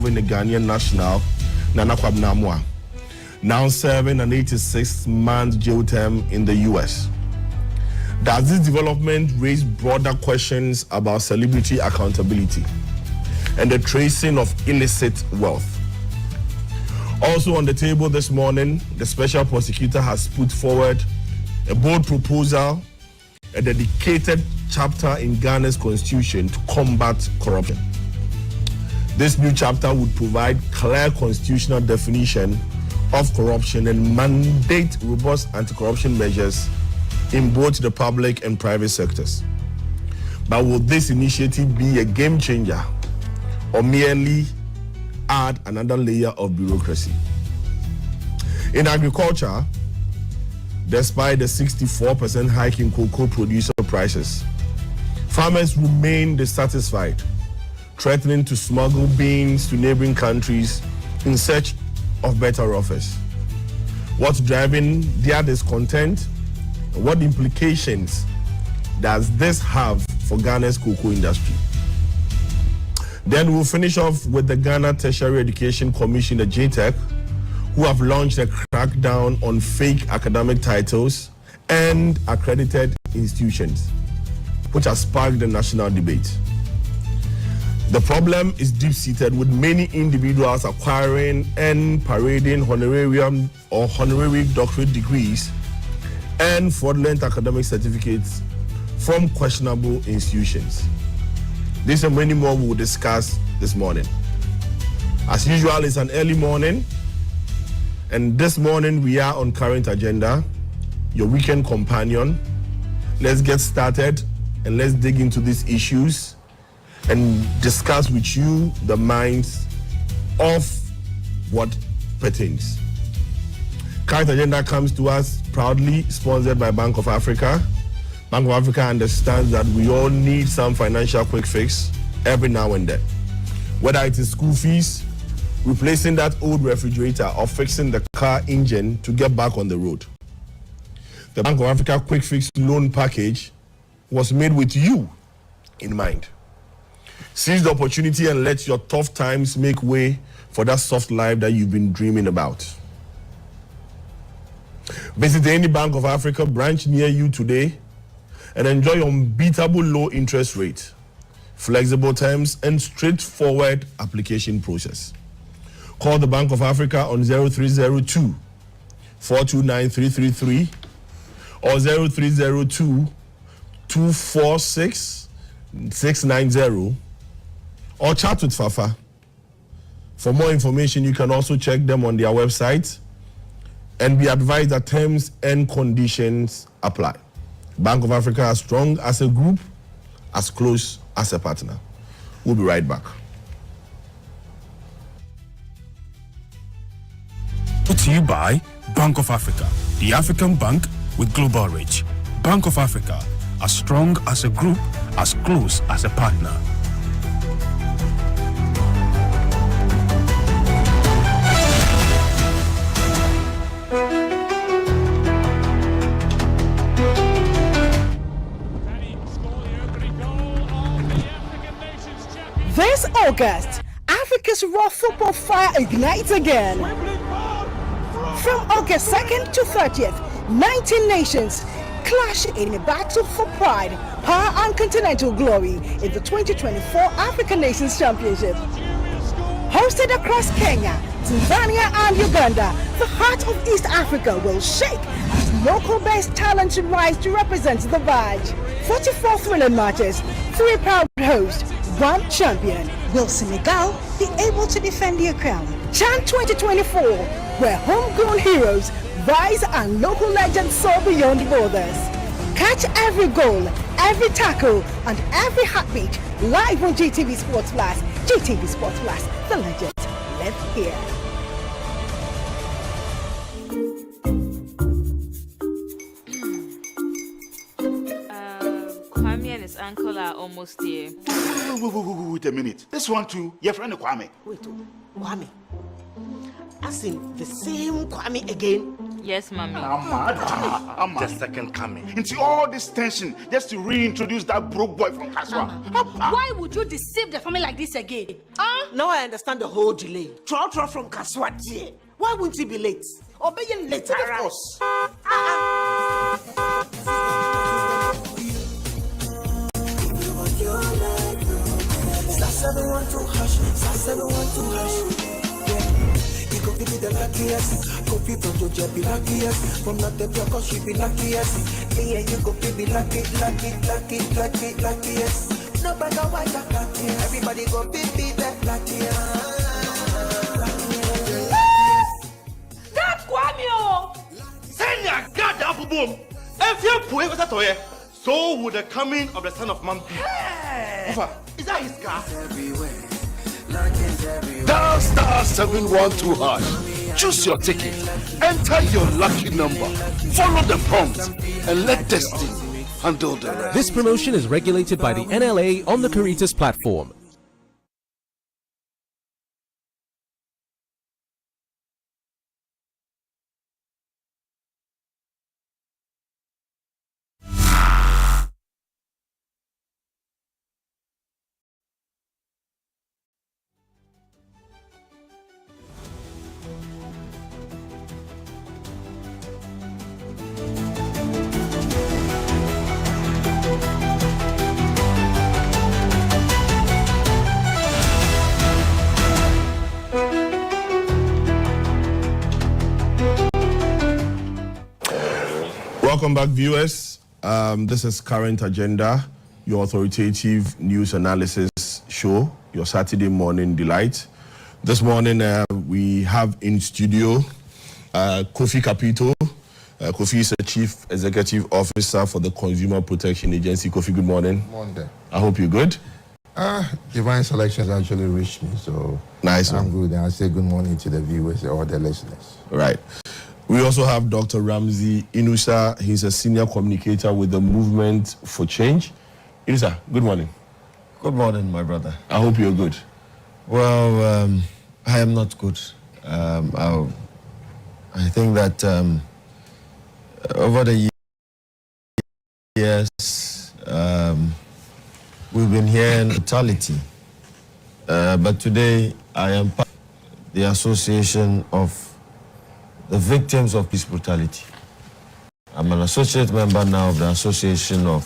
the Ghanaian national, Nana Kwabena Amoah, now serving an 86-month jail term in the U.S. Does this development raise broader questions about celebrity accountability and the tracing of illicit wealth? Also on the table this morning, the special prosecutor has put forward a bold proposal, a dedicated chapter in Ghana's constitution to combat corruption. This new chapter would provide clear constitutional definition of corruption and mandate robust anti-corruption measures in both the public and private sectors. But will this initiative be a game changer or merely add another layer of bureaucracy? In agriculture, despite the 64% hike in cocoa producer prices, farmers remain dissatisfied, threatening to smuggle beans to neighboring countries in search of better offers. What's driving their discontent? What implications does this have for Ghana's cocoa industry? Then we'll finish off with the Ghana Tertiary Education Commission, the JTEC, who have launched a crackdown on fake academic titles and accredited institutions, which has sparked the national debate. The problem is deep-seated, with many individuals acquiring and parading honorarium or honorary doctorate degrees and fraudulent academic certificates from questionable institutions. This and many more we'll discuss this morning. As usual, it's an early morning, and this morning we are on Current Agenda, your weekend companion. Let's get started and let's dig into these issues and discuss with you the minds of what pertains. Current Agenda comes to us proudly sponsored by Bank of Africa. Bank of Africa understands that we all need some financial quick fix every now and then. Whether it is school fees, replacing that old refrigerator, or fixing the car engine to get back on the road. The Bank of Africa Quick Fix Loan Package was made with you in mind. Seize the opportunity and let your tough times make way for that soft life that you've been dreaming about. Visit any Bank of Africa branch near you today and enjoy your unbeatable low interest rate, flexible terms, and straightforward application process. Call the Bank of Africa on 0302 429 333 or 0302 246 690, or chat with Fafa. For more information, you can also check them on their website and be advised that terms and conditions apply. Bank of Africa, as strong as a group, as close as a partner. We'll be right back. Brought to you by Bank of Africa, the African bank with global reach. Bank of Africa, as strong as a group, as close as a partner. This August, Africa's raw football fire ignites again. From August 2nd to 30th, 19 nations clash in a battle for pride, power and continental glory in the 2024 African Nations Championship. Hosted across Kenya, Tanzania and Uganda, the heart of East Africa will shake as local-based talents rise to represent the badge. 44 thrilling matches, 3 proud hosts, 1 champion. Will Senegal be able to defend their crown? CHAN 2024, where homegrown heroes rise and local legends soar beyond borders. Catch every goal, every tackle, and every heartbeat live on GTV Sports Plus. GTV Sports Plus, the legends live here. Kwame and his uncle are almost here. Wait a minute. This one too, your friend Kwame. Wait, Kwame. As in the same Kwame again? Yes, mommy. I'm the second coming. Into all this tension just to reintroduce that broke boy from Kaswa. Why would you deceive the family like this again? Now I understand the whole delay. Trotro from Kaswati. Why wouldn't he be late? Or being late, of course. Everyone to hush, everyone to hush. He could be the luckiest. Coffee from Georgia be luckiest. From not the cause she be luckiest. Yeah, you could be luckiest. No matter why you're lucky. Everybody go be the luckiest. That Kwame! Send your God up boom. If you put it with so would the coming of the son of man be. Is that his car? Dial star 712 #. Choose your ticket. Enter your lucky number. Follow the prompts and let destiny handle the rest. This promotion is regulated by the NLA on the Caritas platform. Welcome back, viewers. This is Current Agenda, your authoritative news analysis show, your Saturday morning delight. This morning, we have in studio Kofi Kapito. Kofi is the Chief Executive Officer for the Consumer Protection Agency. Kofi, good morning. Monday. I hope you're good. Divine Selections actually reached me, so nice. I'm good. And I say good morning to the viewers or the listeners. Right. We also have Dr. Ramsey Inusa. He's a senior communicator with the Movement for Change. Inusa, good morning. Good morning, my brother. I hope you're good. Well, I am not good. I think that over the years, we've been hearing brutality. But today, I am part of the Association of the Victims of Police Brutality. I'm an associate member now of the Association of...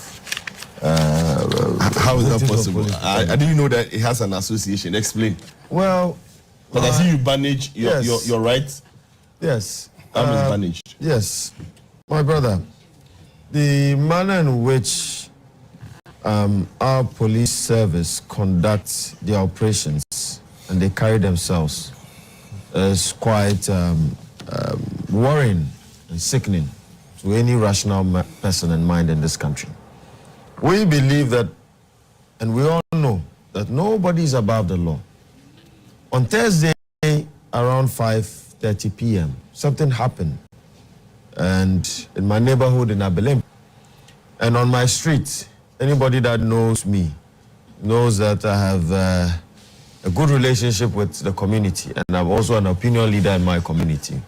How is that possible? I didn't know that it has an association. Explain. Well... But I see you manage your rights. Yes. How is managed? Yes. My brother, the manner in which our police service conducts their operations and they carry themselves is quite worrying and sickening to any rational person and mind in this country. We believe that, and we all know, that nobody is above the law. On Thursday, around 5:30 p.m., something happened, and in my neighborhood in Abelempe, and on my street, anybody that knows me knows that I have a good relationship with the community, and I'm also an opinion leader in my community.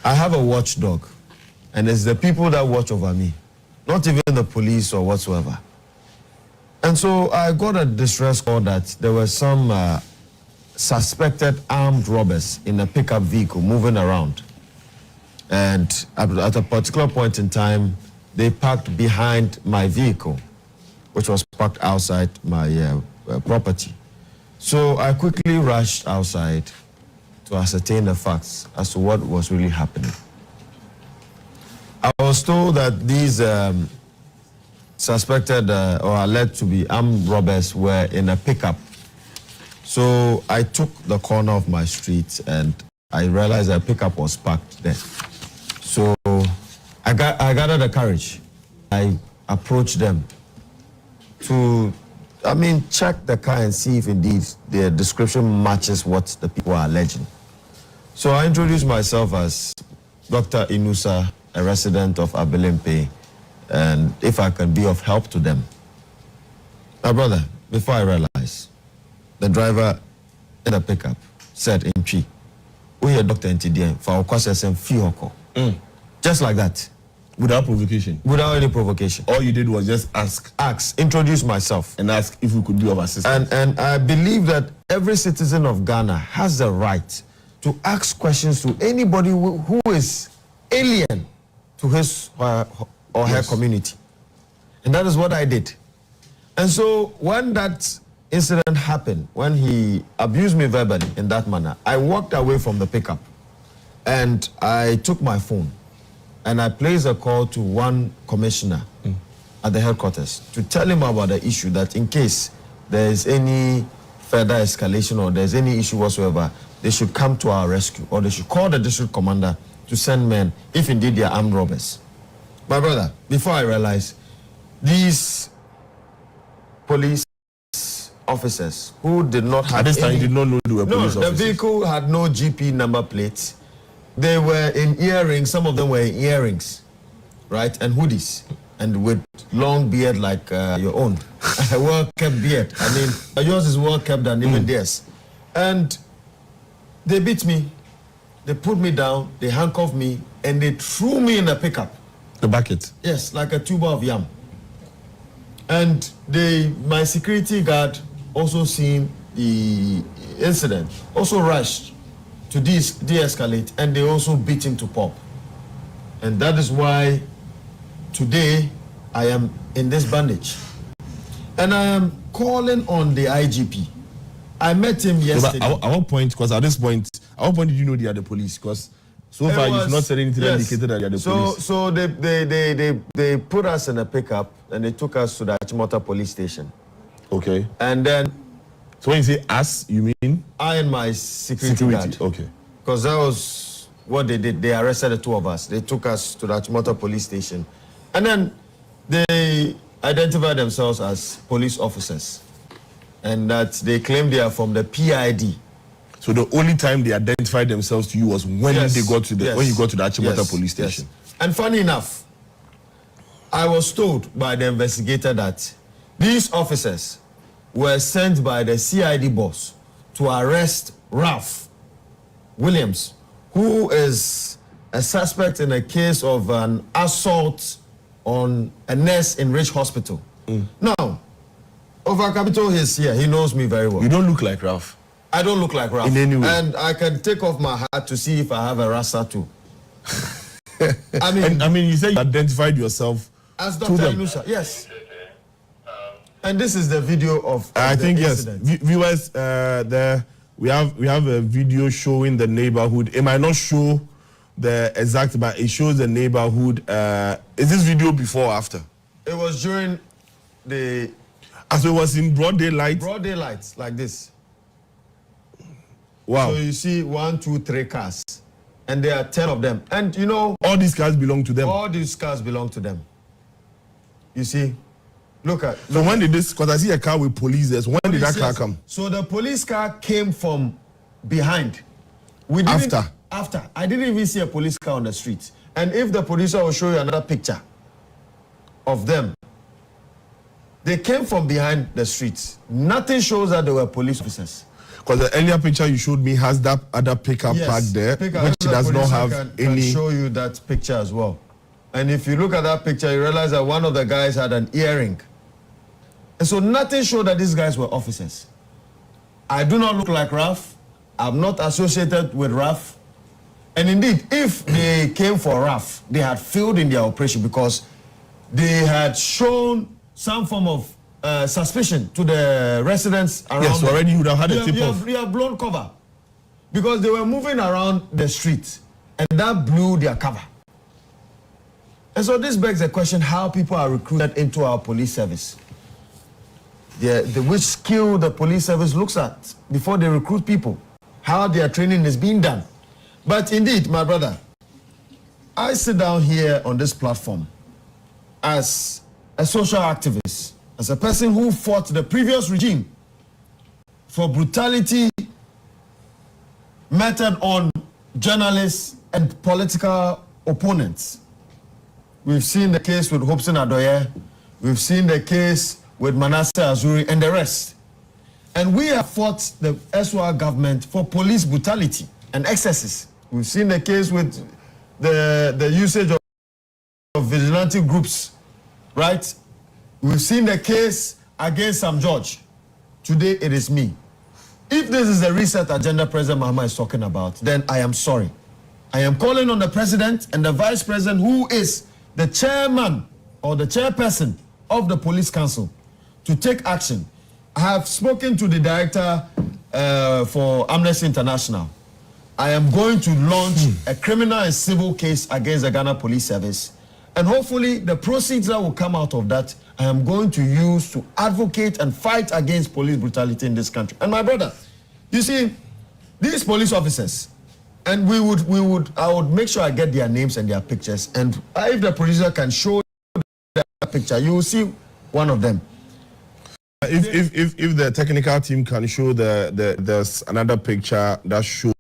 I have a watchdog, and it's the people that watch over me, not even the police or whatsoever. And so I got a distress call that there were some suspected armed robbers in a pickup vehicle moving around. And at a particular point in time, they parked behind my vehicle, which was parked outside my property. So I quickly rushed outside to ascertain the facts as to what was really happening. I was told that these suspected or alleged to be armed robbers were in a pickup. So I took the corner of my street and I realized that pickup was parked there. So I gathered the courage. I approached them to, check the car and see if indeed their description matches what the people are alleging. So I introduced myself as Dr. Inusa, a resident of Abelempe, and if I can be of help to them. My brother, before I realized, the driver in the pickup said in Chi, "We are Dr. Ntidien for our courses and Fioko." Just like that. Without provocation? Without any provocation. All you did was just ask, introduce myself. And ask if we could be of assistance. And I believe that every citizen of Ghana has the right to ask questions to anybody who is alien to his or her community. And that is what I did. And so when that incident happened, when he abused me verbally in that manner, I walked away from the pickup and I took my phone and I placed a call to one commissioner at the headquarters to tell him about the issue, that in case there is any further escalation or there's any issue whatsoever, they should come to our rescue, or they should call the district commander to send men, if indeed they are armed robbers. My brother, before I realized, these police officers who did not have at this time, you did not know they were police officers. The vehicle had no GP number plates. They were in earrings. Some of them were in earrings, right, and hoodies, and with long beard like your own, a well-kept beard. I mean, yours is well-kept than even theirs. And they beat me. They put me down. They handcuffed me, and they threw me in a pickup. The bucket. Yes, like a tuber of yam. And my security guard, also seeing the incident, also rushed to de-escalate, and they also beat him to pulp. And that is why today I am in this bandage. And I am calling on the IGP. I met him yesterday. So at what point, because at this point, at what point did you know they are the police? Because so far you've not said anything that indicated that they are the police. So they put us in a pickup and they took us to the Achimota police station. Okay. And then... So when you say us, you mean? I and my security guard. Okay. Because that was what they did. They arrested the two of us. They took us to the Achimota police station. And then they identified themselves as police officers. And that they claim they are from the PID. So the only time they identified themselves to you was when they got to the when you got to the Achimota police station. And funny enough, I was told by the investigator that these officers were sent by the CID boss to arrest Ralph Williams, who is a suspect in a case of an assault on a nurse in Rich Hospital. Now, Over Capital is here. He knows me very well. You don't look like Ralph. I don't look like Ralph. In any way. And I can take off my hat to see if I have a rasta too. I mean, you said you identified yourself as Dr. Inusa. Yes. And this is the video of I think incident. Yes. Viewers, we have a video showing the neighborhood. It might not show the exact, but it shows the neighborhood. Is this video before or after? It was during the... So it was in broad daylight? Broad daylight, like this. Wow. So you see 1, 2, 3 cars. And there are 10 of them. And you know... All these cars belong to them? All these cars belong to them. You see? Look at... So when did this... Because I see a car with police there. So when did that car come? So the police car came from behind. After. I didn't even see a police car on the street. And if the producer will show you another picture of them, they came from behind the streets. Nothing shows that they were police officers. Because the earlier picture you showed me has that other pickup parked there, which does not have any... Can show you that picture as well. And if you look at that picture, you realize that one of the guys had an earring. And so nothing showed that these guys were officers. I do not look like Ralph. I'm not associated with Ralph. And indeed, if they came for Ralph, they had failed in their operation because they had shown some form of suspicion to the residents around. Yes, already you would have had a tip-off. You have blown cover. Because they were moving around the street, and that blew their cover. And so this begs the question how people are recruited into our police service. Which skill the police service looks at before they recruit people. How their training is being done. But indeed, my brother, I sit down here on this platform as a social activist, as a person who fought the previous regime for brutality meted on journalists and political opponents. We've seen the case with Hobson Adoye, we've seen the case with Manasseh Azuri and the rest. And we have fought the SWR government for police brutality and excesses. We've seen the case with the usage of vigilante groups, right? We've seen the case against Sam George. Today it is me. If this is the reset agenda President Mahama is talking about, then I am sorry. I am calling on the president and the vice president, who is the chairman or the chairperson of the police council, to take action. I have spoken to the director for Amnesty International. I am going to launch a criminal and civil case against the Ghana Police Service. And hopefully the proceeds that will come out of that, I am going to use to advocate and fight against police brutality in this country. And my brother, you see, these police officers, and I would make sure I get their names and their pictures. And if the producer can show the picture, you will see one of them. If the technical team can show there's another picture that shows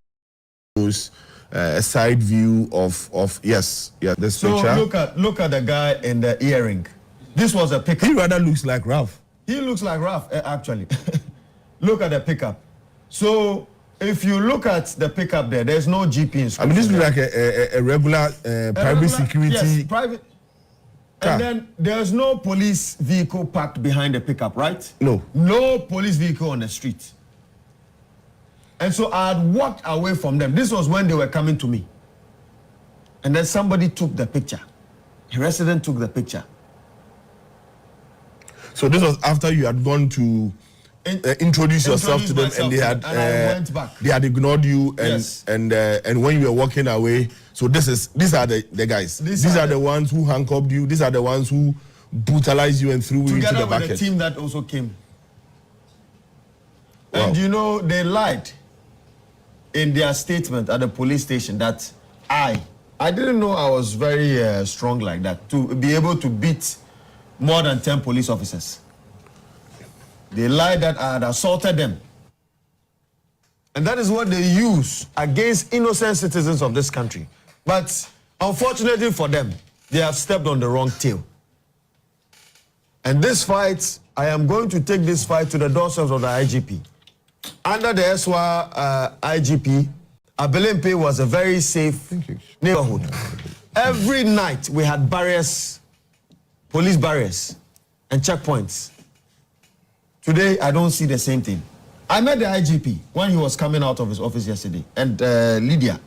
a side view of this picture. So look at the guy in the earring. This was a pickup. He rather looks like Ralph. He looks like Ralph, actually. Look at the pickup. So if you look at the pickup there's no GP inscription. I mean, this looks like a regular private security. Yes, private. And then there's no police vehicle parked behind the pickup, right? No. No police vehicle on the street. And so I had walked away from them. This was when they were coming to me. And then somebody took the picture. A resident took the picture. So this was after you had gone to introduce yourself to them, and they had I went back. They had ignored you, and Yes. and when you were walking away. So these are the guys. These are the ones who handcuffed you. These are the ones who brutalized you and threw you into the Together bucket. with the team that also came. Wow. And you know, they lied in their statement at the police station that I didn't know I was very strong like that, to be able to beat more than 10 police officers. They lied that I had assaulted them. And that is what they use against innocent citizens of this country. But unfortunately for them, they have stepped on the wrong tail. And this fight, I am going to take this fight to the doorsteps of the IGP. Under the ESWA IGP, Abelempe was a very safe neighborhood. Every night we had barriers, police barriers and checkpoints. Today, I don't see the same thing. I met the IGP when he was coming out of his office yesterday, and Lydia.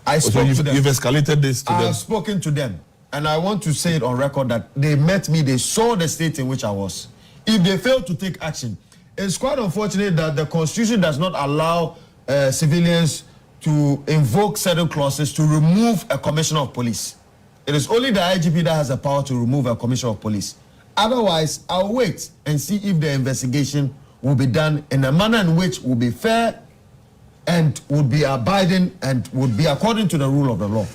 I spoke to them. You've escalated this to I them. have spoken to them, and I want to say it on record that they met me, they saw the state in which I was. If they fail to take action, it's quite unfortunate that the Constitution does not allow civilians to invoke certain clauses to remove a commissioner of police. It is only the IGP that has the power to remove a commissioner of police. Otherwise, I'll wait and see if the investigation will be done in a manner in which will be fair and would be abiding and would be according to the rule of the law.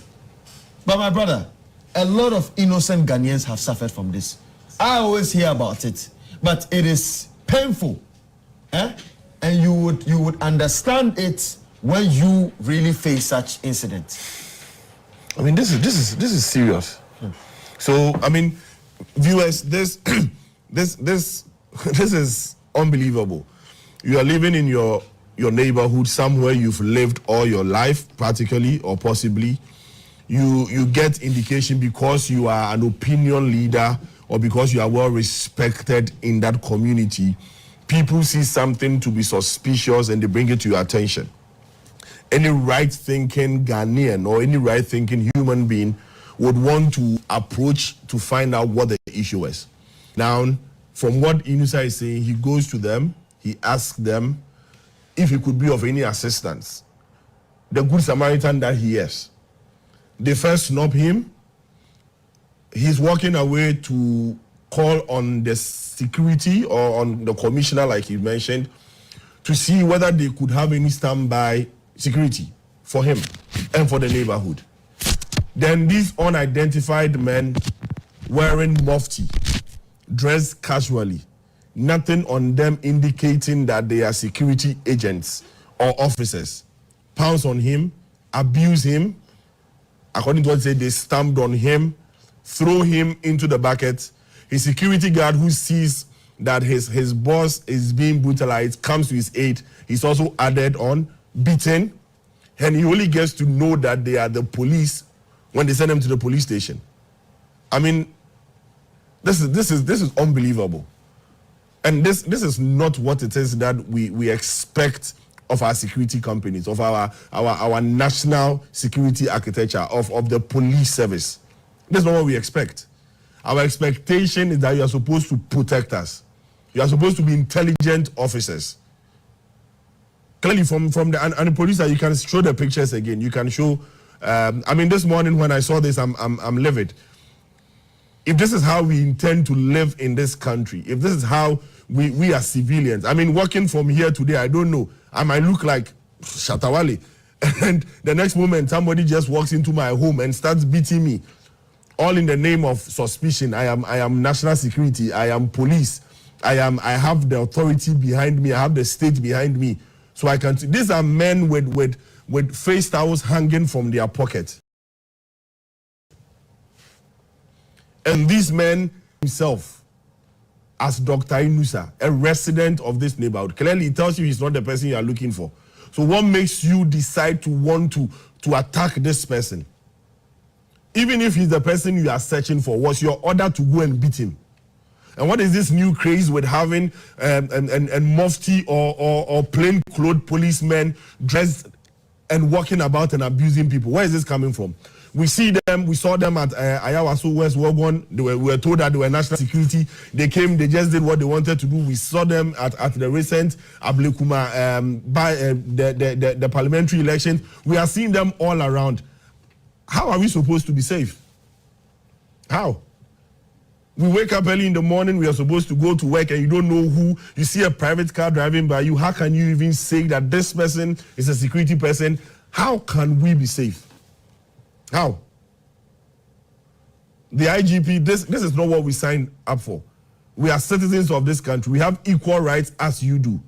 But my brother, a lot of innocent Ghanaians have suffered from this. I always hear about it, but it is painful. And you would understand it when you really face such incidents. I mean, this is serious. So I mean, viewers, this is unbelievable. You are living in your neighborhood, somewhere you've lived all your life, practically or possibly. You get indication because you are an opinion leader or because you are well respected in that community. People see something to be suspicious and they bring it to your attention. Any right-thinking Ghanaian or any right-thinking human being would want to approach to find out what the issue is. Now, from what Inusa is saying, he goes to them, he asks them if he could be of any assistance. The good Samaritan that he is. They first snub him. He's walking away to call on the security or on the commissioner, like he mentioned, to see whether they could have any standby security for him and for the neighborhood. Then these unidentified men wearing mufti, dressed casually, nothing on them indicating that they are security agents or officers, pounce on him, abuse him. According to what they said, they stamped on him, throw him into the bucket. His security guard, who sees that his boss is being brutalized, comes to his aid. He's also added on, beaten, and he only gets to know that they are the police when they send them to the police station. I mean, this is unbelievable. And this is not what it is that we expect of our security companies, of our national security architecture, of the police service. That's not what we expect. Our expectation is that you are supposed to protect us. You are supposed to be intelligent officers. Clearly, from the producer, you can show the pictures again. You can show. I mean, this morning when I saw this, I'm livid. If this is how we intend to live in this country, if this is how we as civilians, I mean, working from here today, I don't know. I might look like Shatawale, and the next moment somebody just walks into my home and starts beating me, all in the name of suspicion. I am national security. I am police. I have the authority behind me. I have the state behind me. So I can. These are men with face towels hanging from their pocket. And this man himself, as Dr. Inusa, a resident of this neighborhood, clearly it tells you he's not the person you are looking for. So what makes you decide to want to attack this person? Even if he's the person you are searching for, was your order to go and beat him? And what is this new craze with having and mufti or plain clothes policemen dressed and walking about and abusing people? Where is this coming from? We saw them at Ayawaso West Wagon. We were told that they were national security. They came, they just did what they wanted to do. We saw them at the recent Ablekuma by the parliamentary elections. We are seeing them all around. How are we supposed to be safe? How? We wake up early in the morning, we are supposed to go to work, and you don't know who. You see a private car driving by you. How can you even say that this person is a security person? How can we be safe? How? The IGP, this is not what we signed up for. We are citizens of this country. We have equal rights as you do.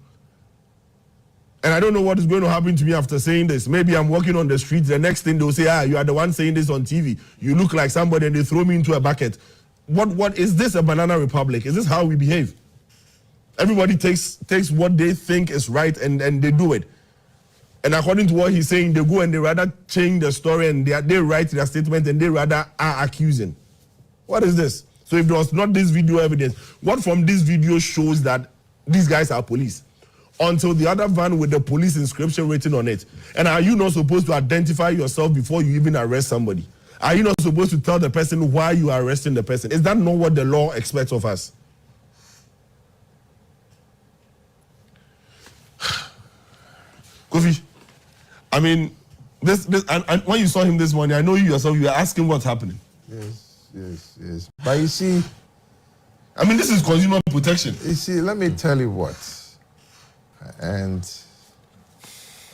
And I don't know what is going to happen to me after saying this. Maybe I'm walking on the street. The next thing they'll say, you are the one saying this on TV. You look like somebody, and they throw me into a bucket. What is this, a banana republic? Is this how we behave? Everybody takes what they think is right and they do it. And according to what he's saying, they go and they rather change the story and they write their statement and they rather are accusing. What is this? So if there was not this video evidence, what from this video shows that these guys are police? Until the other van with the police inscription written on it. And are you not supposed to identify yourself before you even arrest somebody? Are you not supposed to tell the person why you are arresting the person? Is that not what the law expects of us? Kofi, I mean, this and when you saw him this morning, I know you yourself, you were asking what's happening. Yes. But you see, I mean, this is consumer protection. You see, let me tell you what. And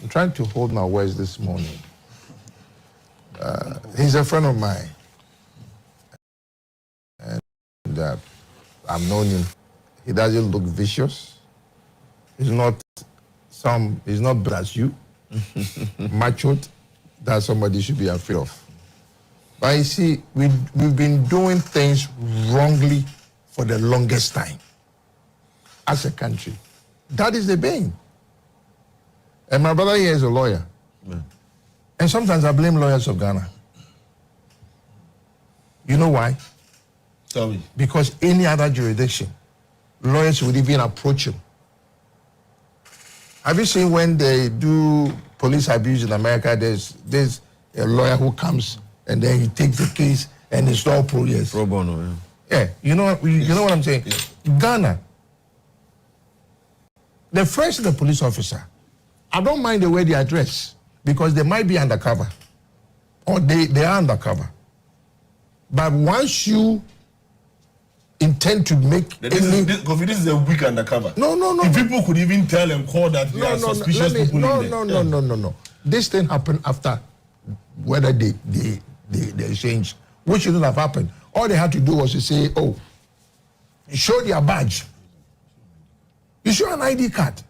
I'm trying to hold my words this morning. He's a friend of mine. And I've known him. He doesn't look vicious. He's not bad as you. Machoed that somebody should be afraid of. But you see, we've been doing things wrongly for the longest time as a country. That is the bane. And my brother here is a lawyer. Yeah. And sometimes I blame lawyers of Ghana. You know why? Tell me. Because any other jurisdiction, lawyers would even approach him. Have you seen when they do police abuse in America, there's a lawyer who comes and then he takes the case and it's all pro bono, yeah. Yeah, you know what I'm saying? Yeah. Ghana, the first is the police officer. I don't mind the way they are dressed because they might be undercover or they are undercover. But once you intend to make this is a weak undercover. No. If people could even tell and call that they are suspicious people. No. This thing happened after whether they changed, which shouldn't have happened. All they had to do was to say, oh, show their badge. You show an ID card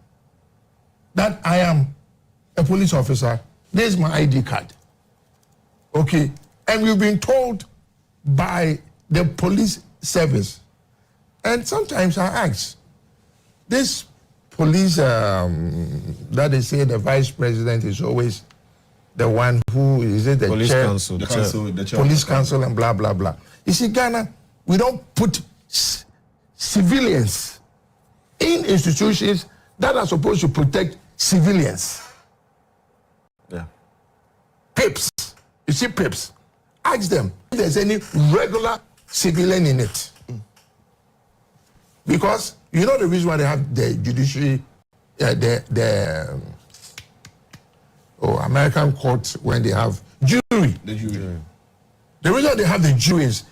that I am a police officer. There's my ID card. Okay. And we've been told by the police service. And sometimes I ask, this police that they say the vice president is always the one who is it the Police chair, council. The council, the chair. police council, and blah blah blah. You see, Ghana, we don't put civilians in institutions that are supposed to protect civilians. Yeah. PIPs, you see PIPs. Ask them if there's any regular civilian in it, because you know the reason why they have the judiciary, American court when they have jury. The jury. The reason they have the jury is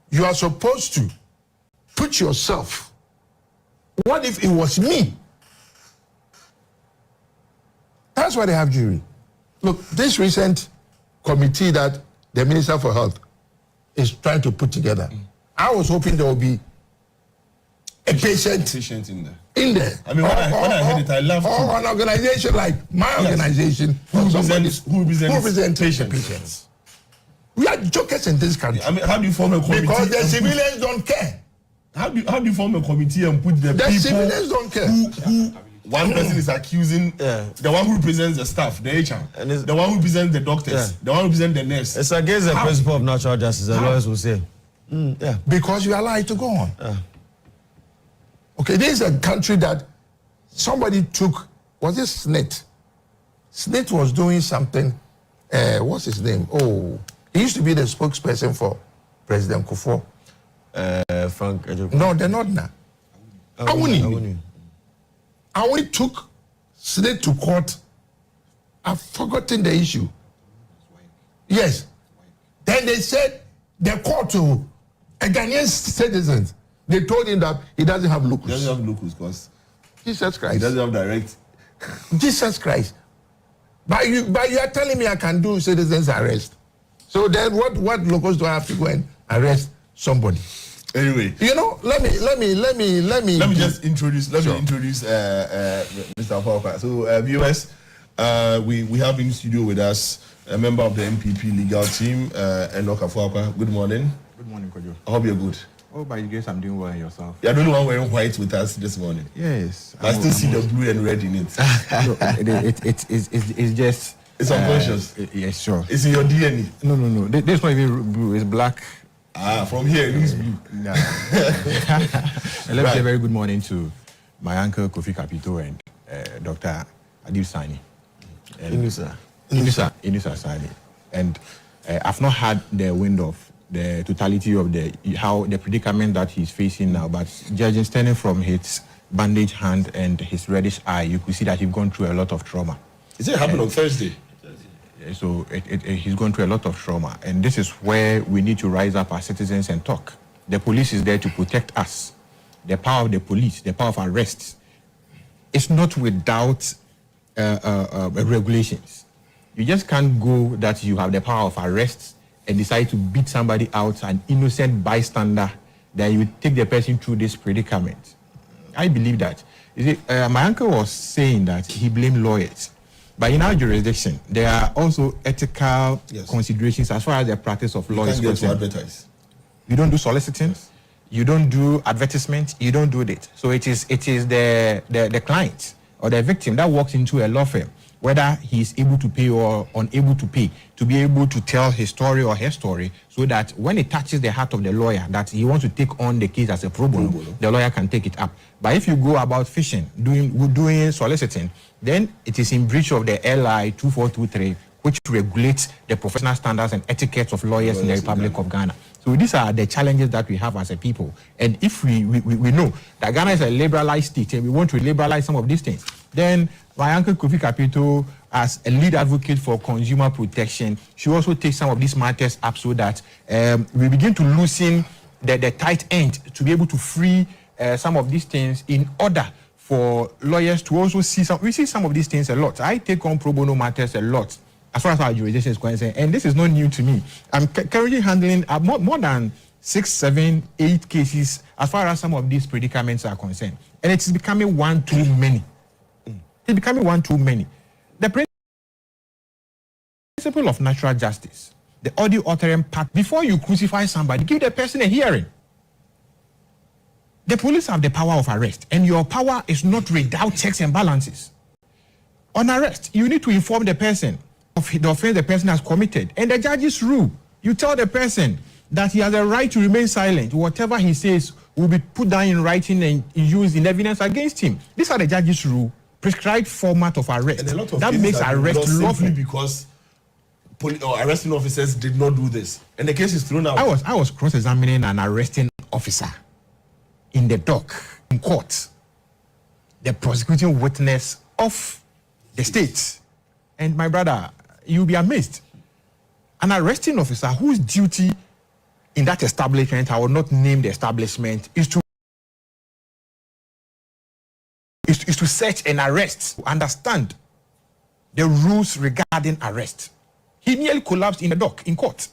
you are supposed to put yourself. What if it was me? That's why they have jury. Look, this recent committee that the Minister for Health is trying to put together, I was hoping there would be a patient in there. In there. I mean, when I heard it, I laughed. Or an organization like my organization who represents patients. We are jokers in this country. I mean, how do you form a committee? Because the civilians don't care. How do you form a committee and put the people civilians don't care. Who one person is accusing the one who represents the staff, the HR, the one who represents the doctors, the one who represents the nurse. It's against the principle of natural justice, the lawyers will say. Because you are allowed to go on. Okay, this is a country that somebody took, was it Snit? Snit was doing something, what's his name? Oh, he used to be the spokesperson for President Kufuor. Frank Ejiofor. No, they're not now. Awuni took Snit to court. I've forgotten the issue. Yes. Then they said the court to a Ghanaian citizen, they told him that he doesn't have locus. He doesn't have locus because Jesus Christ. He doesn't have direct. Jesus Christ. But you are telling me I can do citizens arrest. So then what locus do I have to go and arrest somebody? Anyway, you know, let me just introduce Mr. Afua. So viewers, we have in studio with us a member of the MPP legal team, Enoch Afua. Good morning. Good morning, Kojo. I hope you're good. Oh, by grace, I'm doing well and yourself. You're the only one wearing white with us this morning. Yes. I still see the blue and red in it. No, it's just... It's unconscious. Yes, sure. It's in your DNA. No. This is not even blue. It's black. From here it looks blue. Nah. And let me say a very good morning to my uncle Kofi Kapito and Dr. Adib Sani. Inusa Sani. And I've not had the wind of the totality of how the predicament that he's facing now, but judging standing from his bandaged hand and his reddish eye, you could see that he's gone through a lot of trauma. Is it happened on Thursday? So he's gone through a lot of trauma, and this is where we need to rise up as citizens and talk. The police is there to protect us. The power of the police, the power of arrests, it's not without regulations. You just can't go that you have the power of arrests and decide to beat somebody out, an innocent bystander, then you take the person through this predicament. I believe that. My uncle was saying that he blamed lawyers. But in our jurisdiction, there are also ethical considerations as far as the practice of law is concerned. You don't do soliciting, you don't do advertisement, you don't do it. So it is the client or the victim that walks into a law firm, whether he is able to pay or unable to pay, to be able to tell his story or her story, so that when it touches the heart of the lawyer that he wants to take on the case as a pro bono, the lawyer can take it up. But if you go about fishing, doing soliciting, then it is in breach of the LI 2423, which regulates the professional standards and etiquette of lawyers in the Republic of Ghana. So these are the challenges that we have as a people. And if we know that Ghana is a liberalized state and we want to liberalize some of these things, then my uncle Kofi Kapito, as a lead advocate for consumer protection, should also take some of these matters up so that we begin to loosen the tight end to be able to free some of these things in order for lawyers to also see some. We see some of these things a lot. I take on pro bono matters a lot as far as our jurisdiction is concerned, and this is not new to me. I'm currently handling more than 6, 7, 8 cases as far as some of these predicaments are concerned, and it's becoming one too many. It's becoming one too many. The principle of natural justice, the audio authoring part, before you crucify somebody, give the person a hearing. The police have the power of arrest, and your power is not without checks and balances. On arrest, you need to inform the person the offense the person has committed. And the judges rule. You tell the person that he has a right to remain silent. Whatever he says will be put down in writing and used in evidence against him. These are the judges' rule, prescribed format of arrest. And a lot of that makes arrest lawful because arresting officers did not do this, and the case is thrown out. I was cross-examining an arresting officer in the dock in court, the prosecuting witness of the state, and my brother, you'll be amazed. An arresting officer whose duty in that establishment, I will not name the establishment, is to search and arrest, to understand the rules regarding arrest. He nearly collapsed in the dock in court.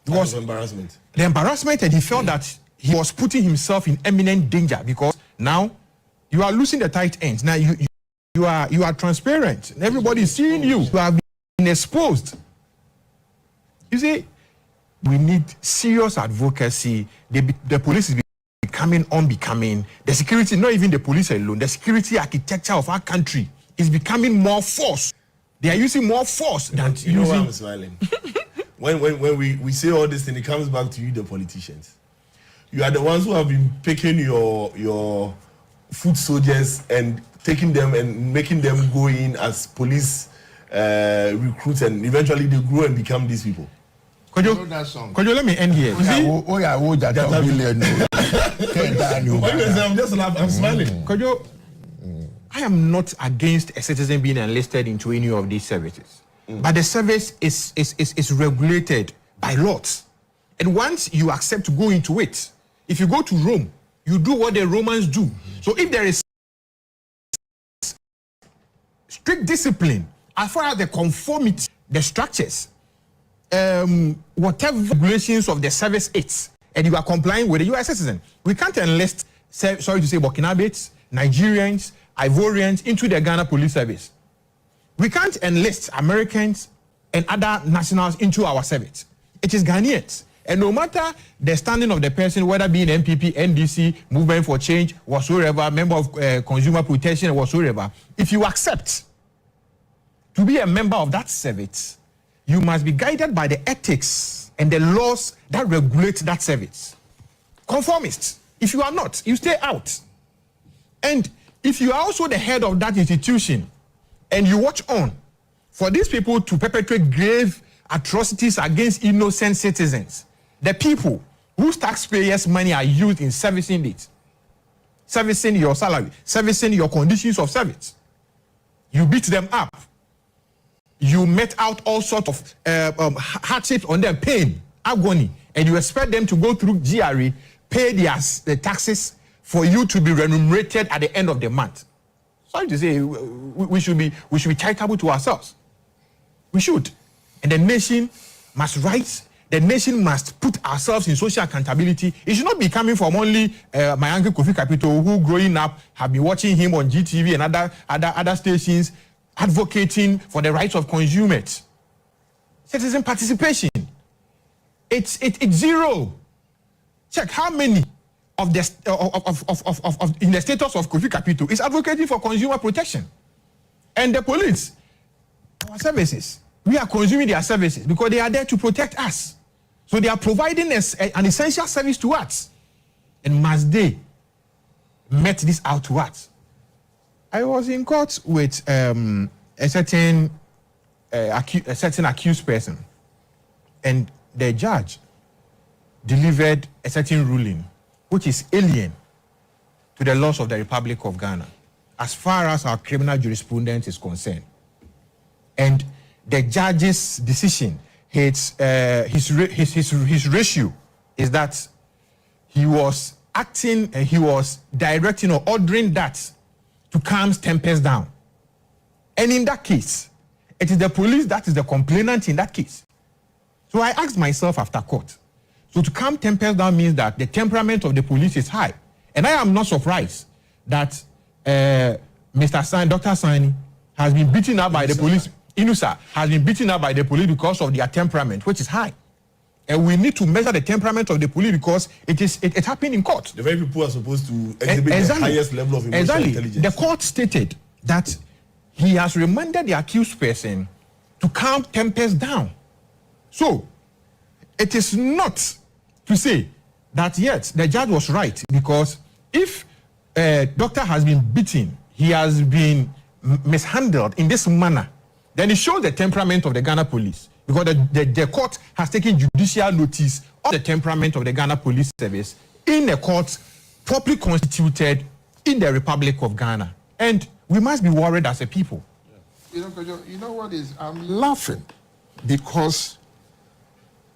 It was embarrassment. The embarrassment, and he felt that he was putting himself in imminent danger because now you are losing the tight ends. Now you are transparent. Everybody is seeing you. You have been exposed. You see, we need serious advocacy. The police is becoming unbecoming. The security, not even the police alone, the security architecture of our country is becoming more force. They are using more force than you know why I'm smiling. when we say all this thing, it comes back to you, the politicians. You are the ones who have been picking your foot soldiers and taking them and making them go in as police recruits, and eventually they grow and become these people. Could you let me end here? I'm just laughing. I'm smiling. Could you? I am not against a citizen being enlisted into any of these services, but the service is regulated by laws, and once you accept to go into it, if you go to Rome, you do what the Romans do. So if there is strict discipline as far as the conformity, the structures, whatever regulations of the service is, and you are complying with it, you are a citizen. We can't enlist, sorry to say, Burkinabés, Nigerians, Ivorians into the Ghana Police Service. We can't enlist Americans and other nationals into our service. It is Ghanaians. And no matter the standing of the person, whether being MPP, NDC, Movement for Change, whatsoever, member of Consumer Protection, whatsoever, if you accept to be a member of that service, you must be guided by the ethics and the laws that regulate that service. Conformist. If you are not, you stay out. And if you are also the head of that institution and you watch on for these people to perpetrate grave atrocities against innocent citizens, the people whose taxpayers' money are used in servicing it, servicing your salary, servicing your conditions of service, you beat them up. You met out all sorts of hardships on them, pain, agony, and you expect them to go through GRE, pay the taxes for you to be remunerated at the end of the month. Sorry to say, we should be charitable to ourselves. We should. And the nation must rise. The nation must put ourselves in social accountability. It should not be coming from only my uncle Kofi Kapito, who growing up have been watching him on GTV and other stations advocating for the rights of consumers. Citizen participation. It's zero. Check how many of the in the status of Kofi Kapito is advocating for consumer protection. And the police, our services, we are consuming their services because they are there to protect us. So they are providing us an essential service to us. And must they met this out to us? I was in court with a certain accused person, and the judge delivered a certain ruling which is alien to the laws of the Republic of Ghana as far as our criminal jurisprudence is concerned. And the judge's decision, his ratio is that he was acting, he was directing or ordering that to calm tempers down. And in that case, it is the police that is the complainant in that case. So I asked myself after court, so to calm tempers down means that the temperament of the police is high. And I am not surprised that Dr. Sani has been beaten up by the police. Inusa has been beaten up by the police because of their temperament, which is high. And we need to measure the temperament of the police because it happened in court. The very people are supposed to exhibit the highest level of emotional intelligence. The court stated that he has remanded the accused person to calm tempers down. So, it is not to say that yet the judge was right, because if a doctor has been beaten, he has been mishandled in this manner, then it shows the temperament of the Ghana police, because the court has taken judicial notice of the temperament of the Ghana Police Service in a court properly constituted in the Republic of Ghana. And we must be worried as a people. You know what is, I'm laughing because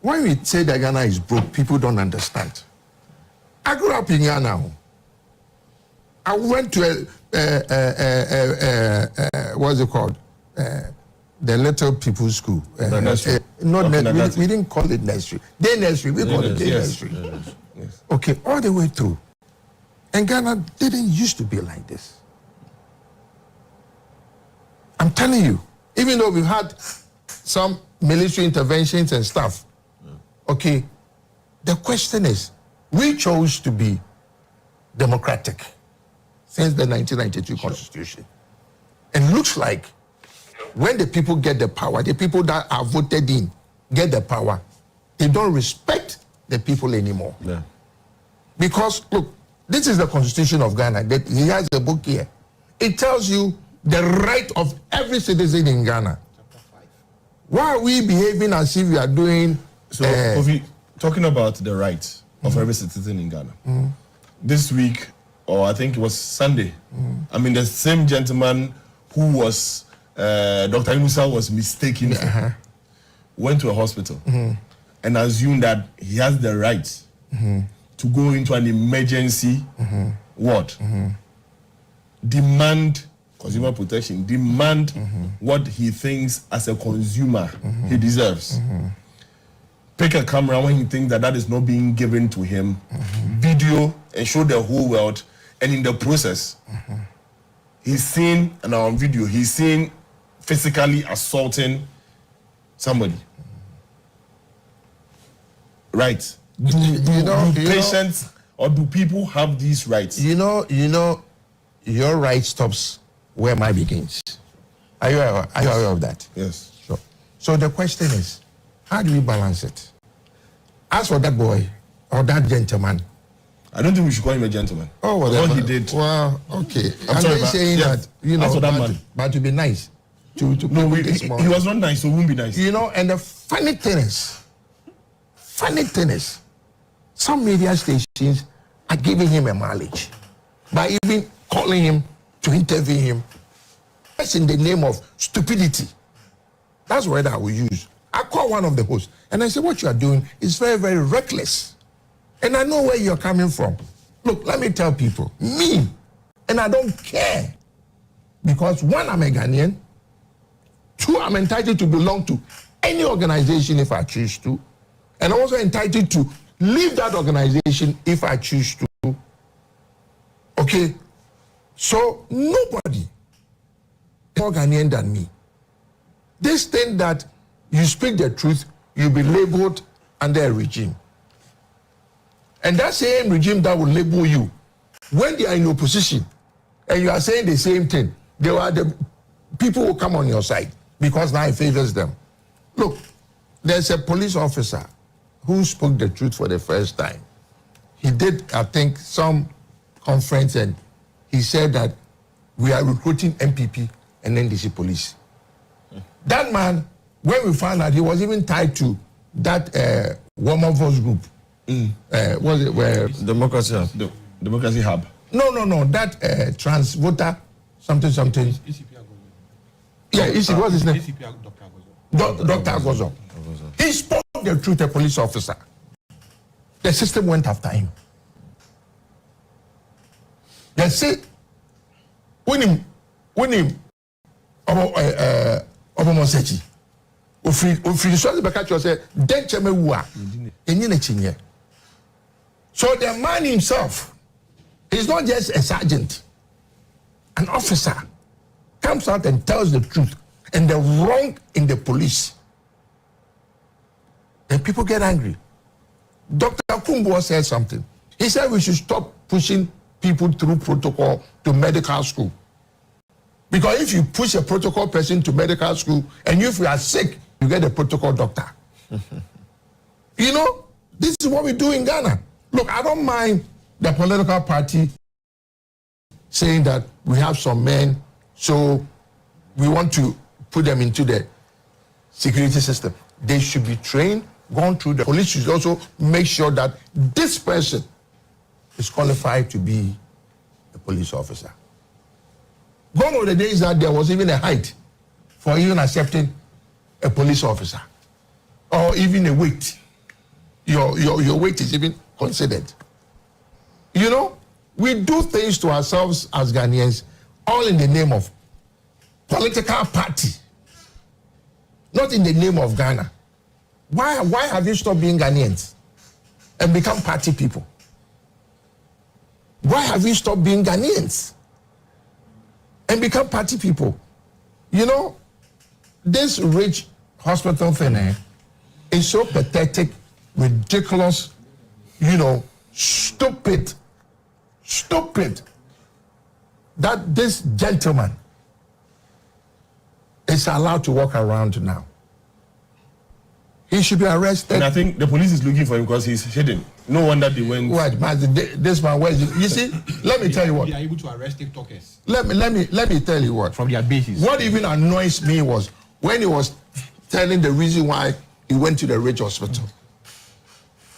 when we say that Ghana is broke, people don't understand. I grew up in Ghana. I went to what's it called? The little people's school. Nursery. We didn't call it nursery. Day nursery, we call it day nursery. Yes. Okay, all the way through. And Ghana didn't used to be like this. I'm telling you, even though we've had some military interventions and stuff, okay, the question is, we chose to be democratic since the 1992 Constitution. And looks like when the people get the power, the people that are voted in get the power, they don't respect the people anymore. Yeah. Because, look, this is the Constitution of Ghana. He has a book here. It tells you the right of every citizen in Ghana. Why are we behaving as if we are doing... So, Kofi, talking about the rights of every citizen in Ghana, this week, or I think it was Sunday, I mean, the same gentleman who was, Dr. Inusa was mistaken for, went to a hospital and assumed that he has the right to go into an emergency ward, demand consumer protection, demand what he thinks as a consumer he deserves. Pick a camera when he thinks that is not being given to him, video and show the whole world, and in the process, he's seen, and on video, he's seen physically assaulting somebody. Right. Do patients or do people have these rights? You know, your right stops where mine begins. Are you aware of that? Yes. Sure. So the question is, how do we balance it? As for that boy or that gentleman, I don't think we should call him a gentleman. Oh, well, what he did. Well, okay. I'm sorry, saying that, as for that man. But to be nice. To no, he was not nice, so he won't be nice. You know, and the funny thing is, some media stations are giving him a mileage by even calling him to interview him. That's in the name of stupidity. That's the word I will use. I call one of the hosts and I say, what you are doing is very, very reckless. And I know where you're coming from. Look, let me tell people, me, and I don't care. Because one, I'm a Ghanaian. Two, I'm entitled to belong to any organization if I choose to. And I'm also entitled to leave that organization if I choose to. Okay? So nobody is more Ghanaian than me. This thing that you speak the truth, you'll be labeled under a regime. And that same regime that will label you, when they are in opposition and you are saying the same thing, they are the people who come on your side because now it favors them. Look, there's a police officer who spoke the truth for the first time. He did, I think, some conference and he said that we are recruiting MPP and NDC police. That man, when we found out, he was even tied to that Woman Voice group. Was it where Democracy Hub? The Democracy Hub. No. That trans voter something. Yeah, what's his name? Dr. Agozo. He spoke the truth, a police officer. The system went after him. They say, when him, Obomosechi, Ofri so the catch say, den cheme wua, enye na chinye. So the man himself is not just a sergeant, an officer, comes out and tells the truth and the wrong in the police. Then people get angry. Dr. Kumbo said something. He said we should stop pushing people through protocol to medical school. Because if you push a protocol person to medical school, and if you are sick, you get a protocol doctor. You know, this is what we do in Ghana. Look, I don't mind the political party saying that we have some men, so we want to put them into the security system. They should be trained, gone through. The police should also make sure that this person is qualified to be a police officer. Gone were the days that there was even a height for even accepting a police officer, or even a weight. Your weight is even considered. You know, we do things to ourselves as Ghanaians, all in the name of political party, not in the name of Ghana. Why have you stopped being Ghanaians and become party people? Why have you stopped being Ghanaians and become party people? You know, this rich hospital thing is so pathetic, ridiculous, you know, stupid, that this gentleman is allowed to walk around now. He should be arrested. And I think the police is looking for him because he's hidden. No wonder they went. What, man? This man, where is it? You see, let me tell you what. They are able to arrest TikTokers. Let me tell you what. From their bases. What even annoys me was when he was telling the reason why he went to the rich hospital.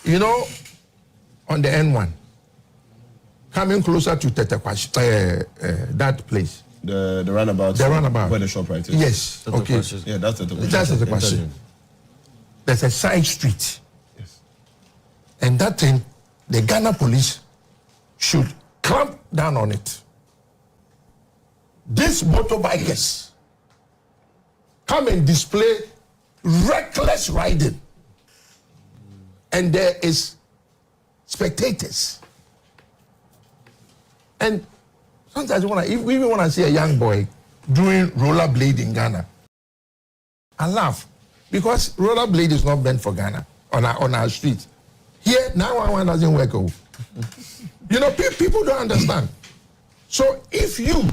You know, on the N1, coming closer to Tetekwashi, that place. The roundabout. The roundabout. Where the shop right is. Yes. Okay. Yeah, that's Tetekwashi. That's Tetekwashi. There's a side street. Yes. And that thing, the Ghana police should clamp down on it. These motorbikers come and display reckless riding. And there is spectators. And sometimes we even want to see a young boy doing rollerblade in Ghana. I laugh. Because rollerblade is not meant for Ghana on our streets. Here, 911 doesn't work. You know, people don't understand. So if you,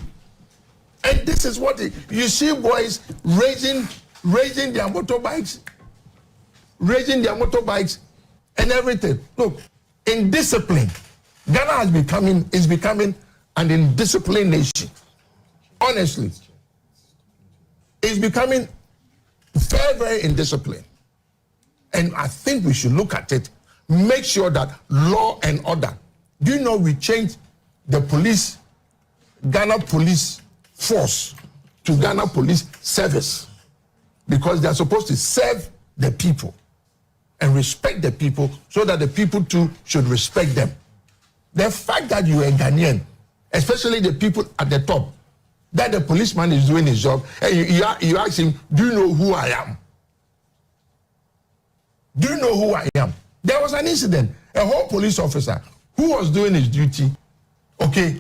and this is what you see boys raising their motorbikes and everything. Look, indiscipline. Ghana is becoming an indisciplined nation. Honestly, it's becoming very, very indisciplined. And I think we should look at it, make sure that law and order. Do you know we changed the police, Ghana Police Force to Ghana Police Service? Because they're supposed to serve the people and respect the people so that the people too should respect them. The fact that you are a Ghanaian, especially the people at the top, that the policeman is doing his job, and you ask him, do you know who I am? Do you know who I am? There was an incident, a whole police officer who was doing his duty, okay,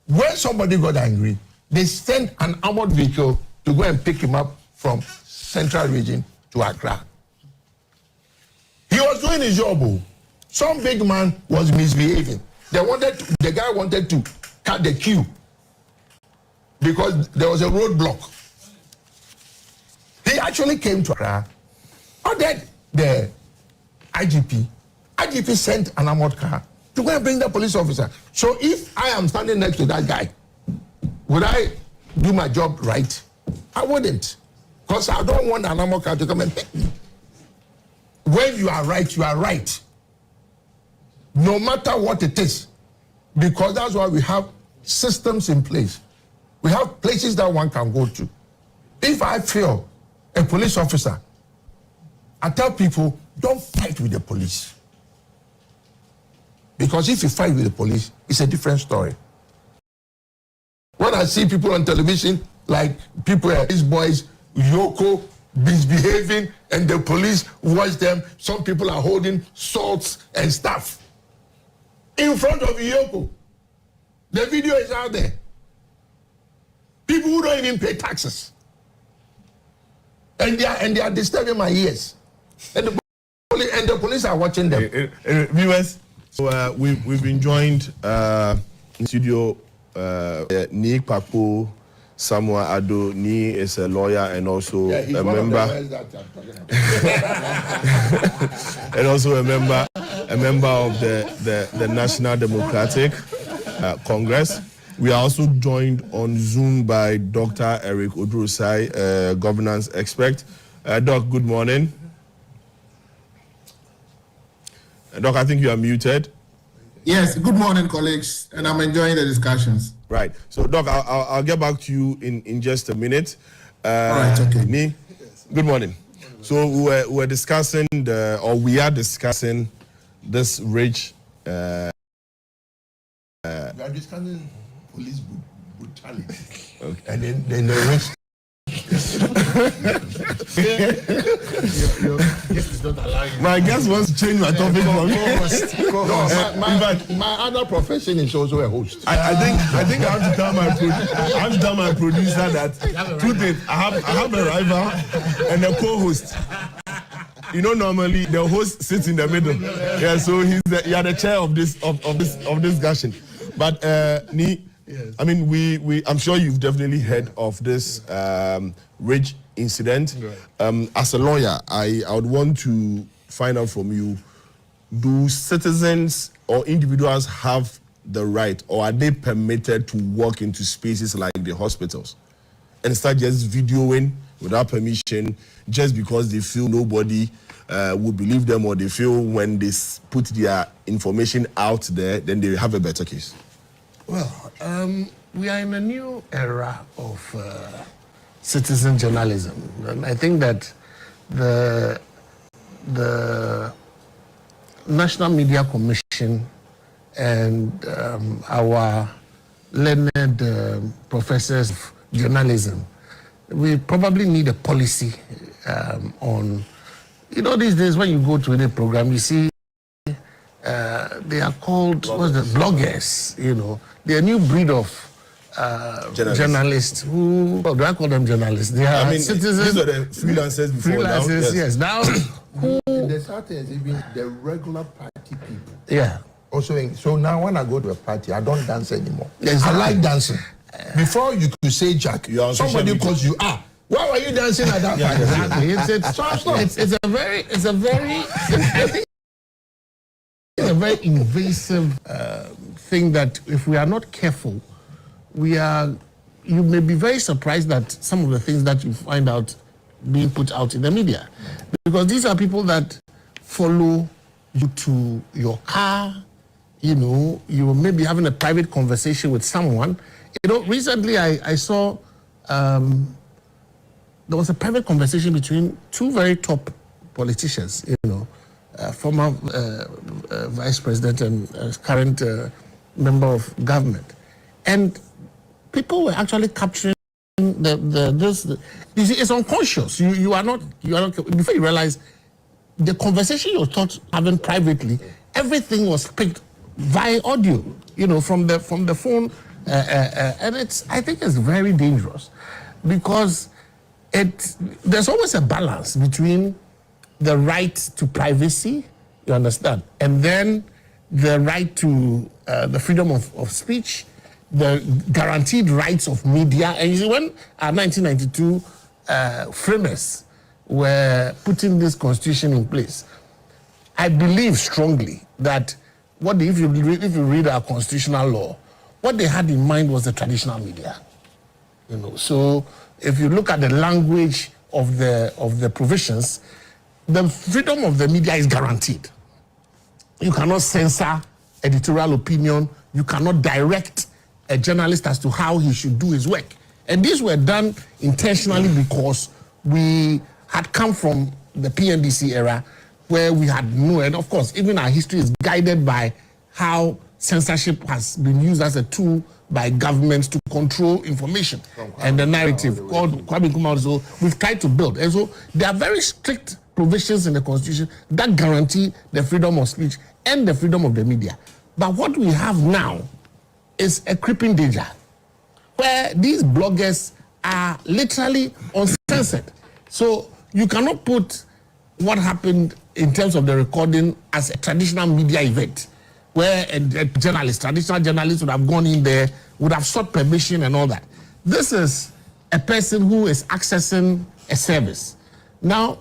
when somebody got angry, they sent an armored vehicle to go and pick him up from Central Region to Accra. He was doing his job. Some big man was misbehaving. The guy wanted to cut the queue because there was a roadblock. He actually came to Accra, ordered the IGP. IGP sent an armored car to go and bring the police officer. So if I am standing next to that guy, would I do my job right? I wouldn't. Because I don't want an armored car to come and pick me. When you are right, you are right. No matter what it is. Because that's why we have systems in place. We have places that one can go to. If I feel a police officer, I tell people, don't fight with the police. Because if you fight with the police, it's a different story. When I see people on television, like people, these boys, Yoko, misbehaving, and the police watch them, some people are holding swords and stuff in front of Yoko. The video is out there. People who don't even pay taxes. And they are disturbing my ears. And the police are watching them. Viewers, so we've been joined in studio, Nick Papo, Samuel Ado. Ni is a lawyer and also Yeah, he's a one member. of the lawyers that I'm talking about. And also a member of the National Democratic Congress. We are also joined on Zoom by Dr. Eric Odurosai, governance expert. Doc, good morning. Doc, I think you are muted. Yes, good morning, colleagues, and I'm enjoying the discussions. Right. So, Doc, I'll get back to you in just a minute. All right, okay. Me, good morning. So we are discussing discussing this rich. We are discussing police brutality. Okay. And then the rich. My guest wants to change my topic from my other profession is also a host. I think I have to tell my producer that two things. I have a rival and a co-host. You know, normally the host sits in the middle. Yeah, so you are the chair of this discussion. But Ni, yes. I mean, I'm sure you've definitely heard of this Ridge incident. Right. As a lawyer, I would want to find out from you: do citizens or individuals have the right, or are they permitted to walk into spaces like the hospitals and start just videoing without permission, just because they feel nobody will believe them, or they feel when they put their information out there, then they have a better case? Well, we are in a new era of citizen journalism, and I think that the National Media Commission and our learned professors of journalism, we probably need a policy on, these days when you go to any program, you see they are called bloggers, They're a new breed of journalists who, do I call them journalists? They are citizens. These are the freelancers before now. Yes. Now, in the South is even the regular party people. Yeah. Also, so now when I go to a party, I don't dance anymore. Exactly. I like dancing. Before you could say Jack, somebody calls you, why were you dancing at that party? Exactly. It's a very invasive thing that if we are not careful, you may be very surprised that some of the things that you find out being put out in the media, because these are people that follow you to your car. You may be having a private conversation with someone. Recently I saw there was a private conversation between two very top politicians, former vice president and current member of government, and people were actually capturing this. You see, it's unconscious. You are not before you realize the conversation you thought having privately, everything was picked via audio, from the phone, and I think it's very dangerous, because there's always a balance between the right to privacy, you understand, and then the right to the freedom of speech, the guaranteed rights of media. And you see, when our 1992 framers were putting this constitution in place, I believe strongly that if you read our constitutional law, what they had in mind was the traditional media. So if you look at the language of the provisions, the freedom of the media is guaranteed. You cannot censor editorial opinion. You cannot direct a journalist as to how he should do his work. And these were done intentionally because we had come from the PNDC era, where we had known, and of course, even our history is guided by how censorship has been used as a tool by governments to control information and the narrative called Kwame Nkrumah. So we've tried to build. And so there are very strict provisions in the Constitution that guarantee the freedom of speech and the freedom of the media. But what we have now is a creeping danger, where these bloggers are literally uncensored. So you cannot put what happened in terms of the recording as a traditional media event, where a traditional journalist would have gone in there, would have sought permission and all that. this is a person who is accessing a service. Now,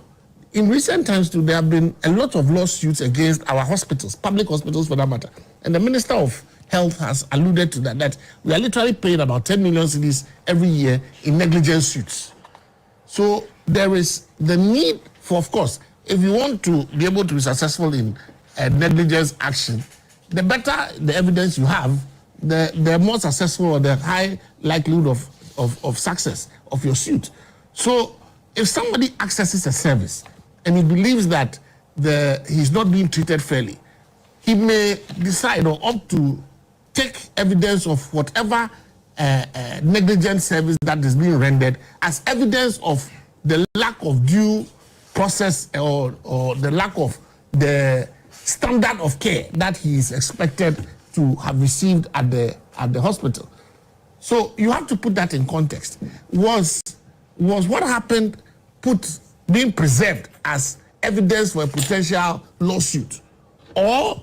in recent times too, there have been a lot of lawsuits against our hospitals, public hospitals for that matter. And the Minister of Health has alluded to that we are literally paying about 10 million cedis every year in negligence suits. So there is the need for, of course, if you want to be able to be successful in negligence action, the better the evidence you have, the more successful or the high likelihood of success of your suit. So if somebody accesses a service and he believes that he's not being treated fairly, he may decide or opt to take evidence of whatever negligent service that is being rendered as evidence of the lack of due process or the lack of the standard of care that he is expected to have received at the hospital. So you have to put that in context. Was what happened being preserved as evidence for a potential lawsuit? Or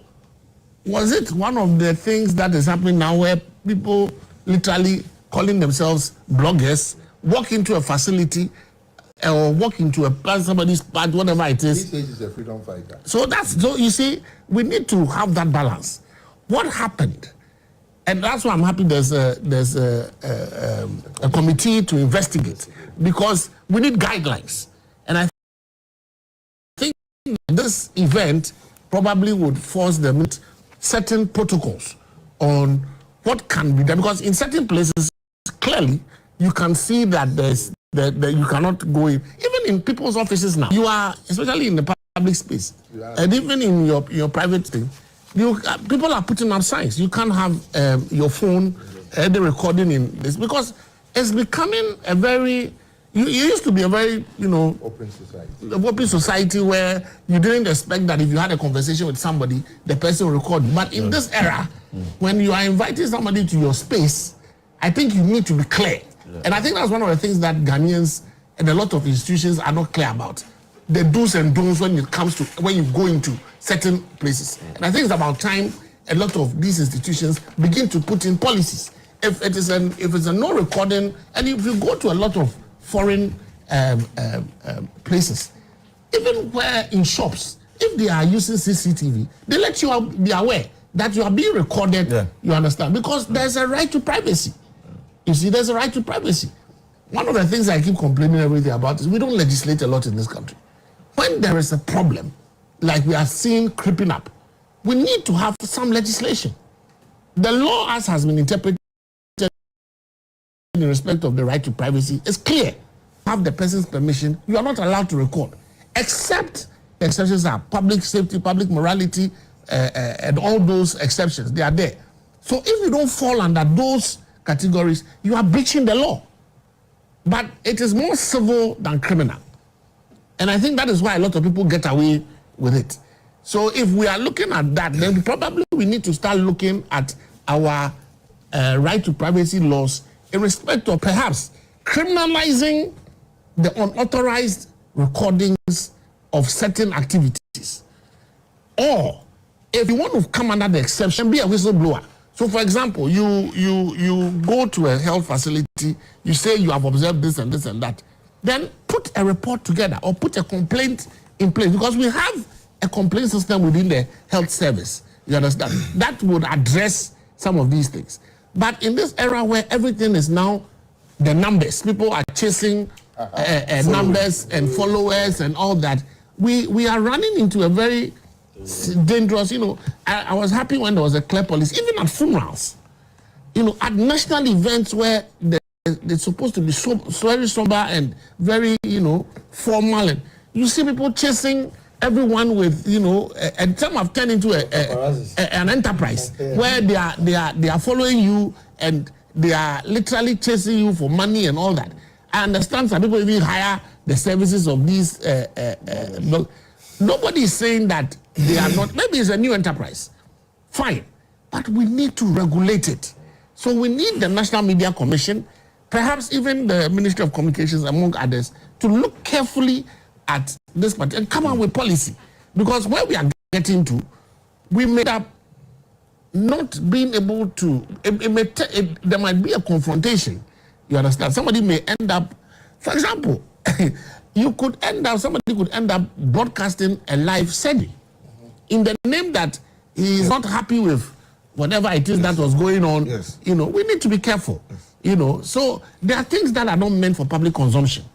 was it one of the things that is happening now where people literally calling themselves bloggers walk into a facility or walk into somebody's part, whatever it is? He says he's a freedom fighter. So you see, we need to have that balance. What happened? And that's why I'm happy there's a committee to investigate, because we need guidelines. And I think this event probably would force them certain protocols on what can be done, because in certain places clearly you can see that you cannot go in, even in people's offices now. You are, especially in the public space, and even in your private thing, people are putting up signs. You can't have your phone the recording in this, because it's becoming a very. You used to be a very, open society where you didn't expect that if you had a conversation with somebody, the person will record. But in this era, when you are inviting somebody to your space, I think you need to be clear. Yeah. And I think that's one of the things that Ghanaians and a lot of institutions are not clear about. The do's and don'ts when it comes to when you go into certain places. And I think it's about time a lot of these institutions begin to put in policies. If it's a no recording, and if you go to a lot of foreign places, even where in shops, if they are using CCTV, they let you be aware that you are being recorded. Yeah. You understand? Because there's a right to privacy. You see, there's a right to privacy. One of the things I keep complaining everything about is we don't legislate a lot in this country. When there is a problem, like we are seeing creeping up, we need to have some legislation. The law, as has been interpreted in respect of the right to privacy, is clear. Have the person's permission, you are not allowed to record, except the exceptions are public safety, public morality, and all those exceptions. They are there. So if you don't fall under those categories, you are breaching the law. But it is more civil than criminal. And I think that is why a lot of people get away with it. So if we are looking at that, then probably we need to start looking at our right to privacy laws in respect of perhaps criminalizing the unauthorized recordings of certain activities. Or if you want to come under the exception, be a whistleblower. So for example, you go to a health facility, you say you have observed this and this and that, then put a report together or put a complaint in place, because we have a complaint system within the health service, you understand, that would address some of these things. But in this era where everything is now the numbers, people are chasing numbers and followers and all that, we are running into a very dangerous, I was happy when there was a clear policy, even at funerals, at national events where they're supposed to be so very sober and very, formal, and you see people chasing everyone with, and some have turned into an enterprise where they are following you and they are literally chasing you for money and all that. I understand some people even hire the services of these. Nobody is saying that they are not. Maybe it's a new enterprise. Fine. But we need to regulate it. So we need the National Media Commission, perhaps even the Ministry of Communications, among others, to look carefully at this part and come up with policy. Because where we are getting to, we made up not being able to, there might be a confrontation You understand? Somebody may end up, for example, somebody could end up broadcasting a live study in the name that he is not happy with whatever it is that was going on. You know, we need to be careful. You know, so there are things that are not meant for public consumption.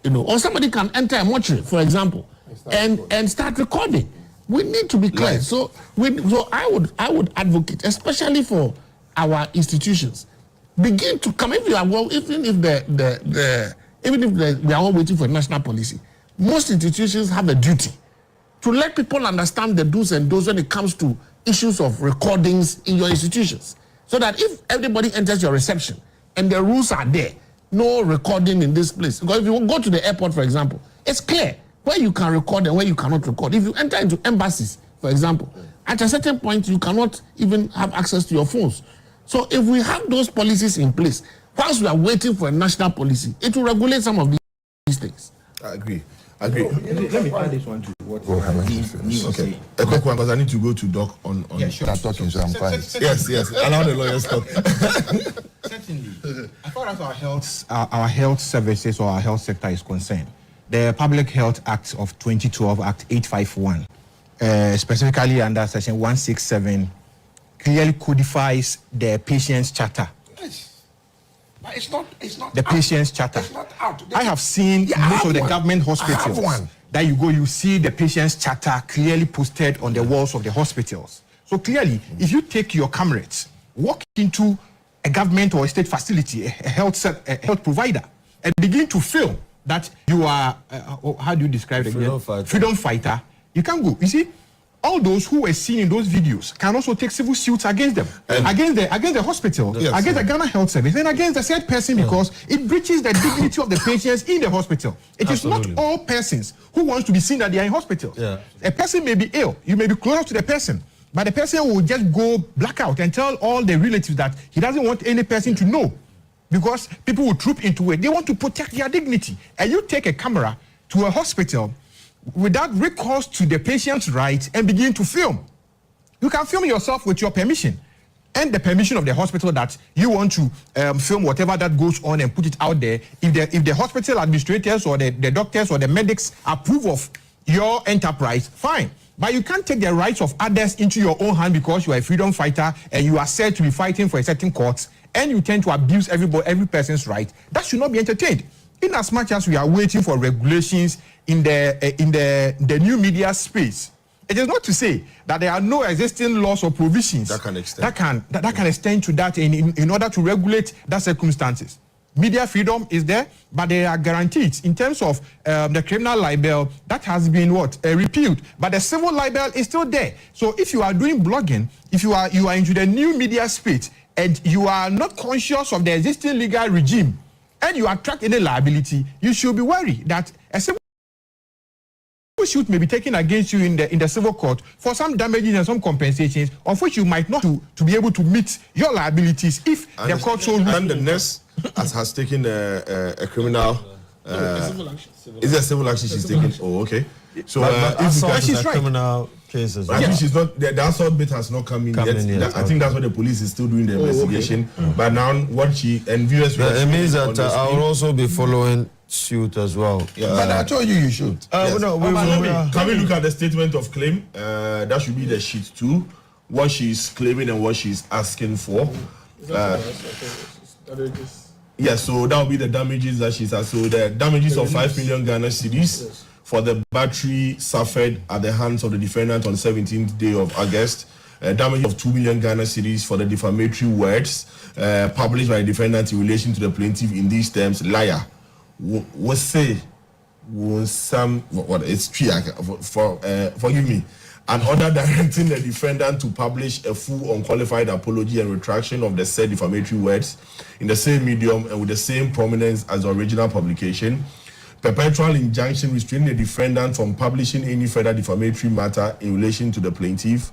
You know, or somebody can enter a mortuary, for example, and start recording. We need to be clear. Right. So I would advocate, especially for our institutions, begin to come. If you are even if we are all waiting for a national policy, most institutions have a duty to let people understand the do's and don'ts when it comes to issues of recordings in your institutions, so that if everybody enters your reception and the rules are there, no recording in this place. Because if you go to the airport, for example, it's clear where you can record and where you cannot record. If you enter into embassies, for example, at a certain point you cannot even have access to your phones. So if we have those policies in place, whilst we are waiting for a national policy, it will regulate some of these things. I agree. Let me add this one to what okay. A quick one, because I need to go to Doc on yeah, sure. Start talking, so I'm quiet. Yes. Allow the lawyers talk. Certainly. As far as our health services or our health sector is concerned, the Public Health Act of 2012, Act 851, specifically under Section 167, clearly codifies the patient's charter. But it's not the patient's charter. It's not out. I have seen most of the government hospitals that you go, you see the patient's charter clearly posted on the walls of the hospitals. So clearly, if you take your comrades, walk into a government or a state facility, a health provider, and begin to film that you are, how do you describe it again? Freedom fighter. You can't go. You see, all those who were seen in those videos can also take civil suits against them, against the hospital, against the Ghana Health Service, and against the said person, because it breaches the dignity of the patients in the hospital. It is not all persons who wants to be seen that they are in hospitals. A person may be ill, you may be close to the person, but the person will just go blackout and tell all the relatives that he doesn't want any person to know, because people will troop into it. They want to protect their dignity. And you take a camera to a hospital without recourse to the patient's right and begin to film. You can film yourself with your permission and the permission of the hospital that you want to film whatever that goes on and put it out there. If the hospital administrators or the doctors or the medics approve of your enterprise, fine. But you can't take the rights of others into your own hand because you are a freedom fighter and you are said to be fighting for a certain cause, and you tend to abuse every person's right. That should not be entertained. In as much as we are waiting for regulations in the new media space, it is not to say that there are no existing laws or provisions that can extend to that in order to regulate that circumstances. Media freedom is there, but there are guarantees in terms of the criminal libel that has been repealed, but the civil libel is still there. So if you are doing blogging, if you are into the new media space and you are not conscious of the existing legal regime, and you attract any liability, you should be worried that a civil suit may be taken against you in the civil court for some damages and some compensations, of which you might not to be able to meet your liabilities if the court so and the nurse has taken a criminal. Is there a civil action she's taking? Oh, okay. So if she's right. Criminal cases. I think she's not. The assault bit has not come in yet. I think that's what the police is still doing the investigation. Okay. But now what she and viewers. It means that I will also be following suit as well. But I told you should. Yes. Can we look at the statement of claim? That should be the sheet 2. What she's claiming and what she's asking for. Yes, so that will be the damages that she's asked. So the damages of 5 million Ghana cedis for the battery suffered at the hands of the defendant on 17th day of August. Damage of 2 million Ghana cedis for the defamatory words published by the defendant in relation to the plaintiff in these terms: liar. Forgive me. An order directing the defendant to publish a full unqualified apology and retraction of the said defamatory words in the same medium and with the same prominence as the original publication. Perpetual injunction restraining the defendant from publishing any further defamatory matter in relation to the plaintiff.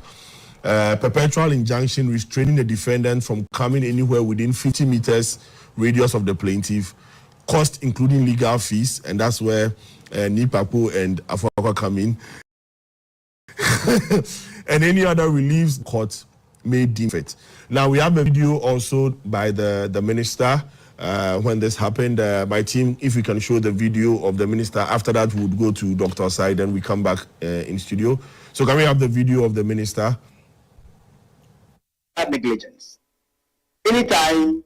Perpetual injunction restraining the defendant from coming anywhere within 50 meters radius of the plaintiff. Cost including legal fees, and that's where Nipapo and Afwaka come in. And any other reliefs court may deem fit. Now we have a video also by the minister when this happened. My team, if we can show the video of the minister, after that we would go to Dr. Side and we come back in studio. So can we have the video of the minister? Negligence. Anytime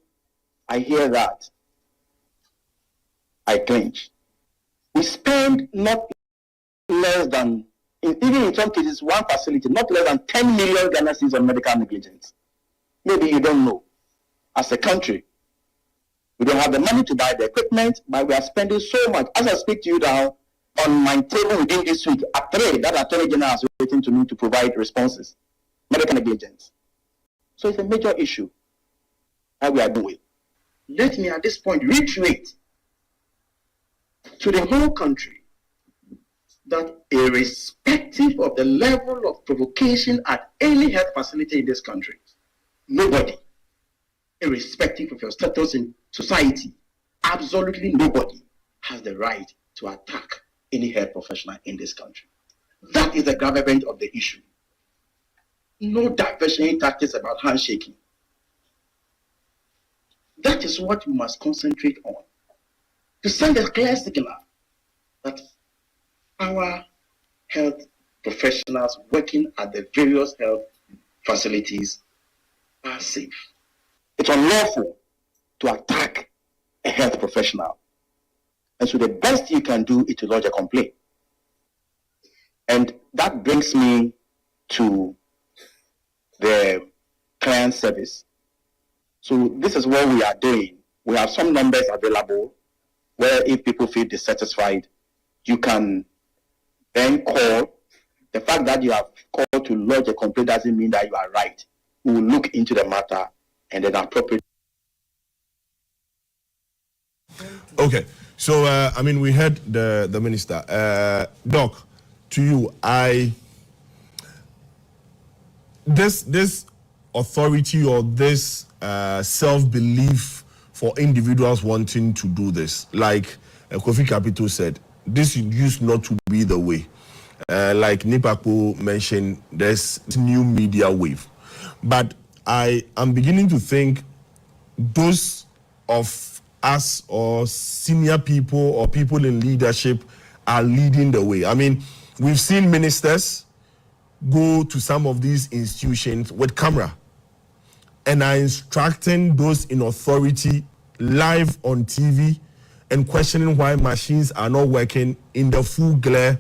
I hear that, I cringe. We spend not less than, even in some cases, one facility, not less than 10 million Ghana cedis on medical negligence. Maybe you don't know. As a country, we don't have the money to buy the equipment, but we are spending so much. As I speak to you now, on my table within this week, at 3, that Attorney General is waiting to me to provide responses. Medical negligence. So it's a major issue that we are doing. Let me at this point reiterate to the whole country that irrespective of the level of provocation at any health facility in this country, nobody, irrespective of your status in society, absolutely nobody has the right to attack any health professional in this country. That is the gravamen of the issue. No diversionary tactics about handshaking. That is what we must concentrate on. To send a clear signal that our health professionals working at the various health facilities are safe. It's unlawful to attack a health professional. And so the best you can do is to lodge a complaint. And that brings me to the client service. So this is what we are doing. We have some numbers available where if people feel dissatisfied, you can then call. The fact that you have called to lodge a complaint doesn't mean that you are right. We will look into the matter and then appropriate. Okay, so I mean, we heard the minister. Doc, to you, this authority or this self-belief for individuals wanting to do this, like Kofi Kapito said, this used not to be the way. Like Nipako mentioned, there's new media wave. But I am beginning to think those of us or senior people or people in leadership are leading the way. I mean, we've seen ministers go to some of these institutions with camera and are instructing those in authority live on TV and questioning why machines are not working in the full glare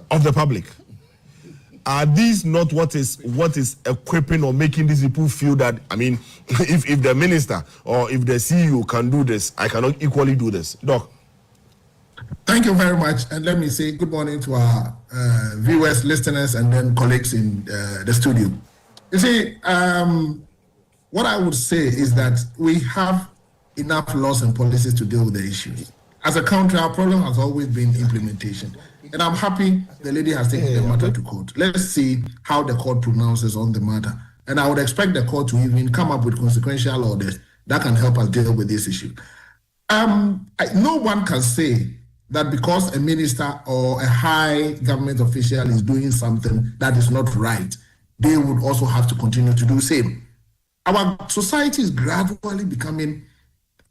of the public. Are these not what is equipping or making these people feel that, I mean, if the minister or if the CEO can do this, I cannot equally do this? Doc. Thank you very much. And let me say good morning to our viewers, listeners, and then colleagues in the studio. You see, what I would say is that we have enough laws and policies to deal with the issues. As a country, our problem has always been implementation. And I'm happy the lady has taken the matter to court. Let's see how the court pronounces on the matter. And I would expect the court to even come up with consequential orders that can help us deal with this issue. No one can say that because a minister or a high government official is doing something that is not right, they would also have to continue to do the same. Our society is gradually becoming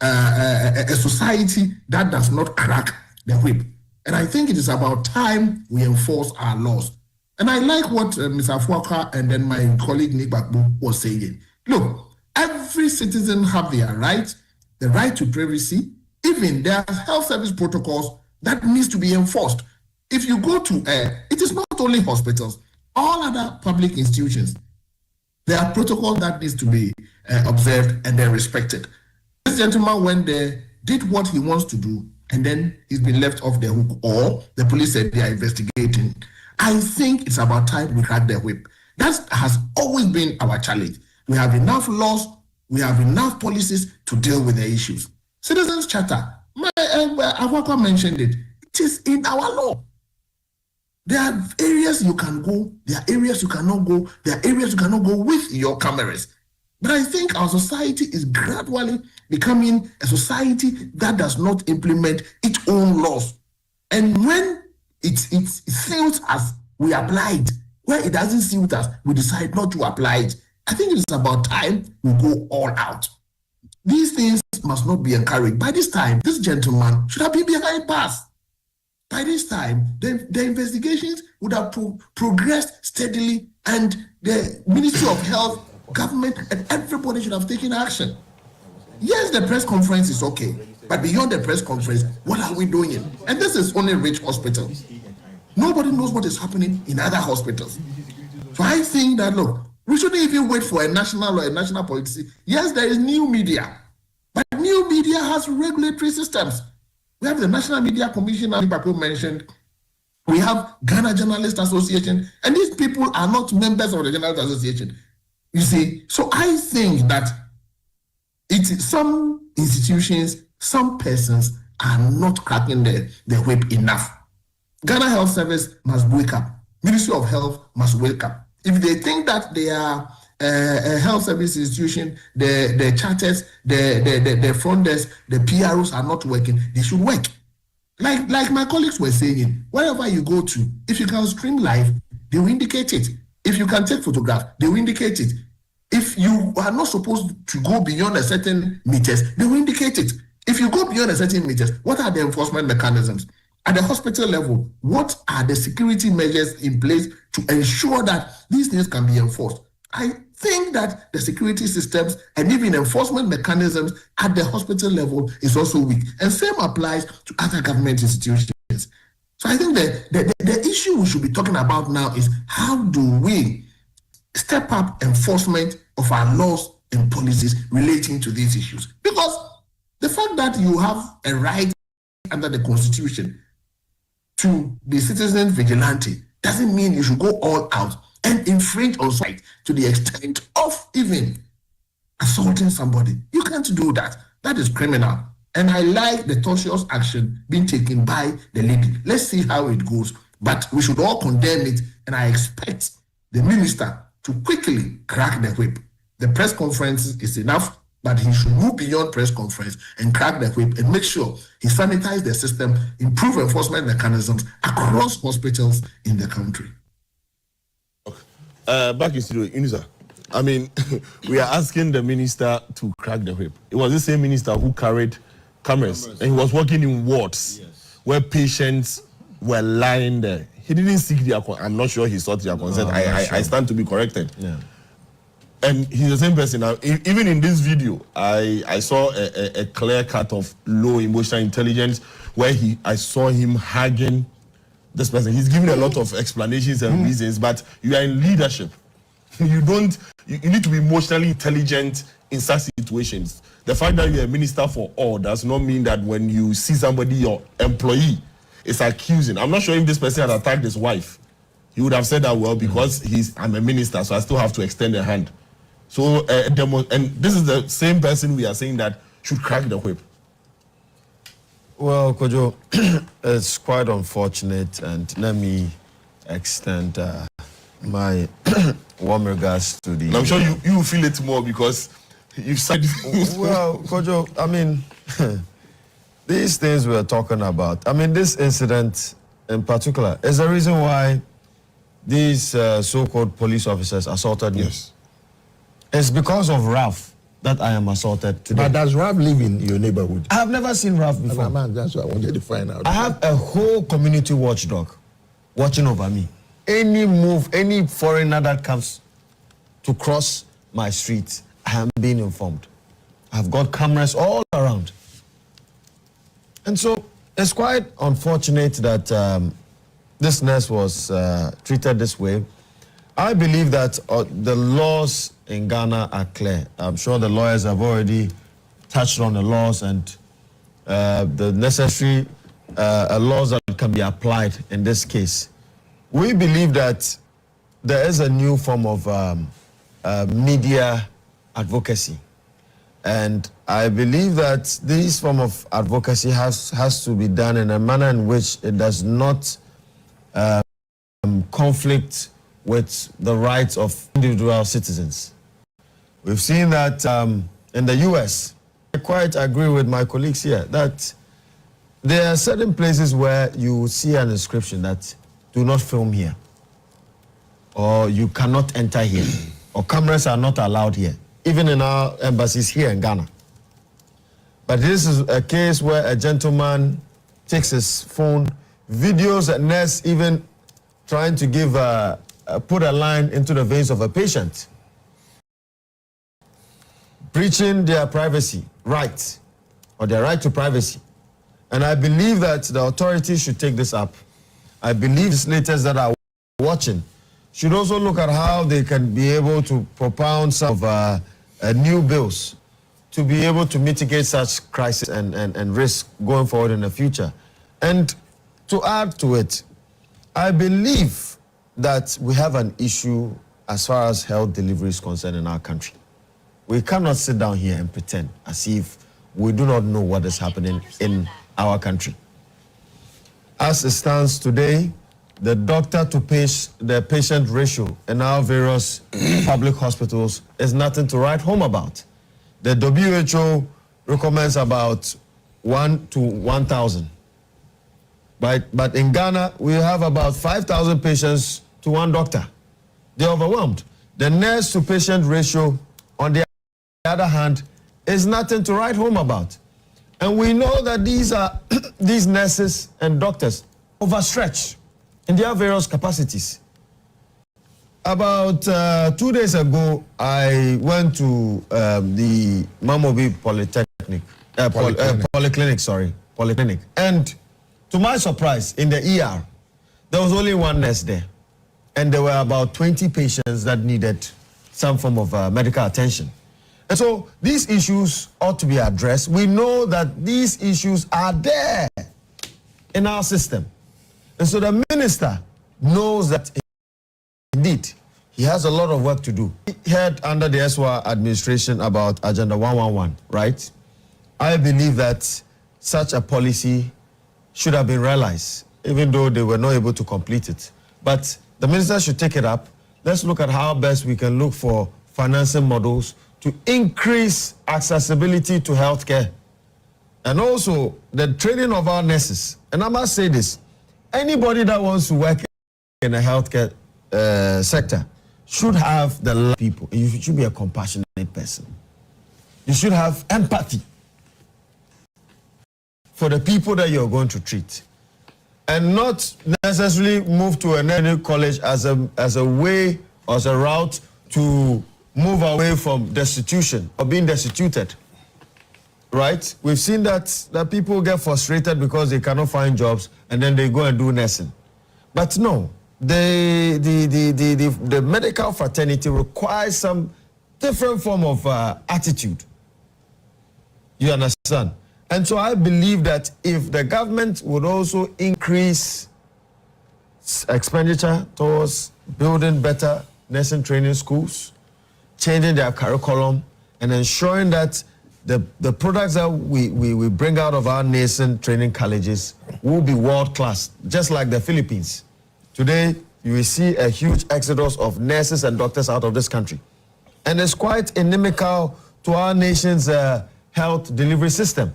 a society that does not crack the whip. And I think it is about time we enforce our laws. And I like what Mr. Afuaka and then my colleague Nick Bakbu was saying. Look, every citizen have their right, the right to privacy. Even there are health service protocols that needs to be enforced. If you go to, it is not only hospitals, all other public institutions, there are protocols that needs to be observed and they're respected. This gentleman went there, did what he wants to do, and then he's been left off the hook, or the police said they are investigating. I think it's about time we crack the whip. That has always been our challenge. We have enough laws, we have enough policies to deal with the issues. Citizens Charter, Awaka mentioned it. It is in our law. There are areas you can go, there are areas you cannot go, there are areas you cannot go with your cameras. But I think our society is gradually becoming a society that does not implement its own laws. And when it suits us, we apply it. Where it doesn't suit us, we decide not to apply it. I think it's about time we go all out. These things violence must not be encouraged. By this time, this gentleman should have been behind bars. By this time, the investigations would have progressed steadily, and the Ministry of Health, government, and everybody should have taken action. Yes, the press conference is okay, but beyond the press conference, what are we doing? And this is only Rich Hospital. Nobody knows what is happening in other hospitals. So I think that, look, we shouldn't even wait for a national or a national policy. Yes, there is new media, but new media has regulatory systems. We have the National Media Commission, as Papo mentioned. We have Ghana Journalists Association, and these people are not members of the Journalists Association. You see, so I think that some institutions, some persons are not cracking the whip enough. Ghana Health Service must wake up. Ministry of Health must wake up. If they think that they are a health service institution, the charters, the front desk, the PROs are not working, they should work. Like my colleagues were saying, wherever you go to, if you can stream live, they will indicate it. If you can take photographs, they will indicate it. If you are not supposed to go beyond a certain meters, they will indicate it. If you go beyond a certain meters, what are the enforcement mechanisms? At the hospital level, what are the security measures in place to ensure that these things can be enforced? I think that the security systems and even enforcement mechanisms at the hospital level is also weak. And same applies to other government institutions. So I think the issue we should be talking about now is how do we step up enforcement of our laws and policies relating to these issues? Because the fact that you have a right under the Constitution to be citizen vigilante doesn't mean you should go all out and infringe on right to the extent of even assaulting somebody. You can't do that. That is criminal. And I like the tortious action being taken by the lady. Let's see how it goes. But we should all condemn it, and I expect the minister to quickly crack the whip. The press conference is enough, but he should move beyond press conference and crack the whip and make sure he sanitizes the system, improve enforcement mechanisms across hospitals in the country. Back in studio, Inisa. I mean, we are asking the minister to crack the whip. It was the same minister who carried cameras and he was working in wards where patients were lying there. He didn't seek their consent. I'm not sure he sought their consent. I stand to be corrected. Yeah. And he's the same person. Now, even in this video, I saw a clear cut of low emotional intelligence where I saw him hugging this person. He's giving a lot of explanations and reasons, but you are in leadership. You need to be emotionally intelligent in such situations. The fact that you're a minister for all does not mean that when you see somebody, your employee, is accusing. I'm not sure if this person had attacked his wife. He would have said that, well, because I'm a minister, so I still have to extend a hand. So, and this is the same person we are saying that should crack the whip. Well, Kojo, it's quite unfortunate, and let me extend my warm regards to the... And I'm sure you feel it more because you've said... Well, Kojo, I mean, these things we're talking about, I mean, this incident in particular is the reason why these so-called police officers assaulted me. Yes. It's because of Ralph that I am assaulted today. But does Ralph live in your neighborhood? I have never seen Ralph before. Man, that's what I wanted to find out. I have a whole community watchdog watching over me. Any move, any foreigner that comes to cross my street, I am being informed. I've got cameras all around. And so it's quite unfortunate that this nurse was treated this way. I believe that the laws in Ghana are clear. I'm sure the lawyers have already touched on the laws and the necessary laws that can be applied in this case. We believe that there is a new form of media advocacy. And I believe that this form of advocacy has to be done in a manner in which it does not conflict with the rights of individual citizens. We've seen that in the US. I quite agree with my colleagues here that there are certain places where you see an inscription that do not film here, or you cannot enter here, or cameras are not allowed here, even in our embassies here in Ghana. But this is a case where a gentleman takes his phone, videos a nurse even trying to give put a line into the veins of a patient, breaching their privacy right, or their right to privacy. And I believe that the authorities should take this up. I believe legislators that are watching should also look at how they can be able to propound some of new bills to be able to mitigate such crisis and risk going forward in the future. And to add to it, I believe that we have an issue as far as health delivery is concerned in our country. We cannot sit down here and pretend as if we do not know what is happening in our country. As it stands today, the doctor to the patient ratio in our various public hospitals is nothing to write home about. The WHO recommends about 1 to 1,000. But in Ghana, we have about 5,000 patients to one doctor. They're overwhelmed. The nurse to patient ratio, on the other hand, is nothing to write home about. And we know that these nurses and doctors overstretched in their various capacities. About 2 days ago, I went to the Mamobi Polyclinic. And to my surprise, in the ER, there was only one nurse there. And there were about 20 patients that needed some form of medical attention. And so these issues ought to be addressed. We know that these issues are there in our system. And so the minister knows that indeed he has a lot of work to do. He heard under the SWA administration about Agenda 111, right? I believe that such a policy should have been realized, even though they were not able to complete it. But the minister should take it up. Let's look at how best we can look for financing models to increase accessibility to healthcare. And also the training of our nurses. And I must say this, anybody that wants to work in the healthcare sector should have the people. You should be a compassionate person. You should have empathy for the people that you're going to treat, and not necessarily move to a nursing college as a way or as a route to move away from destitution or being destituted. Right? We've seen that people get frustrated because they cannot find jobs and then they go and do nursing. But no, the medical fraternity requires some different form of attitude. You understand? And so I believe that if the government would also increase expenditure towards building better nursing training schools, changing their curriculum, and ensuring that the products that we bring out of our nursing training colleges will be world-class, just like the Philippines. Today, you will see a huge exodus of nurses and doctors out of this country. And it's quite inimical to our nation's health delivery system.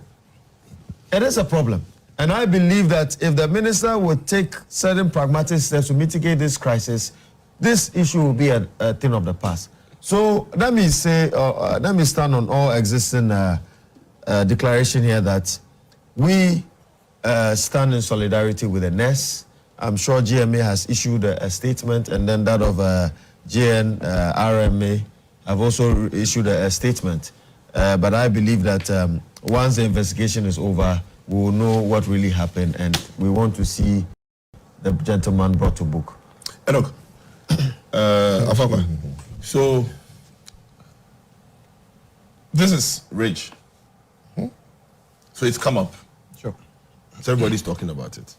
It is a problem. And I believe that if the minister would take certain pragmatic steps to mitigate this crisis, this issue will be a thing of the past. So let me say, let me stand on all existing declaration here that we stand in solidarity with the nurse. I'm sure GMA has issued a statement, and then that of JN, RMA have also issued a statement. But I believe that once the investigation is over, we will know what really happened, and we want to see the gentleman brought to book. Enoch, Afakwa, so this is Rich. So it's come up. Sure. So everybody's talking about it.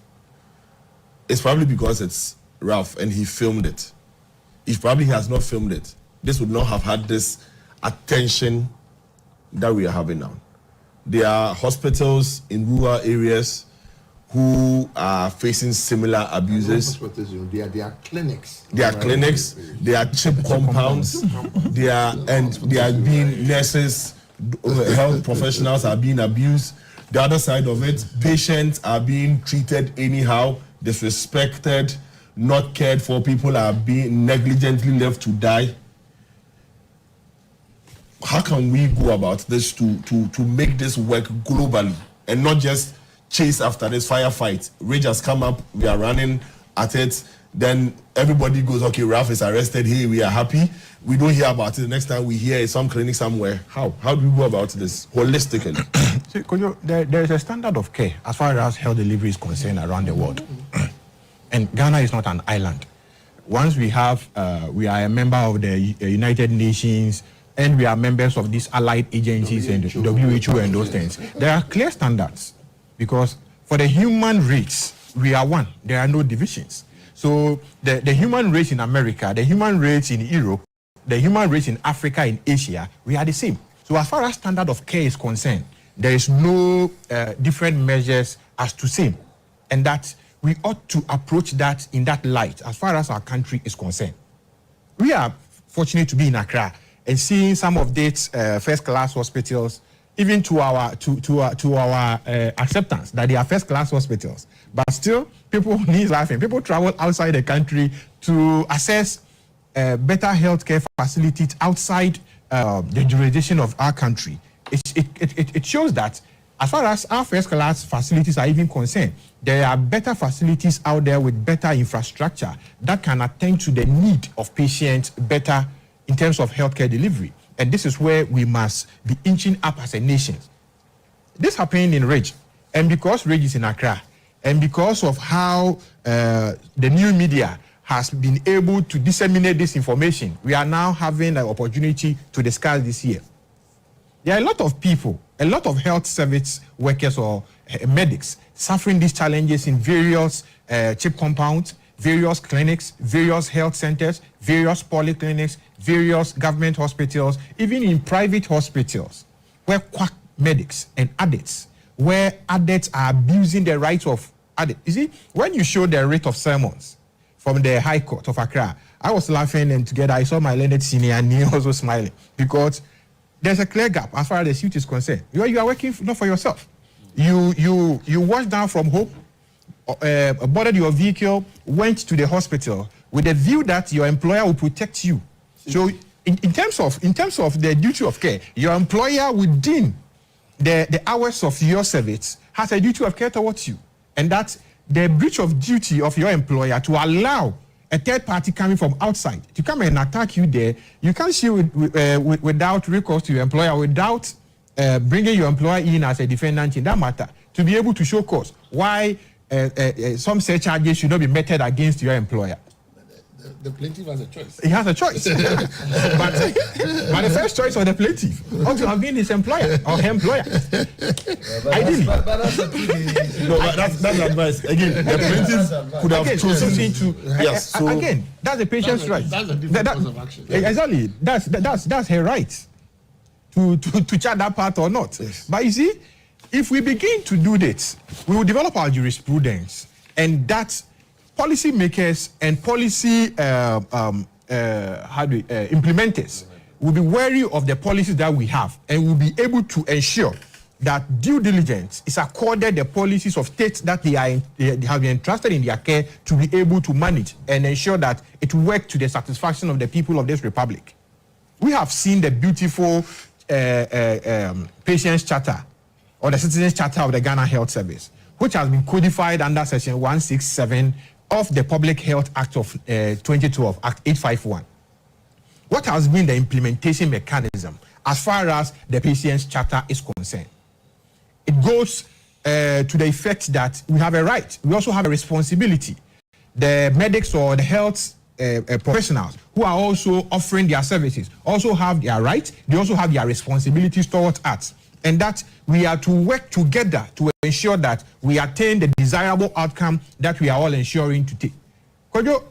It's probably because it's Ralph and he filmed it. If probably he has not filmed it, this would not have had this attention that we are having now. There are hospitals in rural areas who are facing similar abuses. They are clinics. They are clinics. They are cheap compounds. They are being nurses, health professionals are being abused. The other side of it, patients are being treated anyhow, disrespected, not cared for. People are being negligently left to die. how can we go about this to make this work globally and not just chase after this firefight? Rage has come up, we are running at it, then everybody goes, okay, Ralph is arrested, hey, we are happy. We don't hear about it. The next time we hear is some clinic somewhere. How do we go about this holistically? See, there is a standard of care as far as health delivery is concerned around the world. And Ghana is not an island. Once we are a member of the United Nations, and we are members of these allied agencies and WHO and those things, there are clear standards. Because for the human race, we are one. There are no divisions. So the human race in America, the human race in Europe, the human race in Africa, in Asia, we are the same. So as far as standard of care is concerned, there is no different measures as to same. And that we ought to approach that in that light as far as our country is concerned. We are fortunate to be in Accra and seeing some of these first-class hospitals, even to our acceptance that they are first-class hospitals. But still, people need life and people travel outside the country to access better healthcare facilities outside the jurisdiction of our country. It shows that as far as our first-class facilities are even concerned, there are better facilities out there with better infrastructure that can attend to the need of patients better in terms of healthcare delivery. And this is where we must be inching up as a nation. This happened in Rage. And because Rage is in Accra, and because of how the new media has been able to disseminate this information, we are now having an opportunity to discuss this here. There are a lot of people, a lot of health service workers or medics suffering these challenges in various CHIP compounds, various clinics, various health centers, various polyclinics, various government hospitals, even in private hospitals, where quack medics and addicts, where addicts are abusing the rights of addicts. You see, when you show the rate of sermons from the High Court of Accra, I was laughing, and together I saw my learned senior and he also smiling, because there's a clear gap as far as the suit is concerned. You are working not for yourself. You washed down from Hope, boarded your vehicle, went to the hospital with the view that your employer will protect you. So in terms of the duty of care, your employer within the hours of your service has a duty of care towards you. And that's the breach of duty of your employer to allow a third party coming from outside to come and attack you there. You can't sue without recourse to your employer, without bringing your employer in as a defendant in that matter, to be able to show cause why some such charges should not be meted against your employer. The plaintiff has a choice. He has a choice. but the first choice of the plaintiff ought to have been his employer or her employer. Ideally. That's advice. Again, the plaintiff could have chosen to. Yes. So again, that's the patient's right. That's a different course of action. Exactly. That's her right to chart that part or not. Yes. But you see, if we begin to do this, we will develop our jurisprudence, and that policy makers and policy implementers will be wary of the policies that we have, and will be able to ensure that due diligence is accorded the policies of states that they have been entrusted in their care to be able to manage and ensure that it works to the satisfaction of the people of this republic. We have seen the beautiful Patients Charter or the Citizens Charter of the Ghana Health Service, which has been codified under Section 167 of the Public Health Act of 2012, Act 851. What has been the implementation mechanism as far as the Patients Charter is concerned? It goes to the effect that we have a right, we also have a responsibility. The medics or the health professionals who are also offering their services also have their rights, they also have their responsibilities towards us. And that we are to work together to ensure that we attain the desirable outcome that we are all ensuring to take. Kojo,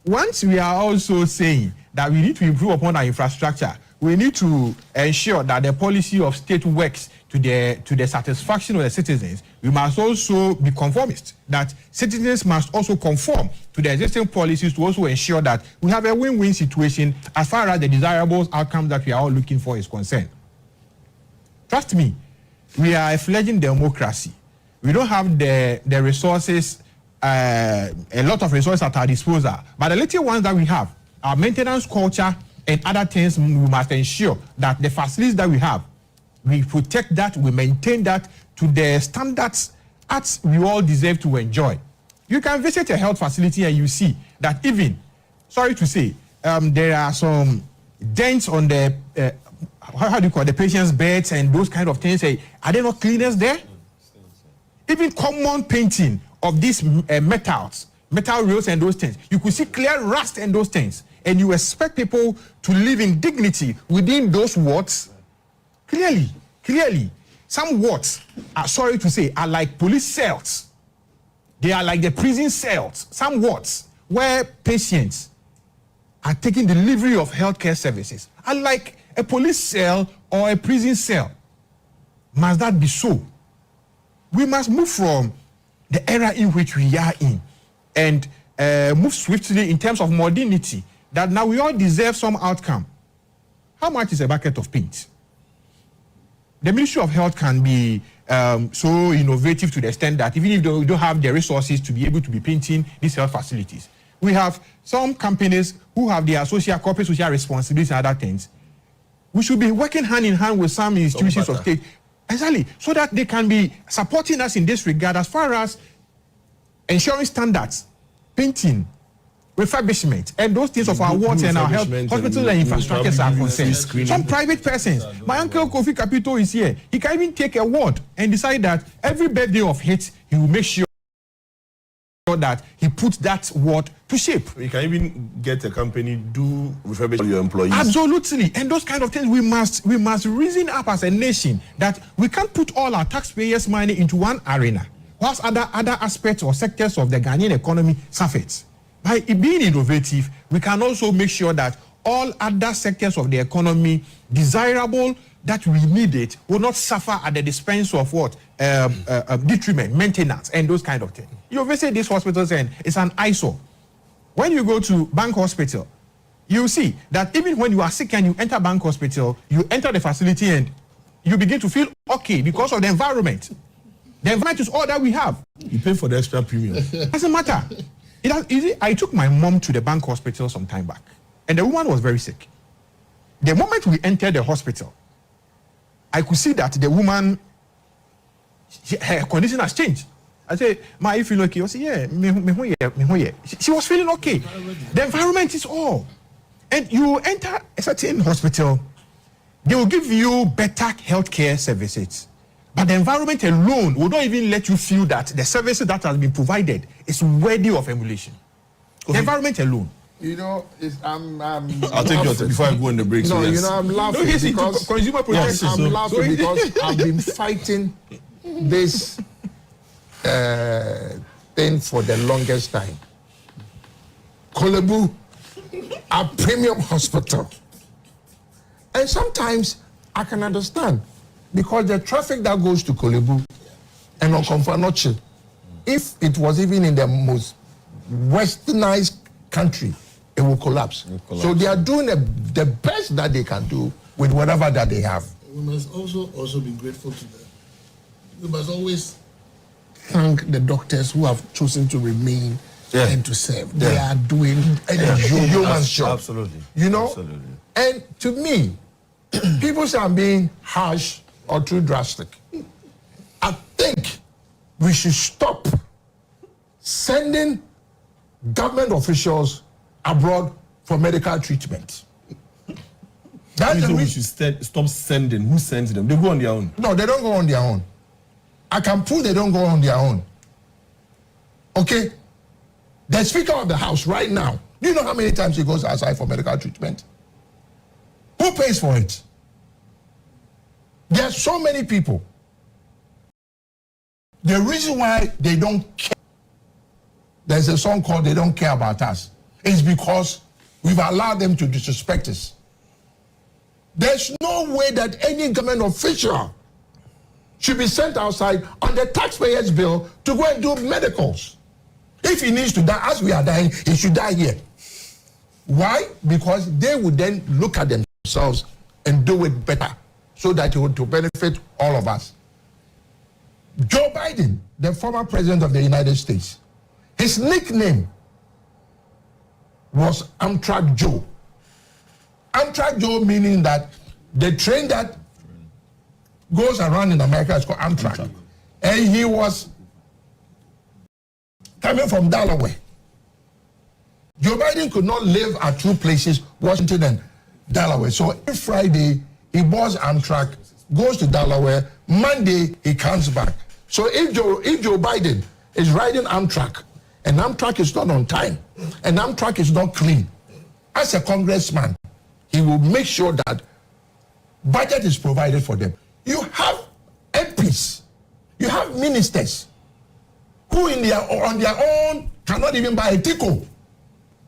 once we are also saying that we need to improve upon our infrastructure, we need to ensure that the policy of state works to the satisfaction of the citizens. We must also be conformist, that citizens must also conform to the existing policies to also ensure that we have a win-win situation as far as the desirable outcome that we are all looking for is concerned. Trust me, we are a fledgling democracy. We don't have the resources, a lot of resources at our disposal, but the little ones that we have, our maintenance culture and other things, we must ensure that the facilities that we have, we protect that, we maintain that to the standards as we all deserve to enjoy. You can visit a health facility and you see that even, sorry to say, there are some dents on the, how do you call it, the patient's beds and those kind of things. Are there not cleaners there? Even common painting of these metals, metal rails and those things, you could see clear rust and those things. And you expect people to live in dignity within those wards? Clearly, some wards, sorry to say, are like police cells. They are like the prison cells. Some wards where patients are taking delivery of healthcare services are like a police cell or a prison cell. Must that be so? We must move from the era in which we are in and move swiftly in terms of modernity, that now we all deserve some outcome. How much is a bucket of paint? The Ministry of Health can be so innovative to the extent that even if they don't have the resources to be able to be painting these health facilities, we have some companies who have their corporate social responsibilities and other things. We should be working hand in hand with some institutions of state, exactly, so that they can be supporting us in this regard as far as ensuring standards, painting, refurbishment, and those things of our wards and our health hospitals and infrastructures are concerned. Some private persons, my uncle Kofi Capito is here, he can even take a ward and decide that every birthday of hate, he will make sure that he puts that ward to shape. You can even get a company do refurbish your employees. Absolutely, and those kind of things we must reason up as a nation that we can't put all our taxpayers' money into one arena, whilst other aspects or sectors of the Ghanaian economy suffers. By being innovative, we can also make sure that all other sectors of the economy, desirable that we need it, will not suffer at the expense of what? Detriment, maintenance, and those kind of things. You visit these hospitals and it's an eyesore. When you go to Bank Hospital, you see that even when you are sick and you enter Bank Hospital, you enter the facility and you begin to feel okay because of the environment. The environment is all that we have. You pay for the extra premium. Doesn't matter. I took my mom to the Bank Hospital some time back, and the woman was very sick. The moment we entered the hospital, I could see that the woman, her condition has changed. I said, "Ma, you feel okay?" I said, "Yeah, She was feeling okay. The environment is all. And you enter a certain hospital, they will give you better healthcare services. But the environment alone will not even let you feel that the services that has been provided is worthy of emulation. Okay. The environment alone. You know, I'll take your before I go in the break. No, you know, I'm laughing because consumer protection. I'm laughing because I've been fighting this thing for the longest time. Kolebu, a premium hospital, and sometimes I can understand because the traffic that goes to Kolebu and Okomfanoche, if it was even in the most westernized country, it will collapse. So they are doing the best that they can do with whatever that they have. We must also be grateful to them. We must always thank the doctors who have chosen to remain and to serve. They are doing a human job. Absolutely. You know? Absolutely. And to me, people say I'm being harsh or too drastic. I think we should stop sending government officials abroad for medical treatment. That's the reason we should stop sending. Who sends them? They go on their own. No, they don't go on their own. I can prove they don't go on their own. Okay? The Speaker of the House right now, do you know how many times he goes outside for medical treatment? Who pays for it? There are so many people. The reason why they don't care, there's a song called They Don't Care About Us, is because we've allowed them to disrespect us. There's no way that any government official should be sent outside on the taxpayer's bill to go and do medicals. If he needs to die, as we are dying, he should die here. Why? Because they would then look at themselves and do it better so that it would to benefit all of us. Joe Biden, the former president of the United States, his nickname was Amtrak Joe. Amtrak Joe meaning that the train that goes around in America is called Amtrak. And he was coming from Delaware. Joe Biden could not live at two places, Washington and Delaware. So every Friday, he boards Amtrak, goes to Delaware. Monday, he comes back. So if Joe Biden is riding Amtrak, and Amtrak is not on time, and Amtrak is not clean, as a congressman, he will make sure that budget is provided for them. You have MPs, you have ministers who on their own cannot even buy a tico.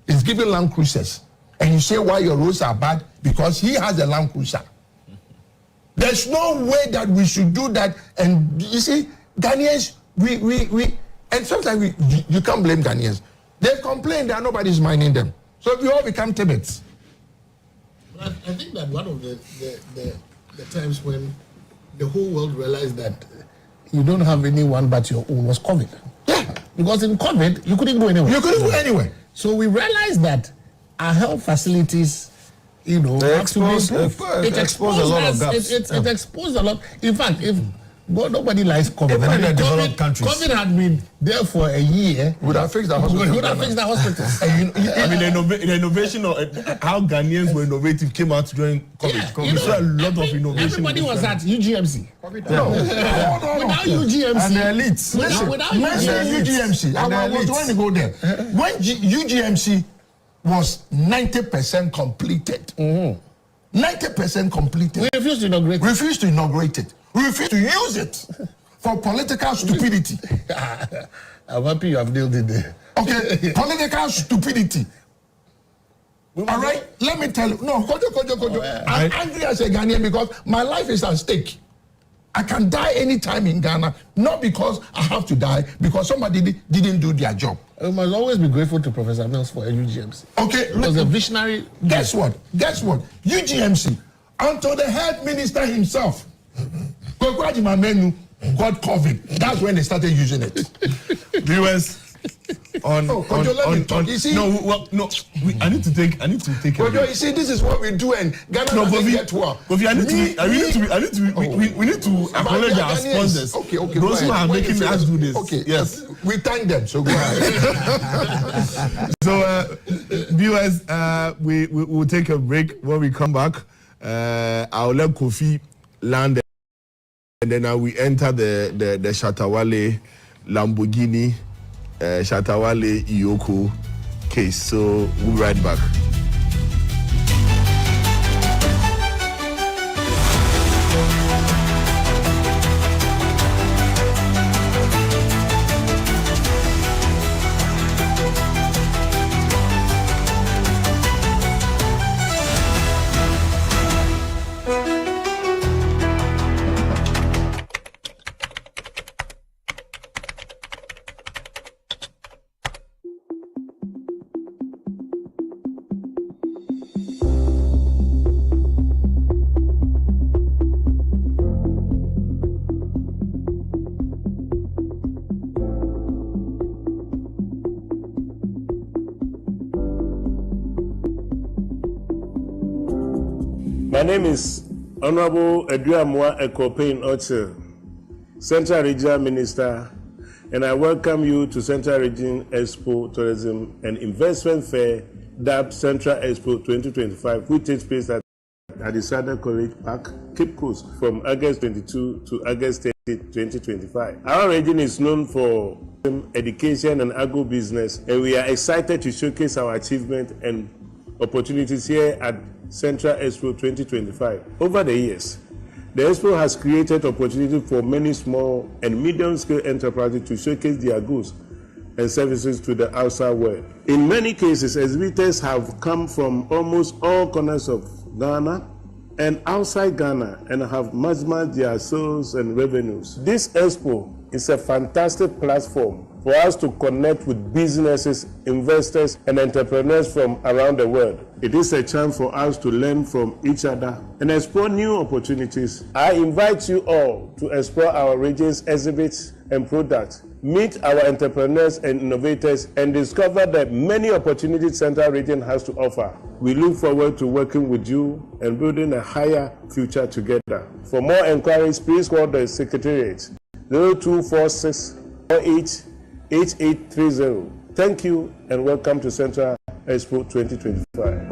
He's giving Land Cruisers. And you say why your roads are bad? Because he has a Land Cruiser. There's no way that we should do that. And you see, Ghanaians, we and sometimes you can't blame Ghanaians. They complain that nobody's minding them. So we all become timid. But I think that one of the times when the whole world realized that you don't have anyone but your own was COVID. Yeah. Because in COVID, you couldn't go anywhere. You couldn't go anywhere. So we realized that our health facilities, they exposed a lot of gaps. It exposed a lot. In fact, if nobody likes COVID. Even in the developed countries. COVID had been there for a year. Would have fixed the hospital. Would have fixed the hospitals. I mean, the innovation of how Ghanaians were innovative came out during COVID. We saw a lot of innovation. Everybody was at UGMC. No. Without UGMC. And the elites. Without UGMC. I was trying to go there. When UGMC was 90% completed. 90% completed. We refused to inaugurate it. We refuse to use it for political stupidity. I'm happy you have nailed it there. Okay, political stupidity. All right, let me tell you. No, Kojo. I'm angry as a Ghanaian because my life is at stake. I can die anytime in Ghana, not because I have to die, because somebody didn't do their job. We must always be grateful to Professor Mills for UGMC. Okay, it was a visionary. Guess what? UGMC, until the health minister himself, got COVID. That's when they started using it. Viewers, I need to take. Kojo, you see, this is what we do, and Ghana doesn't get well. We need to acknowledge our sponsors. Okay. Those who are making us do this. Okay, yes, we thank them. So go ahead. So, viewers, we will take a break. When we come back, I'll let Kofi land, and then we enter the Shatawale Lamborghini. Shatawale Iyoko case. So we'll be right back. My name is Honorable Eduamwa Ekopein Oche, Central Regional Minister, and I welcome you to Central Region Expo Tourism and Investment Fair, DAP Central Expo 2025, which takes place at Adisada College Park, Cape Coast, from August 22 to August 30, 2025. Our region is known for education and agro-business, and we are excited to showcase our achievement and opportunities here at Central Expo 2025. Over the years, the Expo has created opportunity for many small and medium-scale enterprises to showcase their goods and services to the outside world. In many cases, exhibitors have come from almost all corners of Ghana and outside Ghana and have maximized their sales and revenues. This Expo is a fantastic platform for us to connect with businesses, investors, and entrepreneurs from around the world. It is a chance for us to learn from each other and explore new opportunities. I invite you all to explore our region's exhibits and products meet our entrepreneurs and innovators, and discover the many opportunities Central Region has to offer. We look forward to working with you and building a higher future together. For more inquiries, please call the Secretariat 0246 48 8830. Thank you and welcome to Central Expo 2025.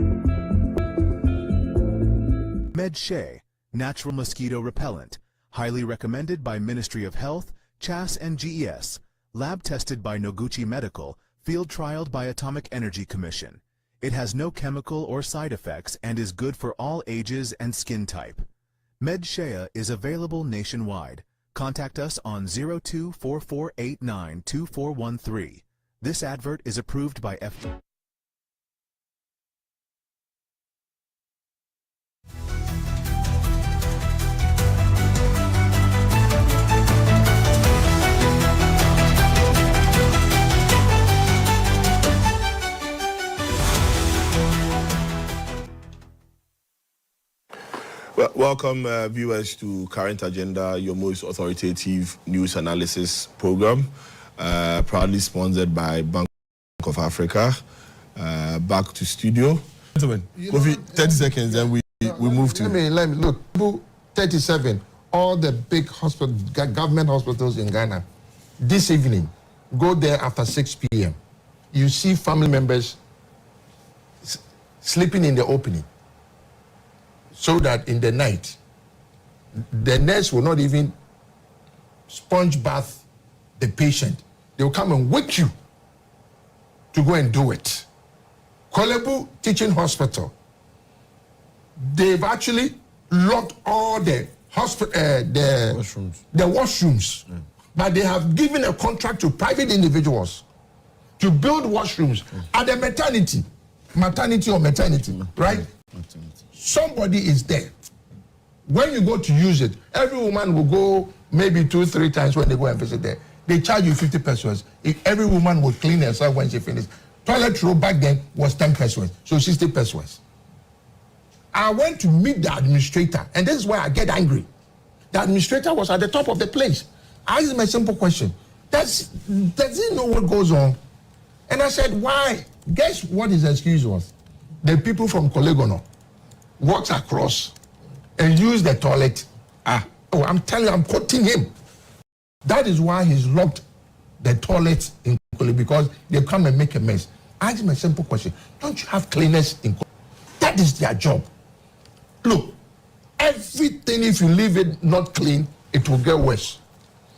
MedShay, natural mosquito repellent, highly recommended by Ministry of Health, CHAS and GES, lab tested by Noguchi Medical, field trialed by Atomic Energy Commission. It has no chemical or side effects and is good for all ages and skin type. MedShea is available nationwide. Contact us on 0244892413. This advert is approved by FDA. Welcome, viewers, to Current Agenda, your most authoritative news analysis program, proudly sponsored by Bank of Africa. Back to studio. Gentlemen, 30 seconds, then we move to... Let me look. 37, all the big government hospitals in Ghana, this evening, go there after 6 p.m. You see family members sleeping in the opening, so that in the night, the nurse will not even sponge bath the patient. They will come and wake you to go and do it. Kolebu Teaching Hospital, they've actually locked all the washrooms. But they have given a contract to private individuals to build washrooms at the maternity, right? Somebody is there. When you go to use it, every woman will go maybe 2-3 times when they go and visit there. They charge you 50 pesos. If every woman will clean herself when she finished. Toilet roll back then was 10 pesos, so 60 pesos. I went to meet the administrator, and this is why I get angry. The administrator was at the top of the place. I asked him a simple question. Does he know what goes on? And I said, why? Guess what his excuse was? The people from Kolegono walks across and use the toilet. I'm telling you, I'm quoting him. That is why he's locked the toilets in Kole, because they come and make a mess. I ask him a simple question. Don't you have cleaners in Kole? That is their job. Look, everything, if you leave it not clean, it will get worse.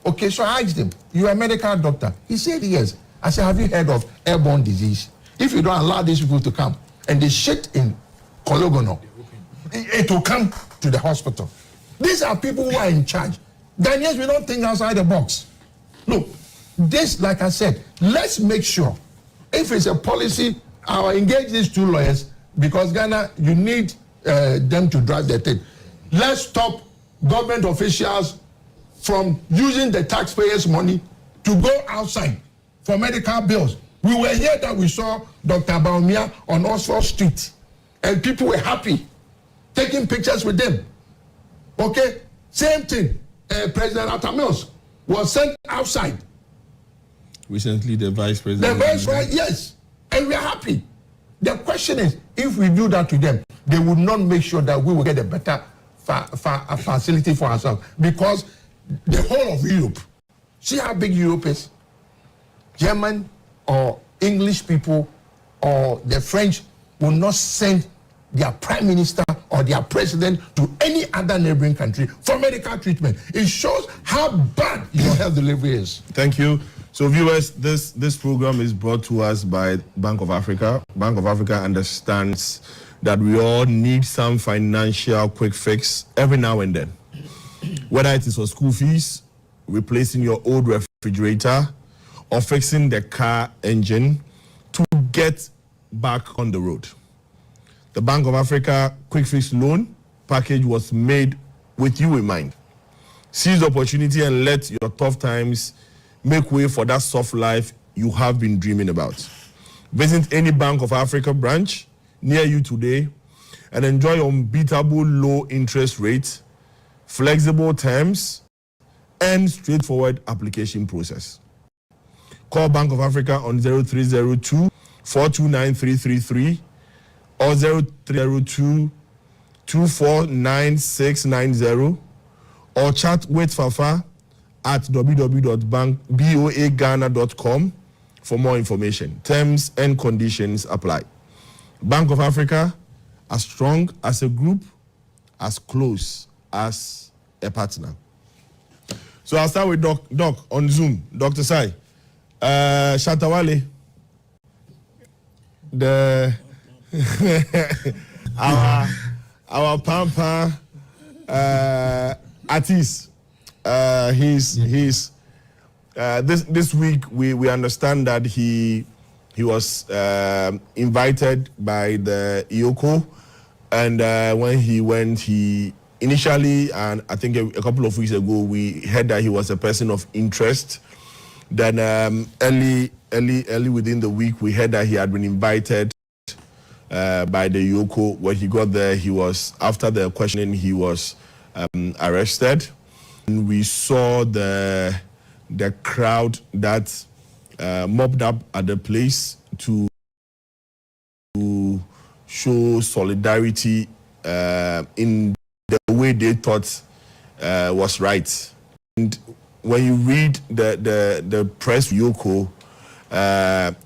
Okay, so I asked him, you're a medical doctor? He said yes. I said, have you heard of airborne disease? If you don't allow these people to come and they shit in Kolegono, it will come to the hospital. These are people who are in charge. Then yes, we don't think outside the box. Look, this, like I said, let's make sure, if it's a policy, I'll engage these 2 lawyers, because Ghana, you need them to drive the thing. Let's stop government officials from using the taxpayers' money to go outside for medical bills. We were here that we saw Dr. Baumia on Oxford Street, and people were happy, taking pictures with them. Okay? Same thing. President Atamils was sent outside. Recently, the vice president. The vice president, yes. And we are happy. The question is, if we do that to them, they would not make sure that we will get a better facility for ourselves. Because the whole of Europe, see how big Europe is? German or English people or the French will not send their prime minister or their president to any other neighboring country for medical treatment. It shows how bad your health delivery is. Thank you. So viewers, this program is brought to us by Bank of Africa. Bank of Africa understands that we all need some financial quick fix every now and then. Whether it is for school fees, replacing your old refrigerator, or fixing the car engine to get back on the road. The Bank of Africa Quick Fix Loan package was made with you in mind. Seize the opportunity and let your tough times make way for that soft life you have been dreaming about. Visit any Bank of Africa branch near you today and enjoy unbeatable low interest rates, flexible terms, and straightforward application process. Call Bank of Africa on 0302 429 333 or 0302 249690 or chat with Fafa at www.boaghana.com for more information. Terms and conditions apply. Bank of Africa, as strong as a group, as close as a partner. So I'll start with Doc on Zoom. Dr. Sai, Shatta Wale, the our Pampa artist. This week we understand that he was invited by the IOCO, and when he went, he initially, and I think a couple of weeks ago, we heard that he was a person of interest. Then early within the week, we heard that he had been invited by the IOCO. When he got there, after the questioning, he was arrested. And we saw the crowd that mobbed up at the place to show solidarity in the way they thought was right. And when you read the press IOCO,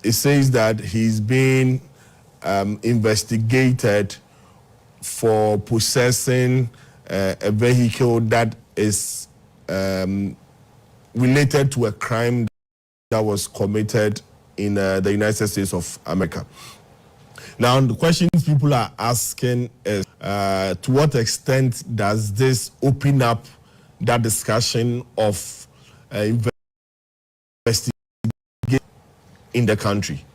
it says that he's being investigated for possessing a vehicle that is related to a crime that was committed in the United States of America. Now, the questions people are asking is, to what extent does this open up that discussion of investigation in the country?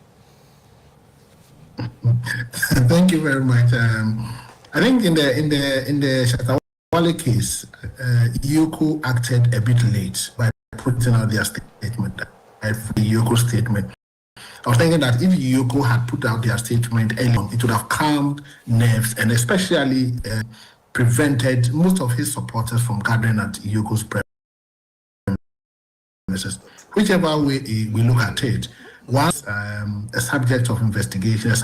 Thank you very much. I think in the Shatta Wale case, IOCO acted a bit late by putting out their statement, the IOCO statement. I was thinking that if IOCO had put out their statement early on, it would have calmed nerves and especially prevented most of his supporters from gathering at IOCO's premises. Whichever way we look at it, once a subject of investigation,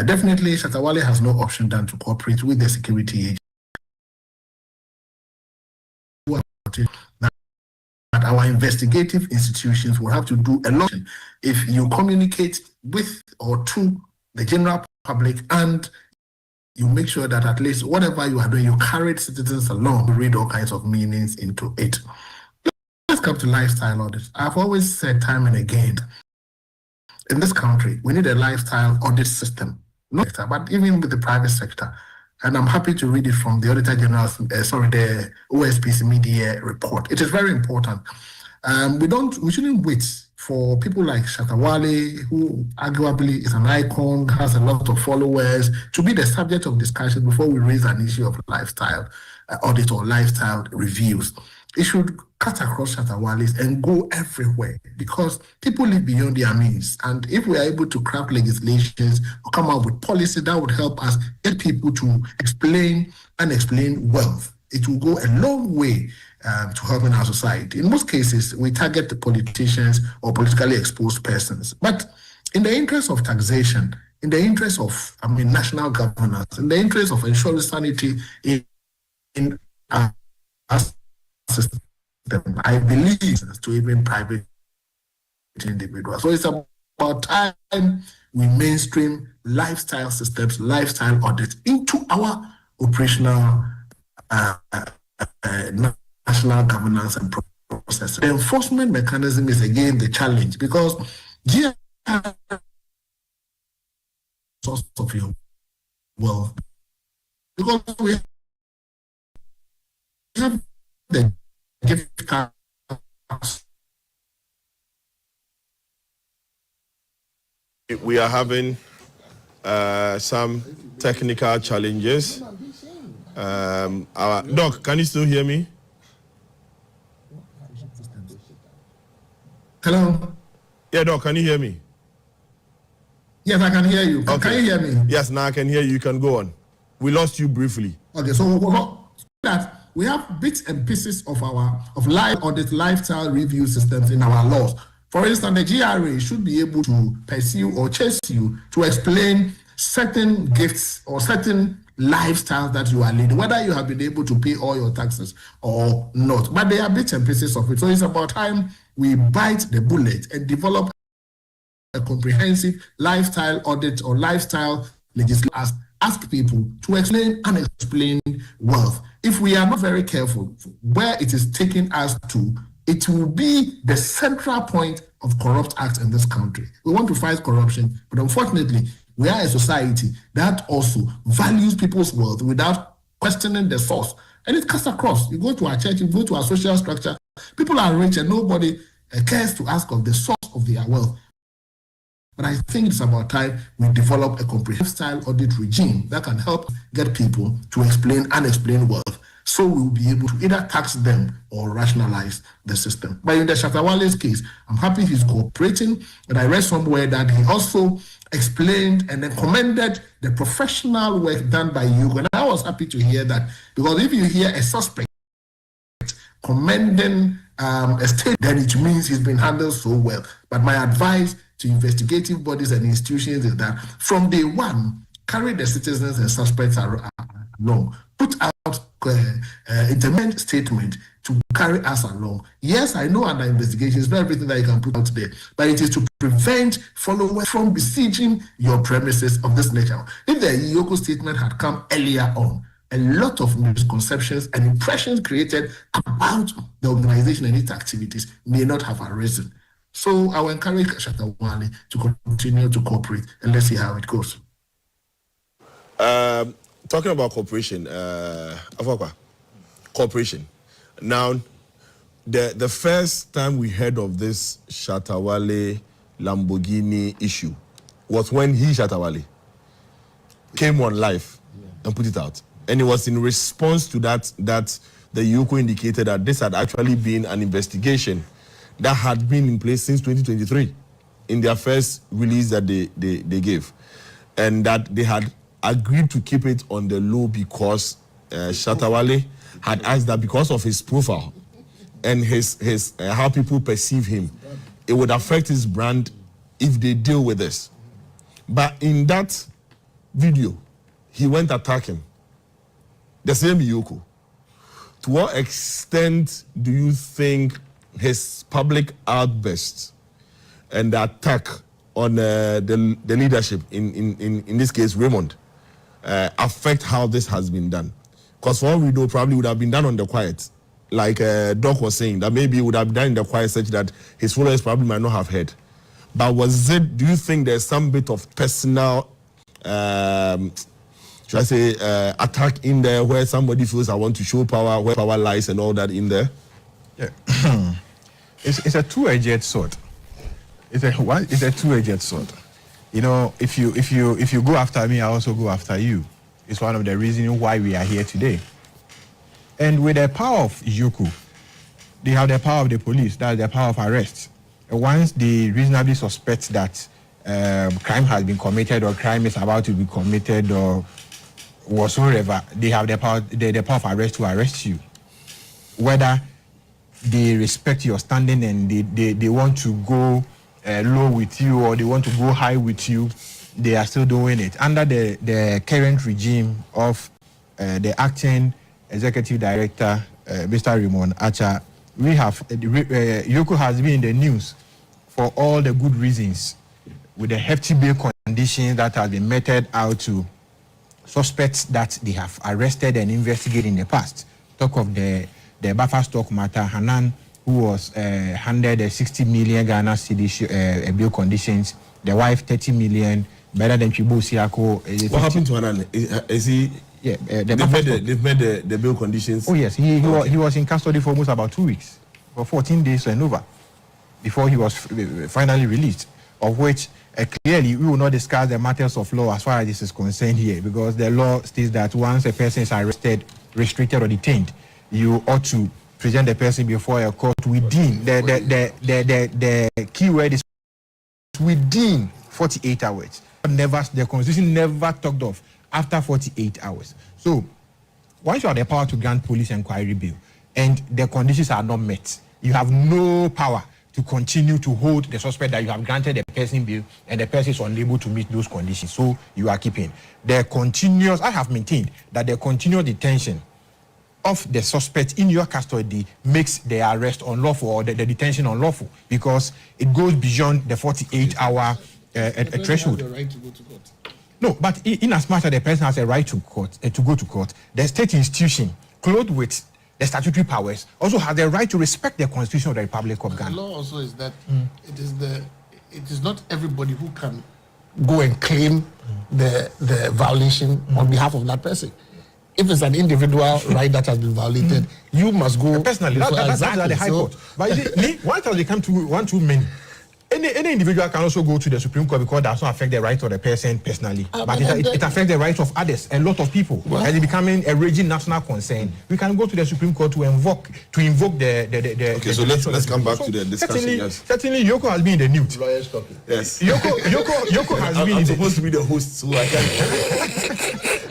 definitely Shatta Wale has no option than to cooperate with the security agency. That our investigative institutions will have to do a lot if you communicate with or to the general public and you make sure that at least whatever you are doing, you carry citizens along to read all kinds of meanings into it. Let's come to lifestyle audit. I've always said time and again, in this country, we need a lifestyle audit system, not sector, but even with the private sector. And I'm happy to read it from the Auditor General's, the OSPC media report. It is very important. We shouldn't wait for people like Shatta Wale, who arguably is an icon, has a lot of followers, to be the subject of discussion before we raise an issue of lifestyle audit or lifestyle reviews. It should cut across Shatta Wale's and go everywhere because people live beyond their means. And if we are able to craft legislations or come up with policy that would help us get people to explain wealth, it will go a long way to helping our society. In most cases, we target the politicians or politically exposed persons. But in the interest of taxation, in the interest of national governance, in the interest of ensuring sanity in our system, I believe to even private individuals. So it's about time we mainstream lifestyle systems, lifestyle audits into our operational national governance and process. The enforcement mechanism is again the challenge because source of your wealth, because we have the gift tax. We are having some technical challenges. Doc, can you still hear me? Hello? Yeah, Doc, can you hear me? Yes, I can hear you. Okay. Can you hear me? Yes, now I can hear you. You can go on. We lost you briefly. Okay, so that we have bits and pieces of lifestyle review systems in our laws. For instance, the GRA should be able to pursue or chase you to explain certain gifts or certain lifestyles that you are leading, whether you have been able to pay all your taxes or not. But there are bits and pieces of it. So it's about time we bite the bullet and develop a comprehensive lifestyle audit or lifestyle legislation. Ask people to explain unexplained wealth. If we are not very careful where it is taking us to, it will be the central point of corrupt acts in this country. We want to fight corruption, but unfortunately, we are a society that also values people's wealth without questioning the source. And it cuts across. You go to our church, you go to our social structure, people are rich and nobody cares to ask of the source of their wealth. But I think it's about time we develop a comprehensive style audit regime that can help get people to explain unexplained wealth, so we'll be able to either tax them or rationalize the system. But in the Shatta Wale's case, I'm happy he's cooperating, and I read somewhere that he also explained and then commended the professional work done by you. And I was happy to hear that, because if you hear a suspect commending a state, then it means he's been handled so well. But my advice to investigative bodies and institutions is that from day one, carry the citizens and suspects along. Put out interment statement to carry us along. Yes, I know under investigation, it's not everything that you can put out there, but it is to prevent followers from besieging your premises of this nature. If the Yoko statement had come earlier on, a lot of misconceptions and impressions created about the organization and its activities may not have arisen. So I will encourage Shatta Wale to continue to cooperate, and let's see how it goes. Talking about cooperation, cooperation. Now, the first time we heard of this Shatta Wale Lamborghini issue was when Shatta Wale came on live and put it out. And it was in response to that the Yoko indicated that this had actually been an investigation that had been in place since 2023 in their first release that they gave. And that they had agreed to keep it on the low because Shatta Wale had asked that because of his profile and his how people perceive him, it would affect his brand if they deal with this. But in that video, he went attacking the same Yoko. To what extent do you think his public outbursts and the attack on the leadership, in this case Raymond, affect how this has been done? Because for all we know, probably would have been done on the quiet, like Doc was saying, that maybe it would have been done in the quiet such that his followers probably might not have heard. But do you think there's some bit of personal should I say, attack in there where somebody feels I want to show power, where power lies and all that in there? Yeah. It's a two-edged sword. It's a two-edged sword. You know, if you go after me, I also go after you. It's one of the reasons why we are here today. And with the power of Yoko, they have the power of the police, that's the power of arrest. And once they reasonably suspect that crime has been committed or crime is about to be committed or whatsoever, they have the power of arrest to arrest you. Whether they respect your standing and they want to go low with you or they want to go high with you, they are still doing it. Under the current regime of the acting executive director, Mr. Raymond Archer, we have Yoko has been in the news for all the good reasons, with the hefty bail conditions that have been meted out to suspects that they have arrested and investigated in the past. Talk of the Buffer stock matter, Hanan, who was handed a 60 million Ghana cedi bail conditions, the wife 30 million, better than Chibo Siako. What happened to Hanan? Is he? Yeah, they've made the bail conditions. Oh yes, he was in custody for almost about 2 weeks, for 14 days and over, before he was finally released. Of which clearly we will not discuss the matters of law as far as this is concerned here, because the law states that once a person is arrested, restricted or detained, you ought to present the person before a court within the key word is within 48 hours. The Constitution never talked of after 48 hours. So once you have the power to grant police inquiry bail and the conditions are not met, you have no power to continue to hold the suspect that you have granted the person bail and the person is unable to meet those conditions. So you are keeping. I have maintained that the continuous detention of the suspect in your custody makes the arrest unlawful or the detention unlawful because it goes beyond the 48-hour threshold. The right to go to court. No, but in as much as the person has a right to court to go to court, the state institution, clothed with the statutory powers, also has the right to respect the Constitution of the Republic of Ghana. The law also is that it is not everybody who can go and claim the violation on behalf of that person. If it's an individual right that has been violated, you must go personally. That's the High Court. But one time they come to one too many. Any individual can also go to the Supreme Court because it does not affect the right of the person personally. But it affects the rights of others, a lot of people. And it becoming a raging national concern. We can go to the Supreme Court to invoke the Okay, so let's come back to the discussion. Certainly, Yoko has been in the news. Lawyers talking. Yes. Yoko has been I'm supposed to be the host, so I can't.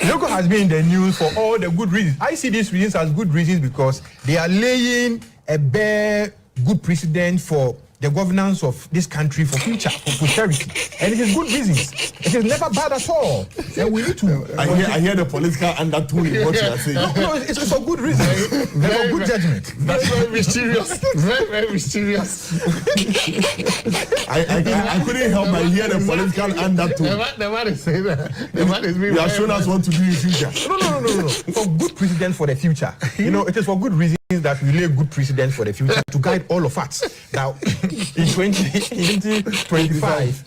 Yoko has been in the news for all the good reasons. I see these reasons as good reasons because they are laying a bare good precedent for the governance of this country for future, for posterity. And it is good reasons. It is never bad at all. And we need to... I hear the political undertone in what you are saying. No, it's for good reason. For good judgment. That's very mysterious. Very, very mysterious. I couldn't help but hear the political undertone. The man is saying that. The man is being... You have shown us what to do in future. No. For good precedent for the future. It is for good reasons that we lay good precedent for the future to guide all of us. Now, in 2025,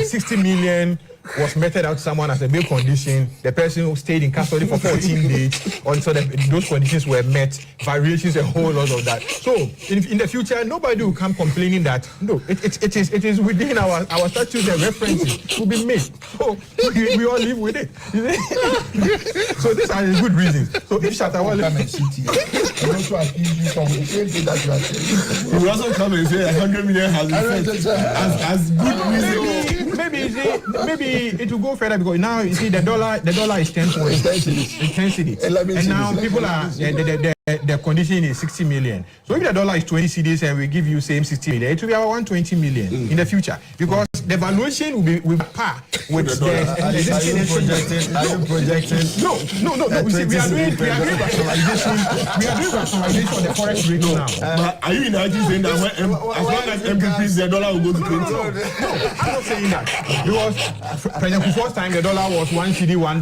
60 million was meted out to someone as a bail condition. The person who stayed in custody for 14 days until those conditions were met. Variations, a whole lot of that. So, in the future, nobody will come complaining that no, it is within our statutes and references will be made. So we all live with it. So these are the good reasons. So if Shatta Wale come and sit here, and also accuse you from the same thing that you are saying. He will also come and say 100 million has been set as good reason. Maybe it will go further because now you see the dollar is 10 points. It's 10 cedis. And now people are the condition is 60 million. So if the dollar is 20 cedis and we give you same 60 million, it will be about 120 million in the future because the valuation will be par with the Are you projecting? No. We are doing rationalization. We are doing rationalization on the forex rate now. But are you actually saying that as long as MPPs, the dollar will go to 20? No, I'm not saying that. Because President Kufuor's time, the dollar was $1 cedi, $1.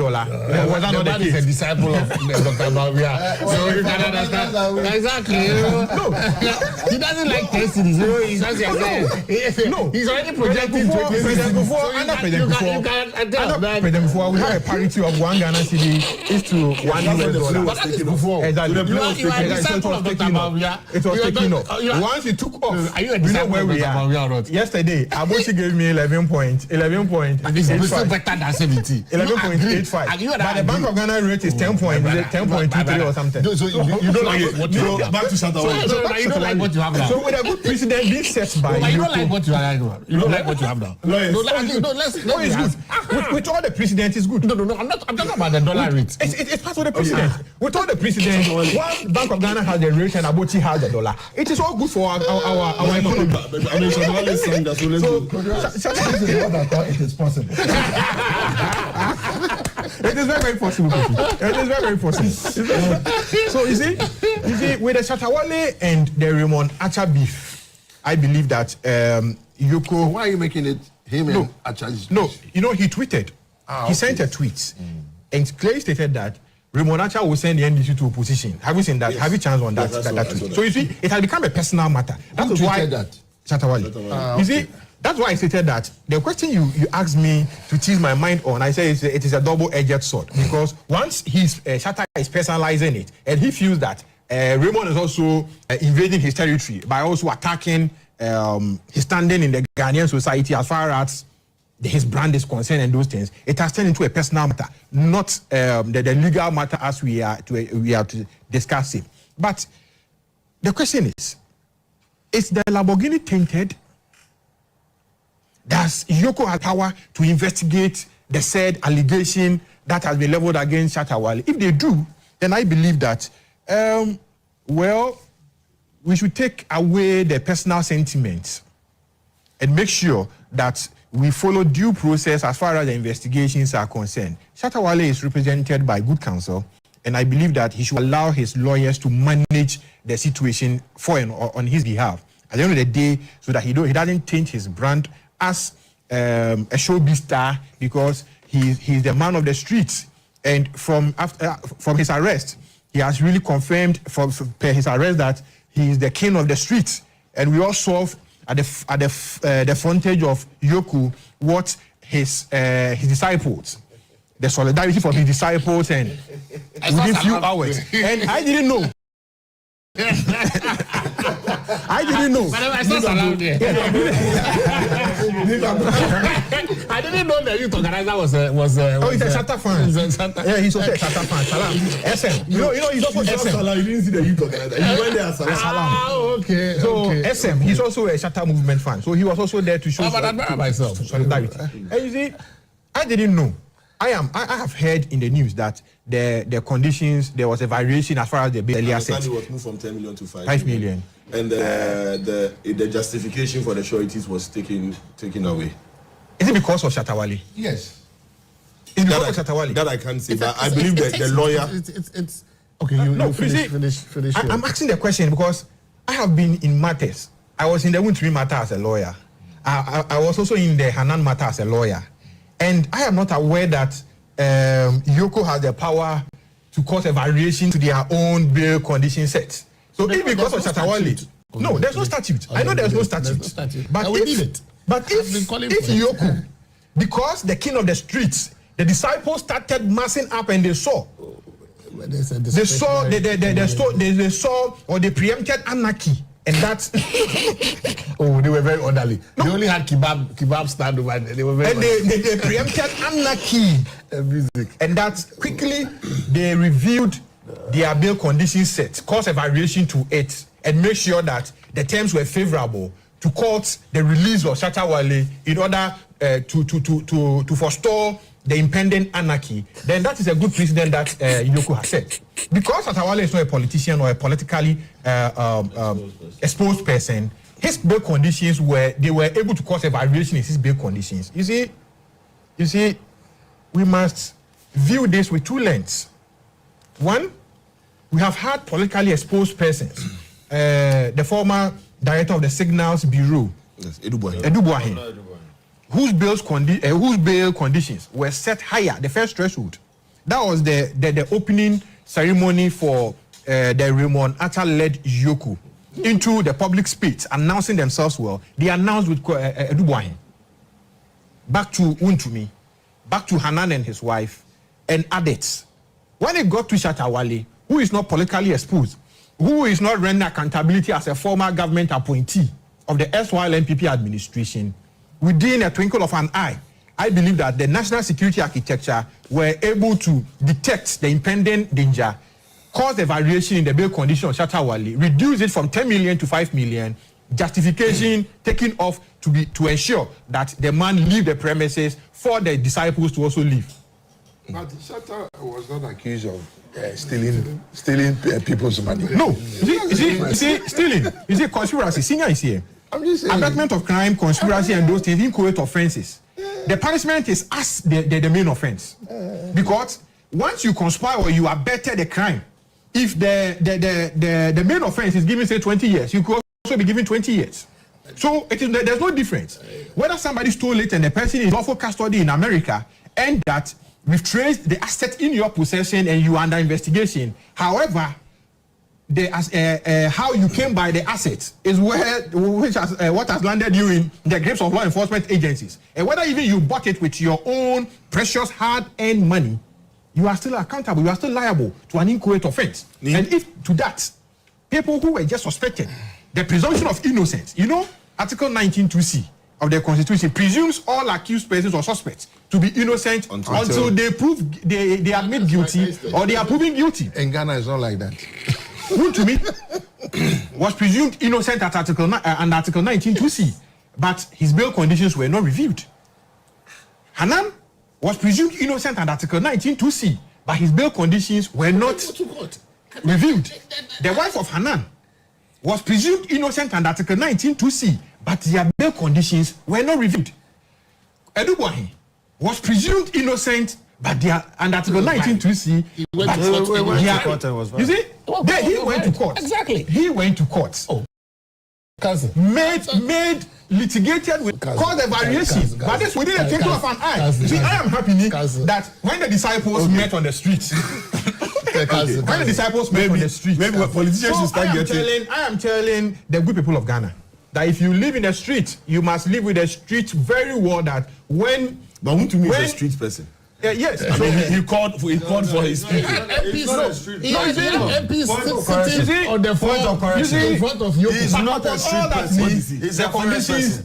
Was that not the case? He's a disciple of Dr. Bawumia. So you can understand. Exactly. No. He doesn't like 10 cedis. No. He's already projecting 20 President Kufuor, under President Kufuor, we have a parity of 1 Ghana cedi is to $1 US. But that is Kufuor. Exactly. You are a disciple of Dr. Bawumia. It was taking off. Once it took off, are you a disciple of Dr. Bawumia or not? Yesterday, Abochi gave me 11 points. It's still better than 70. 11.85. But the Bank of Ghana rate is 10.23 or something. So you don't like what you have. Back to Shatta Wale. You don't like what you have now. So with a good precedent being set by you don't like what you have now. You don't like what you have now. No, it's good. With all the precedent, it's good. No. I'm talking about the dollar rate. It's part of the precedent. With all the precedent, once Bank of Ghana has the rate and Abochi has the dollar, it is all good for our economy. I mean, Shatta Wale saying that. So let's go. It is possible. It is very, very possible. It is very, very possible. So you see, with the Shatta Wale and the Raymond Archer beef, I believe that Yoko. Why are you making it him and Archer? No, he tweeted. He sent a tweet and clearly stated that Raymond Archer will send the NDC to opposition. Have you seen that? Yes. Have you chance on that tweet? So you see, it has become a personal matter. That is why Shatta Wale. You see. That's why I stated that the question you asked me to tease my mind on, I say it is a double-edged sword because once Shatta is personalizing it and he feels that Raymond is also invading his territory by also attacking his standing in the Ghanaian society as far as his brand is concerned and those things, it has turned into a personal matter, not the legal matter as we are to discuss it. But the question is the Lamborghini tainted? Does Yoko have power to investigate the said allegation that has been leveled against Shatta Wale? If they do, then I believe that, well, we should take away the personal sentiments and make sure that we follow due process as far as the investigations are concerned. Shatta Wale is represented by good counsel, and I believe that he should allow his lawyers to manage the situation for and on his behalf at the end of the day, so that he doesn't change his brand as a showbiz star, because he's the man of the streets. And from his arrest, he has really confirmed from his arrest that he is the king of the streets. And we all saw at the frontage of Yoku what his disciples, the solidarity from his disciples, and within few hours. And I didn't know. I didn't know. I didn't know the youth organizer was oh, he's a Shatta fan. Yeah, he's also a Shatta fan. Salam. SM. You know, he's also SM. You didn't see the youth organizer. He went there as Salam. Ah, okay. So okay. SM, he's also a Shatta movement fan. So he was also there to show solidarity. And you see, I didn't know. I have heard in the news that the conditions, there was a variation as far as the earlier set. It was moved from 10 million to 5 million. And the justification for the sureties was taken away. Is it because of Shatta Wale? Yes. It's because of Shatta Wale? That I can't say, but I believe that the lawyer... It's okay, you finish. I'm asking the question because I have been in matters. I was in the Wuntri matter as a lawyer. I was also in the Hanan matter as a lawyer. And I am not aware that Yoko has the power to cause a variation to their own bail condition set. So if because of Shatta Wale, no, there's no statute. I know there's no statute. But if Yoko, because the king of the streets, the disciples started massing up and they saw or they preempted anarchy. And that's oh, they were very orderly. No. They only had kebab stand over there. They were very they preempted anarchy music. And that quickly they reviewed their bail conditions set, caused a variation to it, and make sure that the terms were favorable to court the release of Shatta Wale in order to forestall the impending anarchy. Then that is a good precedent that Yoko has set. Because Shatta Wale is not a politician or a politically exposed person, his bail conditions were able to cause a variation in his bail conditions. You see, we must view this with two lenses. One, we have had politically exposed persons. The former director of the Signals Bureau, yes, Edu Buahin, whose bail conditions were set higher, the first threshold. That was the opening ceremony for the Raymond Atta-led Yoko into the public space, announcing themselves well. They announced with Edu Buahin. Back to Untumi, back to Hanan and his wife, and adults. When it got to Shatta Wale, who is not politically exposed, who is not rendering accountability as a former government appointee of the SYL NPP administration, within a twinkle of an eye, I believe that the national security architecture were able to detect the impending danger, cause a variation in the bail condition of Shatta Wale, reduce it from 10 million to 5 million, justification taken off to ensure that the man leave the premises for the disciples to also leave. But Shatta was not accused of stealing people's money. No, you see, stealing. You see, conspiracy. Senior is here. I'm just saying. Abatement of crime, conspiracy, and those things, inchoate offenses. The punishment is as the main offense. Because once you conspire or you abetted the crime, if the main offense is given, say, 20 years, you could also be given 20 years. So there's no difference. Whether somebody stole it and the person is lawful custody in America, and that we've traced the asset in your possession and you are under investigation. However, how you came by the assets is what has landed you in the grips of law enforcement agencies. And whether even you bought it with your own precious hard-earned money, you are still accountable, you are still liable to an inchoate offense. And if to that, people who were just suspected, the presumption of innocence, Article 19(2)(c) of the Constitution presumes all accused persons or suspects to be innocent until they prove they admit guilty or they are proven guilty. In Ghana, it's not like that. Who to me was presumed innocent at Article 19(2)(c), but his bail conditions were not reviewed. Hanan was presumed innocent at Article 19(2)(c), but his bail conditions were not reviewed. The wife of Hanan was presumed innocent under Article 19(2)(c), but their bail conditions were not reviewed. Edugwahi was presumed innocent, but they are under Article 19(2)(c). He went to court and was you see, he went to court. Exactly. He went to court. Oh, cousin. Made litigated with caused a variation. But this within a twinkle of an eye. You see, I am happy that when the disciples met on the streets, when the disciples met on the streets, maybe politicians should start getting. I am telling the good people of Ghana that if you live in the street, you must live with the street very well. That when but who to me is a street person. Yes, I mean, he called for his people. MPs sitting on the in front of you. He's not a street person. He's a forest person.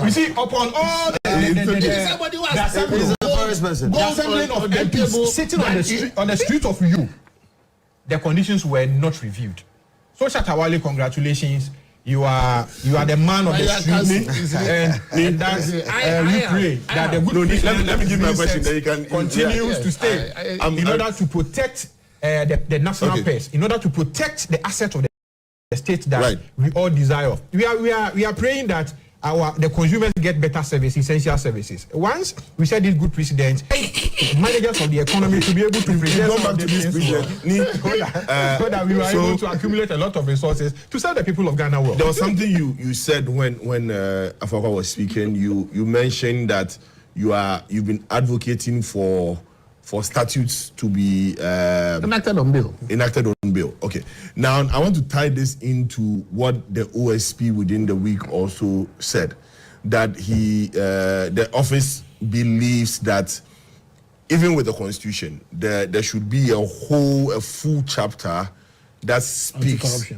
You see, upon all the assembling of MPs sitting on the street of you, the conditions were not reviewed. So Shatawale, congratulations. You are the man of the street, and that's we pray that the good let me give my question. Then you can continues to stay in order to protect the national purse, in order to protect the assets of the state that we all desire. We are praying that the consumers get better services, essential services. Once we set this good precedent, managers of the economy to be able to present come back to this so that we were able to accumulate a lot of resources to serve the people of Ghana well. There was something you said when Afaka was speaking. You mentioned that you've been advocating for statutes to be enacted on bill. Okay. Now I want to tie this into what the OSP within the week also said, that the office believes that even with the constitution, there should be a full chapter that speaks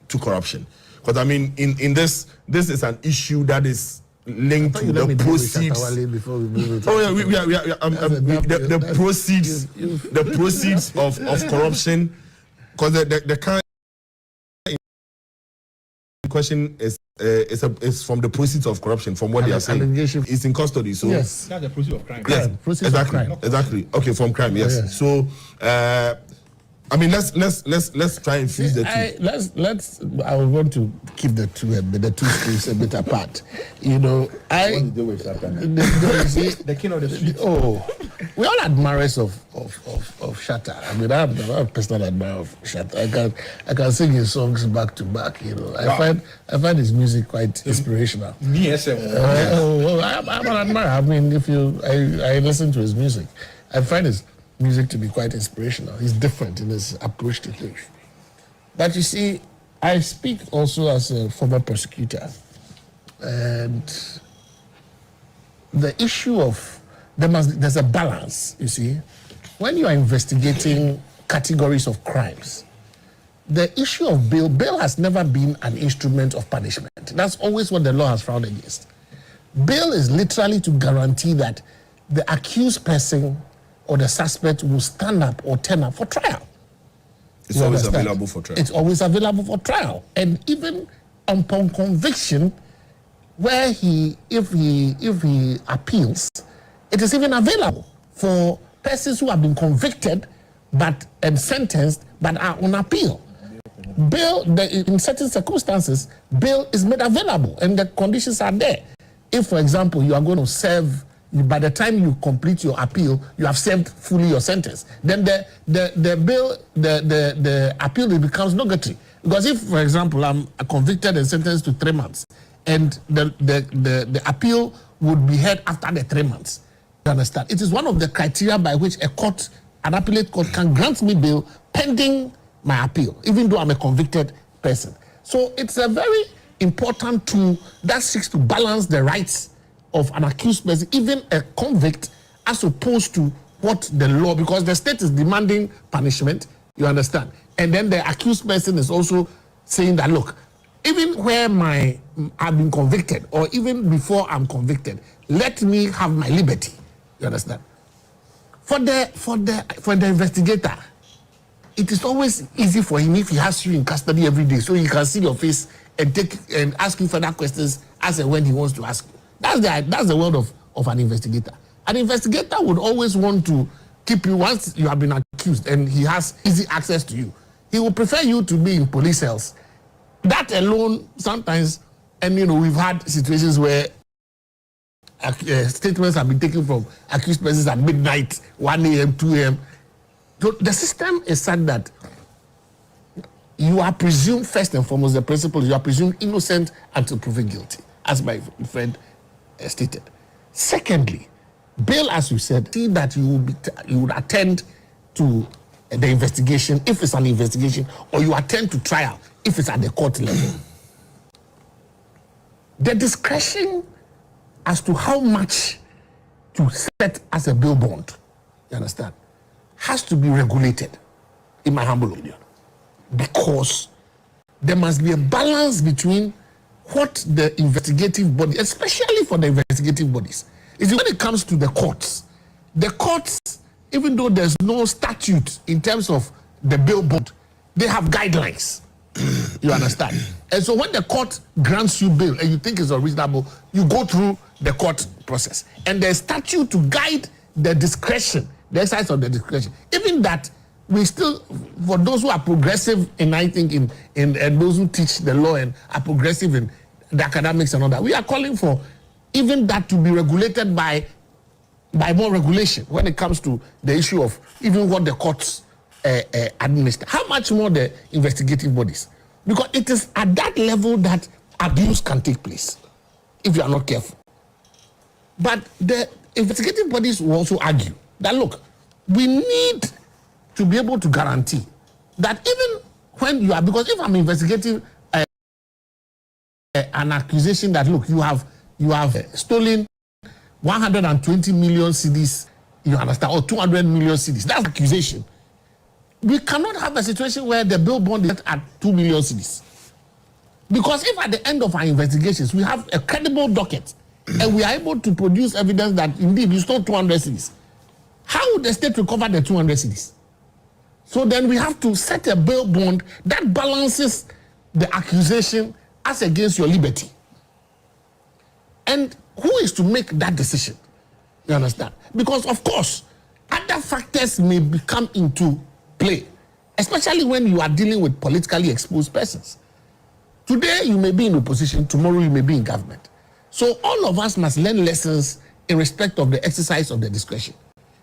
to corruption. Because I mean, in this is an issue that is linked to the proceeds. The proceeds of corruption, because the kind question is from the proceeds of corruption, from what they are saying. It's in custody, so yes, that's the proceeds of crime. Yes, exactly. Exactly. Okay, from crime. Yes. So. I mean, let's try and fuse the two. I would want to keep the two schools a bit apart. You know, the king of the street. Oh, we all admirers of Shatta. I mean, I'm a personal admirer of Shatta. I can sing his songs back to back. You know, I find his music quite inspirational. Me as I'm an admirer. I mean, I listen to his music, I find his music to be quite inspirational. He's different in his approach to things. But you see, I speak also as a former prosecutor, and the issue of there's a balance, you see. When you are investigating categories of crimes, the issue of bail has never been an instrument of punishment. That's always what the law has frowned against. Bail is literally to guarantee that the accused person or the suspect will stand up or turn up for trial. It's always available for trial. It's always available for trial. And even upon conviction, where if he appeals, it is even available for persons who have been convicted and sentenced but are on appeal. Bail, in certain circumstances, bail is made available and the conditions are there. If, for example, you are going to serve, by the time you complete your appeal, you have served fully your sentence. Then the appeal becomes nugatory. Because if, for example, I'm convicted and sentenced to 3 months, and the appeal would be heard after the 3 months, you understand? It is one of the criteria by which an appellate court can grant me bail pending my appeal, even though I'm a convicted person. So it's a very important tool that seeks to balance the rights of an accused person, even a convict, as opposed to what the law, because the state is demanding punishment, you understand? And then the accused person is also saying that, look, even where I've been convicted, or even before I'm convicted, let me have my liberty, you understand? For the investigator, it is always easy for him if he has you in custody every day, so he can see your face and ask you further questions as and when he wants to ask you. That's the world of an investigator. An investigator would always want to keep you once you have been accused and he has easy access to you. He will prefer you to be in police cells. That alone, sometimes, and we've had situations where statements have been taken from accused persons at midnight, 1 a.m., 2 a.m. So the system is such that you are presumed, first and foremost, the principle, you are presumed innocent until proven guilty, as my friend stated. Secondly, bail, as you said, see that you would attend to the investigation, if it's an investigation, or you attend to trial, if it's at the court level. The discretion as to how much to set as a bail bond, you understand, has to be regulated, in my humble opinion. Because there must be a balance between what the investigative body, especially for the investigative bodies, is when it comes to the courts, even though there's no statute in terms of the bail bond, they have guidelines. You understand? And so when the court grants you bail and you think it's unreasonable, you go through the court process. And there's statute to guide the discretion, the exercise of the discretion. Even that, we still, for those who are progressive, and I think in those who teach the law and are progressive in the academics and all that, we are calling for even that to be regulated by more regulation when it comes to the issue of even what the courts administer. How much more the investigative bodies? Because it is at that level that abuse can take place if you are not careful. But the investigative bodies will also argue that, look, we need to be able to guarantee that even when you are, because if I'm investigating an accusation that, look, you have stolen 120 million cedis, you understand, or 200 million cedis, that's accusation. We cannot have a situation where the bail bond is at 2 million cedis. Because if at the end of our investigations we have a credible docket and we are able to produce evidence that indeed you stole 200 cedis, how would the state recover the 200 cedis? So then we have to set a bail bond that balances the accusation as against your liberty. And who is to make that decision? You understand? Because of course, other factors may come into play, especially when you are dealing with politically exposed persons. Today you may be in opposition, tomorrow you may be in government. So all of us must learn lessons in respect of the exercise of the discretion.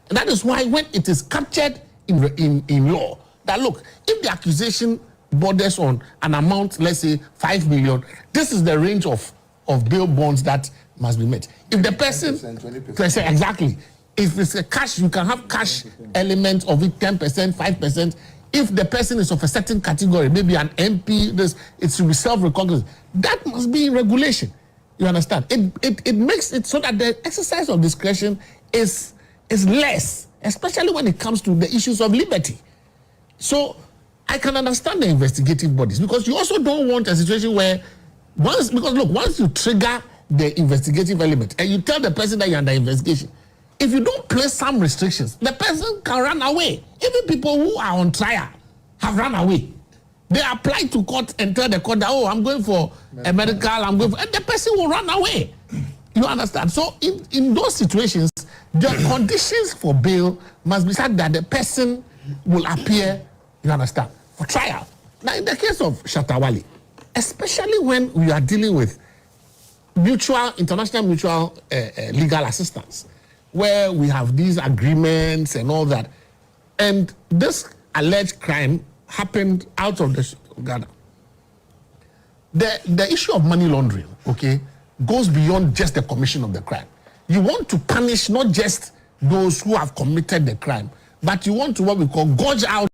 And that is why when it is captured in law, that look, if the accusation borders on an amount, let's say 5 million, this is the range of bail bonds that must be met. If the person, 20%, exactly. If it's a cash, you can have cash element of it, 10%, 5%. If the person is of a certain category, maybe an MP, it should be self-recognized. That must be in regulation. You understand? It makes it so that the exercise of discretion is less, especially when it comes to the issues of liberty. So I can understand the investigative bodies, because you also don't want a situation where once you trigger the investigative element and you tell the person that you're under investigation, if you don't place some restrictions, the person can run away. Even people who are on trial have run away. They apply to court and tell the court that, oh, I'm going for a medical, and the person will run away. You understand? So in those situations, the conditions for bail must be such that the person will appear, you understand, for trial. Now, in the case of Shatta Wale, especially when we are dealing with international mutual legal assistance, where we have these agreements and all that, and this alleged crime happened out of Ghana. The issue of money laundering, okay, goes beyond just the commission of the crime. You want to punish not just those who have committed the crime, but you want to, what we call, gouge out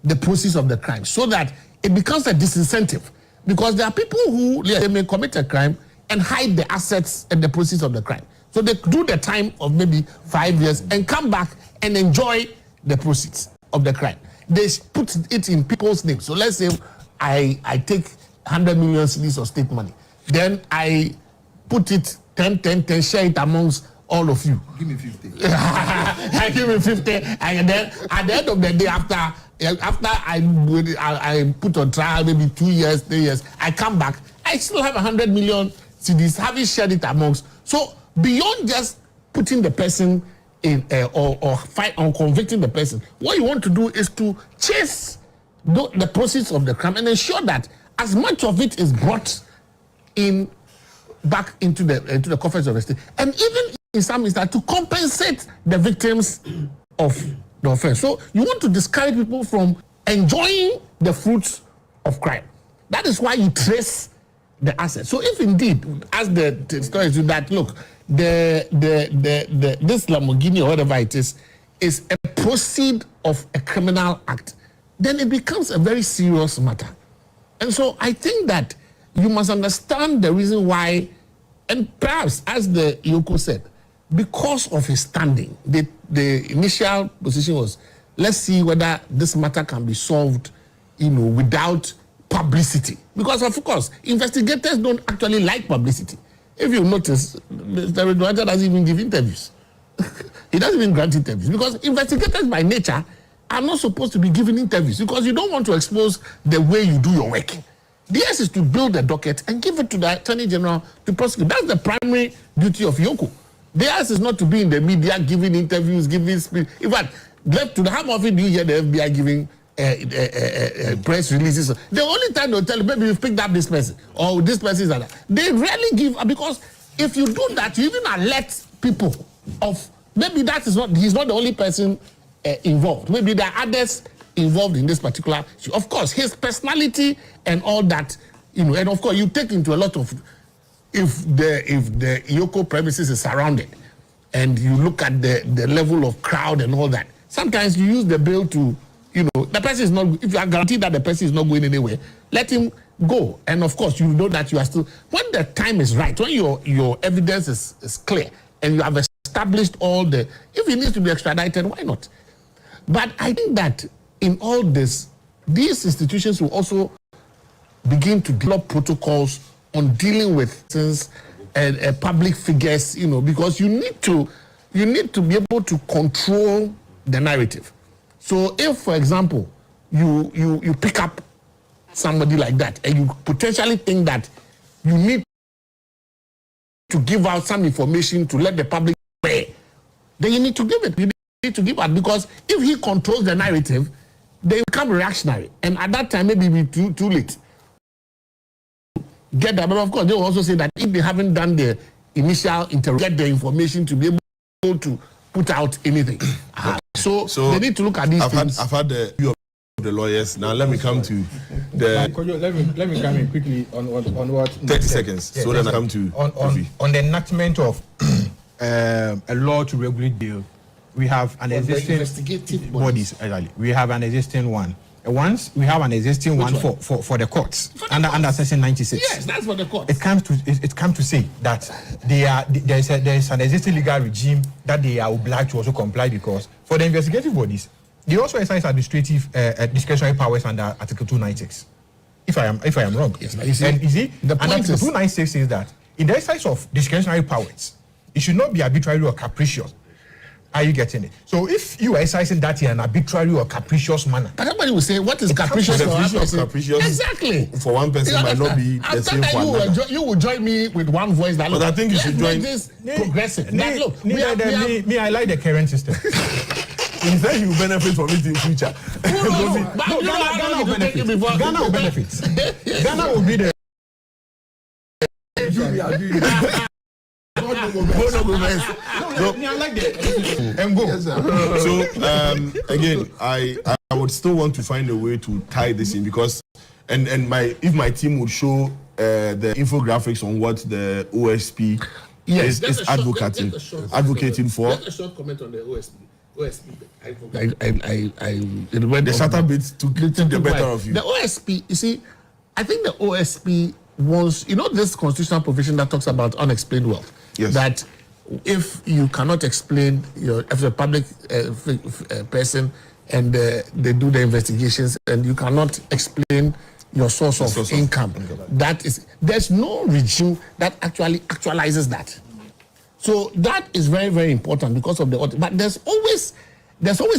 the proceeds of the crime, so that it becomes a disincentive. Because there are people who they may commit a crime and hide the assets and the proceeds of the crime. So they do the time of maybe 5 years and come back and enjoy the proceeds of the crime. They put it in people's names. So let's say I take 100 million cedis of state money. Then I put it 10, share it amongst all of you. Give me 50. Give me 50. And then at the end of the day, after I put on trial, maybe 2 years, 3 years, I come back, I still have 100 million cedis, having shared it amongst. So beyond just putting the person or fight on convicting the person. What you want to do is to chase the proceeds of the crime and ensure that as much of it is brought in back into the coffers of the state, and even in some instances to compensate the victims of the offense. So you want to discourage people from enjoying the fruits of crime. That is why you trace the assets. So if indeed, as the story is that, look, this Lamborghini or whatever it is a proceed of a criminal act, then it becomes a very serious matter. And so I think that you must understand the reason why, and perhaps, as the Yoko said, because of his standing, the initial position was, let's see whether this matter can be solved, without publicity. Because of course, investigators don't actually like publicity. If you notice, Mr. Redwaja doesn't even give interviews. He doesn't even grant interviews because investigators by nature are not supposed to be giving interviews because you don't want to expose the way you do your work. The S is to build a docket and give it to the Attorney General to prosecute. That's the primary duty of Yoko. The S is not to be in the media giving interviews, giving speech. In fact, left to the how often do you hear the FBI giving press releases? The only time they'll tell you, maybe you've picked up this person or this person is like that. They rarely give, because if you do that, you even alert people of maybe he's not the only person involved. Maybe there are others involved in this particular issue. Of course, his personality and all that, and of course you take into a lot of, if the Yoko premises is surrounded and you look at the level of crowd and all that, sometimes you use the bill to, the person is not, if you are guaranteed that the person is not going anywhere, let him go. And of course, you know that you are still, when the time is right, when your evidence is clear and you have established all the, if he needs to be extradited, why not? But I think that in all this, these institutions will also begin to develop protocols on dealing with things and public figures, because you need to be able to control the narrative. So if, for example, you pick up somebody like that and you potentially think that you need to give out some information to let the public know, then you need to give it. You need to give it, because if he controls the narrative, they become reactionary, and at that time maybe it will be too late. Get that, but of course they will also say that if they haven't done the initial get the information to be able to put out anything. So they need to look at these things. I've had the view of the lawyers. Now let me come to the. Let me come in quickly on what. 30 seconds. Yeah, so then I come to on the enactment of a law to regulate bail. We have an existing investigative bodies. We have an existing one. Once we have an existing one for the courts under section 96. Yes, that's for the courts. It comes to say that there is an existing legal regime that they are obliged to also comply, because for the investigative bodies, they also exercise administrative discretionary powers under Article 296. If I am wrong. Yes, and you see, the and Article 296 says that in the exercise of discretionary powers, it should not be arbitrary or capricious. Are you getting it? So if you are exercising that in an arbitrary or capricious manner, but everybody will say, what is capricious for one person? Exactly. For one person might not be the same for another. You will join me with one voice that. But I think you should join this progressive. Me, I like the current system. He said you will benefit from it in future. Ghana will benefit. Ghana will benefit. Ghana will be the. So again, I would still want to find a way to tie this in, because if my team would show the infographics on what the OSP is advocating for. Just a short comment on the OSP. The shatter bit to the better of you. The OSP, you see, I think the OSP wants, this constitutional provision that talks about unexplained wealth. Yes. That if you cannot explain if a public person and they do the investigations and you cannot explain your source of income, there's no regime that actually actualizes that. So that is very, very important because of the. But there's always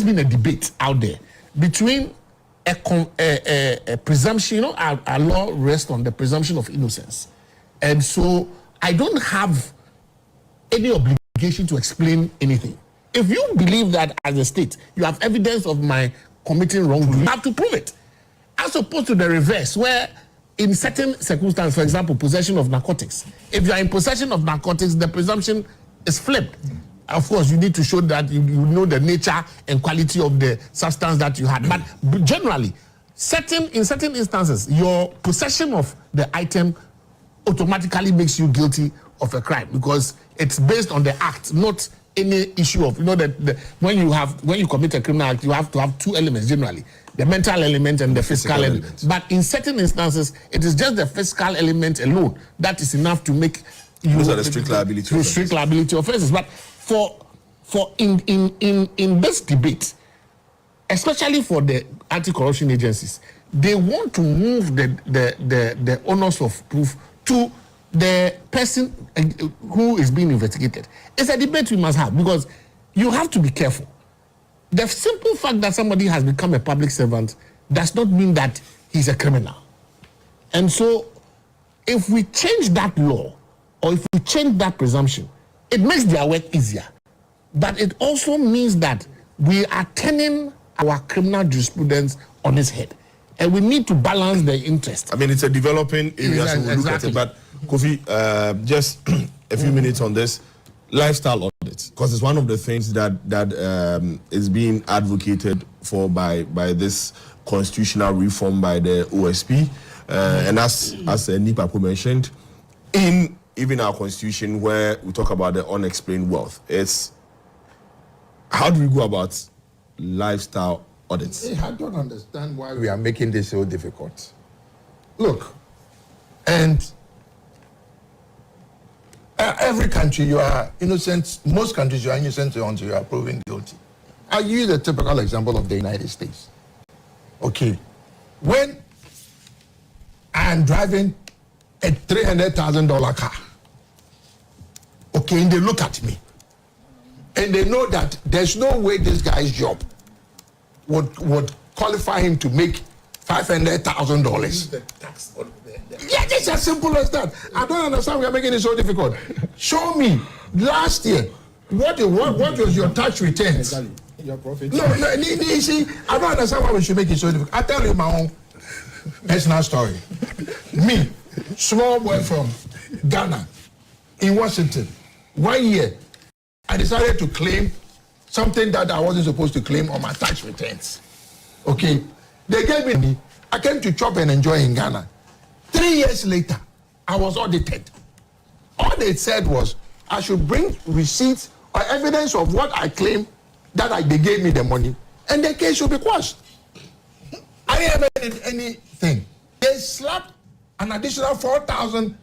been a debate out there between a presumption. Our law rests on the presumption of innocence, and so I don't have any obligation to explain anything. If you believe that as a state, you have evidence of my committing wrongdoing, you have to prove it. As opposed to the reverse, where in certain circumstances, for example, possession of narcotics, if you are in possession of narcotics, the presumption is flipped. Of course, you need to show that you know the nature and quality of the substance that you had. But generally, in certain instances, your possession of the item automatically makes you guilty of a crime because it's based on the act, not any issue of, that when you commit a criminal act, you have to have two elements generally, the mental element and the physical element. But in certain instances, it is just the physical element alone that is enough to make you... Those are the strict liability offenses. Strict liability offenses. But for in this debate, especially for the anti-corruption agencies, they want to move the onus of proof to the person who is being investigated. It's a debate we must have because you have to be careful. The simple fact that somebody has become a public servant does not mean that he's a criminal. And so if we change that law or if we change that presumption, it makes their work easier. But it also means that we are turning our criminal jurisprudence on its head. And we need to balance the interest. I mean, it's a developing area, so we'll look at it. But Kofi, just a few minutes on this lifestyle audit, because it's one of the things that is being advocated for by this constitutional reform by the OSP, and as Nipapo mentioned, in even our constitution where we talk about the unexplained wealth, it's how do we go about lifestyle audits? I don't understand why we are making this so difficult. Look, and every country you are innocent, most countries you are innocent until you are proven guilty. I'll use a typical example of the United States. Okay, when I'm driving a $300,000 car, okay, and they look at me, and they know that there's no way this guy's job would qualify him to make $500,000. Yeah, it's as simple as that. I don't understand why we are making it so difficult. Show me last year what was your tax returns? Your profit. No, you see, I don't understand why we should make it so difficult. I tell you my own personal story. Me, small boy from Ghana, in Washington, 1 year, I decided to claim something that I wasn't supposed to claim on my tax returns. Okay, they gave me, I came to chop and enjoy in Ghana. 3 years later, I was audited. All they said was I should bring receipts or evidence of what I claimed that they gave me the money, and the case should be quashed. I haven't did anything. They slapped an additional 4,000.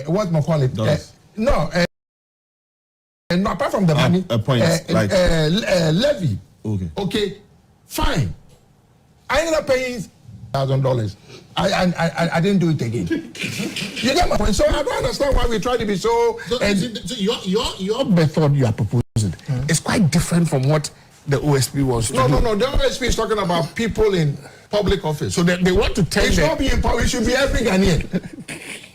What do I call it? No, apart from the money. A point like levy. Okay. Okay, fine. I ended up paying $1,000. I didn't do it again. You get my point? So I don't understand why we try to be so. Your method you are proposing is quite different from what the OSP wants to do. No. The OSP is talking about people in public office. So they want to tell you. It should not be in public. It should be every Ghanaian.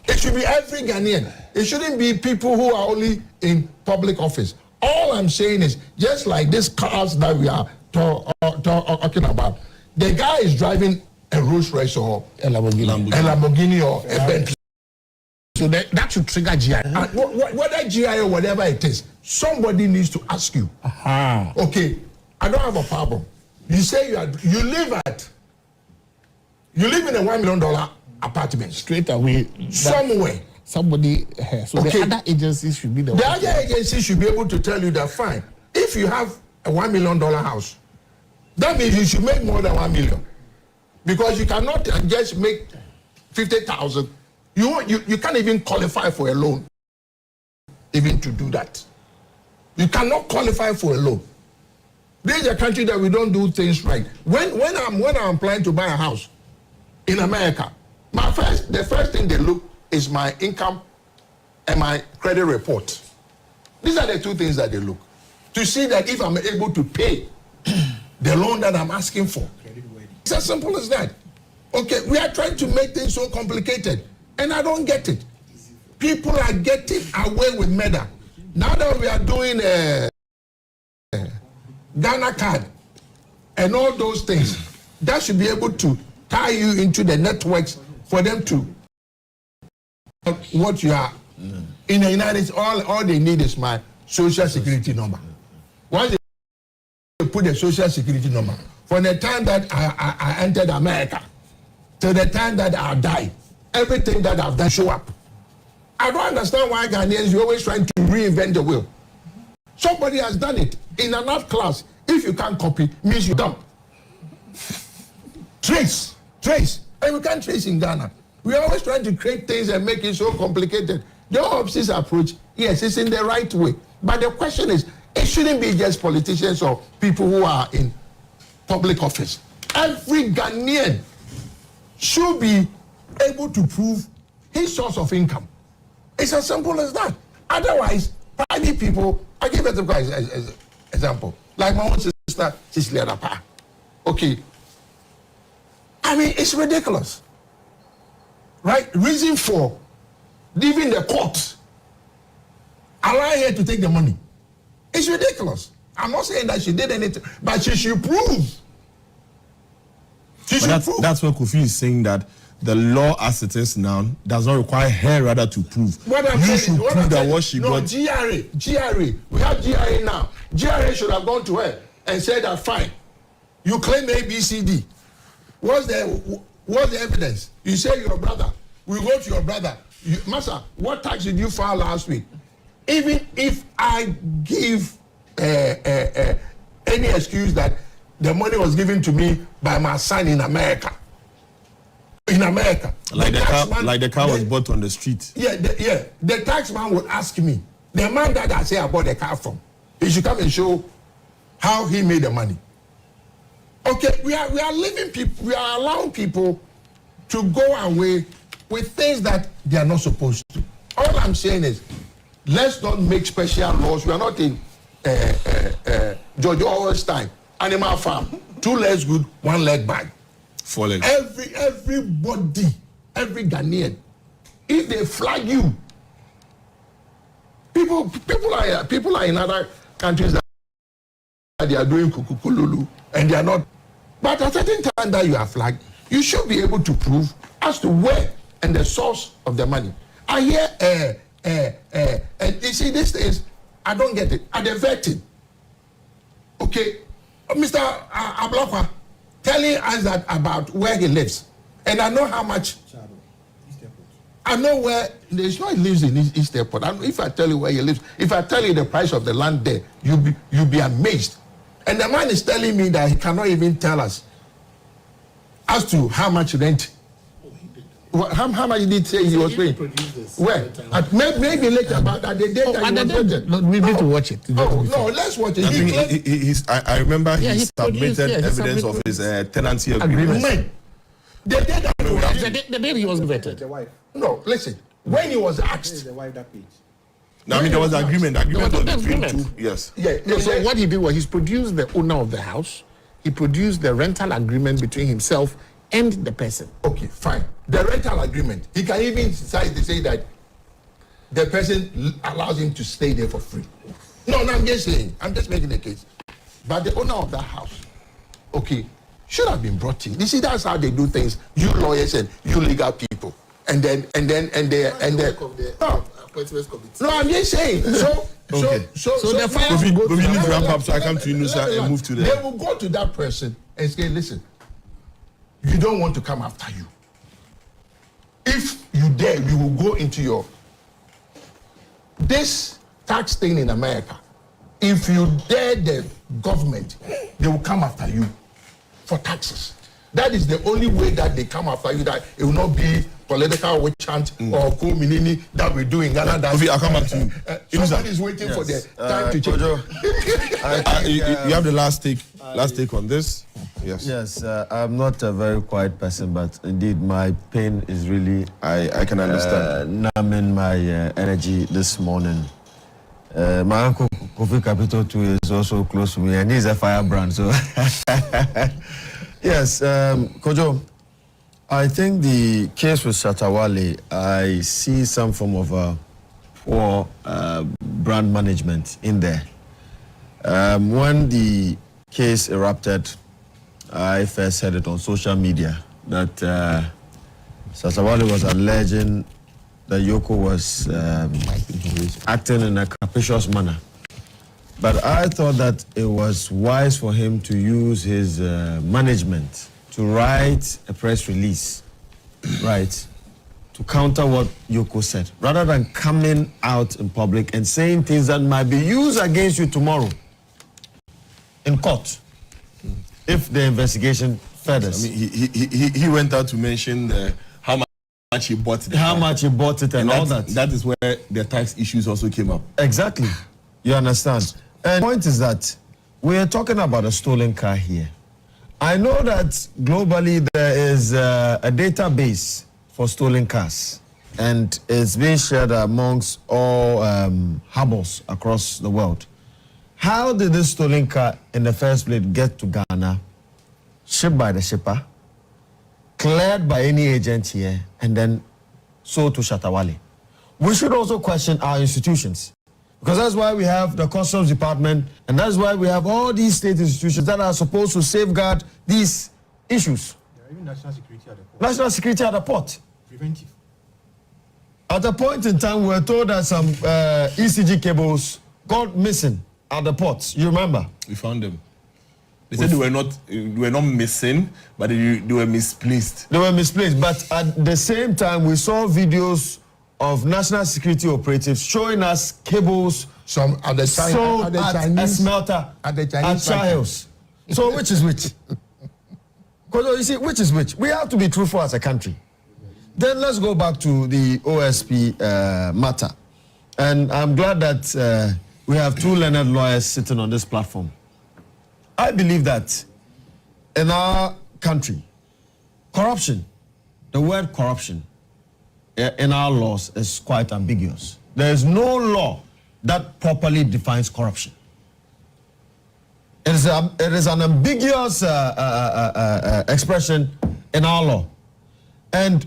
It should be every Ghanaian. It shouldn't be people who are only in public office. All I'm saying is, just like these cars that we are talking about, the guy is driving a Rolls Royce or a Lamborghini or a Bentley. So that should trigger GI. Whether GI or whatever it is, somebody needs to ask you. Okay, I don't have a problem. You say you live in a $1 million apartment. Straight away. Somewhere. Somebody. So okay. The other agencies should be the other agencies should be able to tell you that fine. If you have a $1 million house, that means you should make more than 1 million. Because you cannot just make 50,000. You can't even qualify for a loan, even to do that. You cannot qualify for a loan. This is a country that we don't do things right. When I'm planning to buy a house in America, the first thing they look is my income and my credit report. These are the two things that they look to see that if I'm able to pay the loan that I'm asking for. It's as simple as that. Okay, we are trying to make things so complicated, and I don't get it. People are getting away with murder. Now that we are doing Ghana card and all those things, that should be able to tie you into the networks for them to what you are. In the United States, all they need is my social security number. Once they put the social security number, from the time that I entered America till the time that I die, everything that I've done show up. I don't understand why Ghanaians, you're always trying to reinvent the wheel. Somebody has done it in an art class. If you can't copy, means you dump. Trace. And we can't trace in Ghana. We're always trying to create things and make it so complicated. The OPC's approach, yes, it's in the right way. But the question is, it shouldn't be just politicians or people who are in public office. Every Ghanaian should be able to prove his source of income. It's as simple as that. Otherwise, private people, I give it as an example. Like my own sister, Cecilia Rapa. Okay. I mean, it's ridiculous. Right? Reason for leaving the court, allowing her to take the money. It's ridiculous. I'm not saying that she did anything, but she should prove. That's what Kofi is saying, that the law as it is now does not require her rather to prove. You should prove that what she got. GRA. We have GRA now. GRA should have gone to her and said that fine. You claim ABCD. What's the evidence? You say your brother. We go to your brother. Master, what tax did you file last week? Even if I give any excuse that the money was given to me by my son in America. Like the car was bought on the street. The tax man would ask me, the man that I say I bought the car from, he should come and show how he made the money. Okay, we are allowing people to go away with things that they are not supposed to. All I'm saying is, let's not make special laws. We are not in George Orwell's time. Animal farm, 2 legs good, 1 leg bad. 4 legs. Everybody, every Ghanaian, if they flag you, people are in other countries that they are doing kukukululu and they are not. But at a certain time that you are flagged, you should be able to prove as to where and the source of the money. I hear and you see these things, I don't get it. Are they vetted? Okay, Mr. Ablakwa telling us that about where he lives, and I know how much. I know where there's no he lives in East Airport. If I tell you where he lives, if I tell you the price of the land there, you'll be amazed. And the man is telling me that he cannot even tell us as to how much rent. How much did he say he was paying? Where? Maybe later, but at the date we need to watch it. No, let's watch it. I remember he submitted evidence of his tenancy agreement. The day he was vetted. The wife. No, listen. When he was asked. The wife that page. No, I mean, there was an agreement. Agreement was between two. Yes. So what he did was he produced the owner of the house. He produced the rental agreement between himself and the person. Okay, fine. The rental agreement. He can even decide to say that the person allows him to stay there for free. No, I'm just saying. I'm just making a case. But the owner of that house, okay, should have been brought in. You see, that's how they do things. You lawyers and you legal people, and they. No, I'm just saying. So the file will go to we need to wrap up, so I come to Yunusa and move to the. They will go to that person and say, listen, you don't want to come after you. If you dare, we will go into this tax thing in America. If you dare the government, they will come after you for taxes. That is the only way that they come after you, that it will not be political witch hunt or co-minini that we do in Ghana. I'll come back to you. Somebody is waiting for the time to change. You have the last take on this. Yes. Yes, I'm not a very quiet person, but indeed my pain is really. I can understand. Numbing my energy this morning. My uncle Kofi Capital 2 is also close to me, and he's a firebrand. So, yes, Kojo, I think the case with Shatta Wale, I see some form of poor brand management in there. When the case erupted, I first heard it on social media that Sasawale was alleging that Yoko was acting in a capricious manner. But I thought that it was wise for him to use his management to write a press release, right, to counter what Yoko said, rather than coming out in public and saying things that might be used against you tomorrow in court if the investigation furthers. I mean, he went out to mention how much he bought it. How much he bought it and all that. That is where the tax issues also came up. Exactly. You understand? And the point is that we are talking about a stolen car here. I know that globally there is a database for stolen cars, and it's being shared amongst all harbors across the world. How did this stolen car in the first place get to Ghana, shipped by the shipper, cleared by any agent here, and then sold to Shatawale? We should also question our institutions, because that's why we have the Customs Department, and that's why we have all these state institutions that are supposed to safeguard these issues. Even national security at the port. National security at the port. Preventive. At a point in time, we were told that some ECG cables got missing at the port. You remember? We found them. They said they were not missing, but they were misplaced. They were misplaced, but at the same time, we saw videos of national security operatives showing us cables sold at a smelter at Charles. So which is which? Because you see, which is which? We have to be truthful as a country. Then let's go back to the OSP matter. And I'm glad that we have two learned lawyers sitting on this platform. I believe that in our country, corruption, the word corruption in our laws is quite ambiguous. There is no law that properly defines corruption. It is an ambiguous expression in our law. And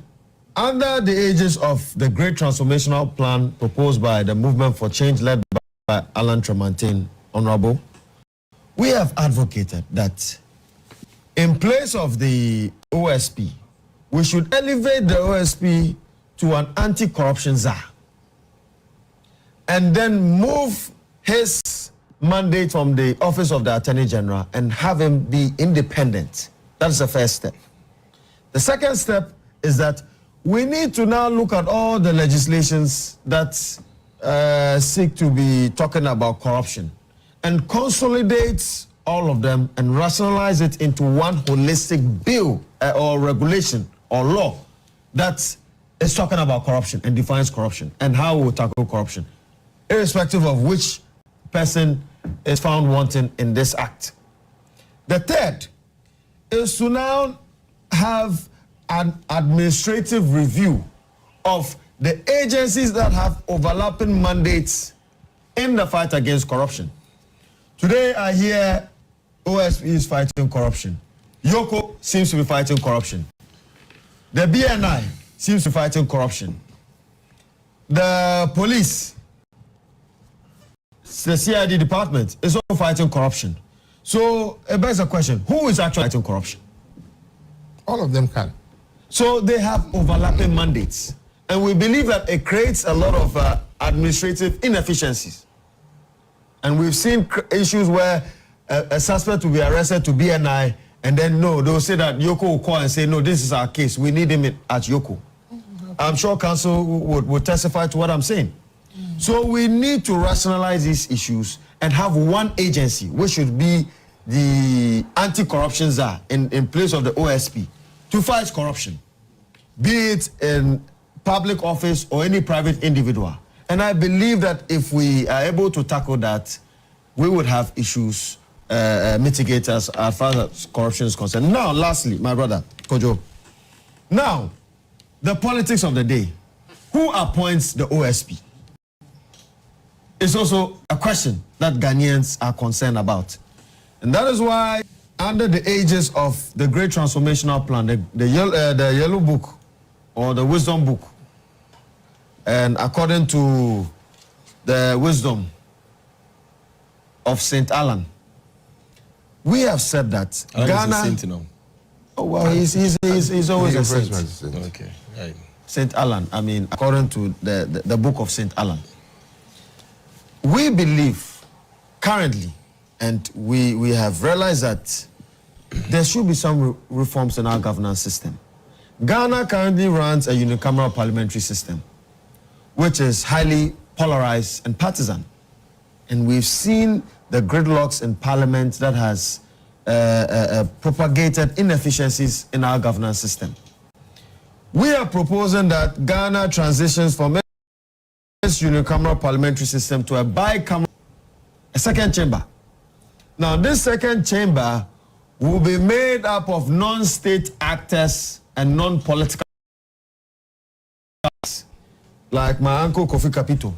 under the aegis of the great transformational plan proposed by the Movement for Change led by Alan Tremantin, Honorable, we have advocated that in place of the OSP, we should elevate the OSP to an anti-corruption czar and then move his mandate from the office of the Attorney General and have him be independent. That's the first step. The second step is that we need to now look at all the legislations that seek to be talking about corruption and consolidate all of them and rationalize it into one holistic bill or regulation or law that is talking about corruption and defines corruption and how we will tackle corruption, irrespective of which person is found wanting in this act. The third is to now have an administrative review of the agencies that have overlapping mandates in the fight against corruption. Today I hear OSP is fighting corruption. Yoko seems to be fighting corruption. The BNI seems to be fighting corruption. The police, the CID department is also fighting corruption. So it begs a question, who is actually fighting corruption? All of them can. So they have overlapping mandates. And we believe that it creates a lot of administrative inefficiencies. And we've seen issues where a suspect will be arrested to BNI, and then no, they'll say that Yoko will call and say, no, this is our case. We need him at Yoko. I'm sure counsel would testify to what I'm saying. So we need to rationalize these issues and have one agency, which should be the anti-corruption czar in place of the OSP, to fight corruption, be it in public office or any private individual. And I believe that if we are able to tackle that, we would have issues, mitigators as far as corruption is concerned. Now, lastly, my brother, Kojo, now, the politics of the day. Who appoints the OSP? It's also a question that Ghanaians are concerned about. And that is why, under the aegis of the Great Transformational Plan, the Yellow Book or the Wisdom Book, and according to the wisdom, of St. Alan. We have said that Ghana. Saint, you know. Oh well, he's always a saint. Okay. Right. St. Alan. I mean, according to the book of St. Alan, we believe currently, and we have realized that there should be some reforms in our governance system. Ghana currently runs a unicameral parliamentary system, which is highly polarized and partisan. And we've seen the gridlocks in parliament that has propagated inefficiencies in our governance system. We are proposing that Ghana transitions from this unicameral parliamentary system to a bicameral, a second chamber. Now, this second chamber will be made up of non-state actors and non-political actors, like my uncle Kofi Kapito,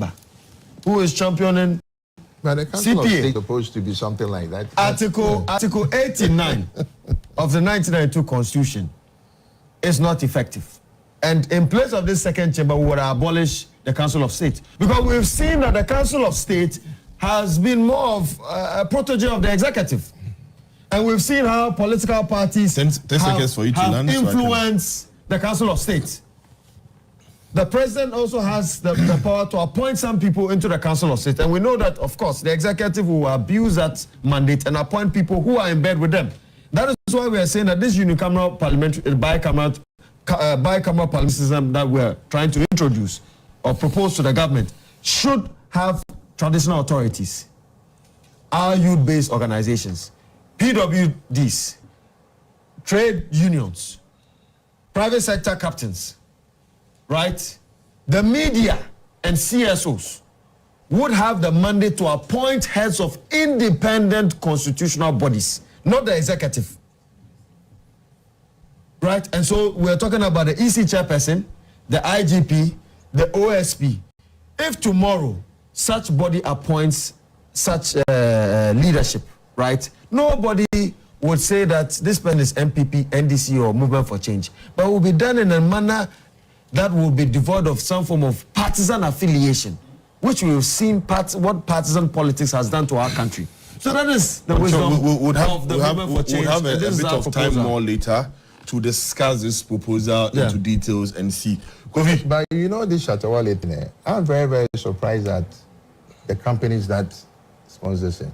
who is championing But the Council of CPA. State is supposed to be something like that. Article 89 of the 1992 Constitution is not effective. And in place of this second chamber, we would abolish the Council of State. Because we've seen that the Council of State has been more of a protege of the executive. And we've seen how political parties have influenced the Council of State. The president also has the power to appoint some people into the Council of State. And we know that, of course, the executive will abuse that mandate and appoint people who are in bed with them. That is why we are saying that this unicameral parliamentary, bicameral parliamentary system that we're trying to introduce or propose to the government should have traditional authorities, our youth-based organizations, PWDs, trade unions, private sector captains, right? The media and CSOs would have the mandate to appoint heads of independent constitutional bodies, not the executive. Right? And so we're talking about the EC chairperson, the IGP, the OSP. If tomorrow such body appoints such leadership, right? Nobody would say that this person is MPP, NDC, or Movement for Change, but it will be done in a manner that will be devoid of some form of partisan affiliation, which we've seen what partisan politics has done to our country. So that is the wisdom of the Movement for Change. We'll have a This is bit our of proposal. time more later to discuss this proposal into details and see. But you know this Shatawale thing, I'm very, very surprised at the companies that sponsors him.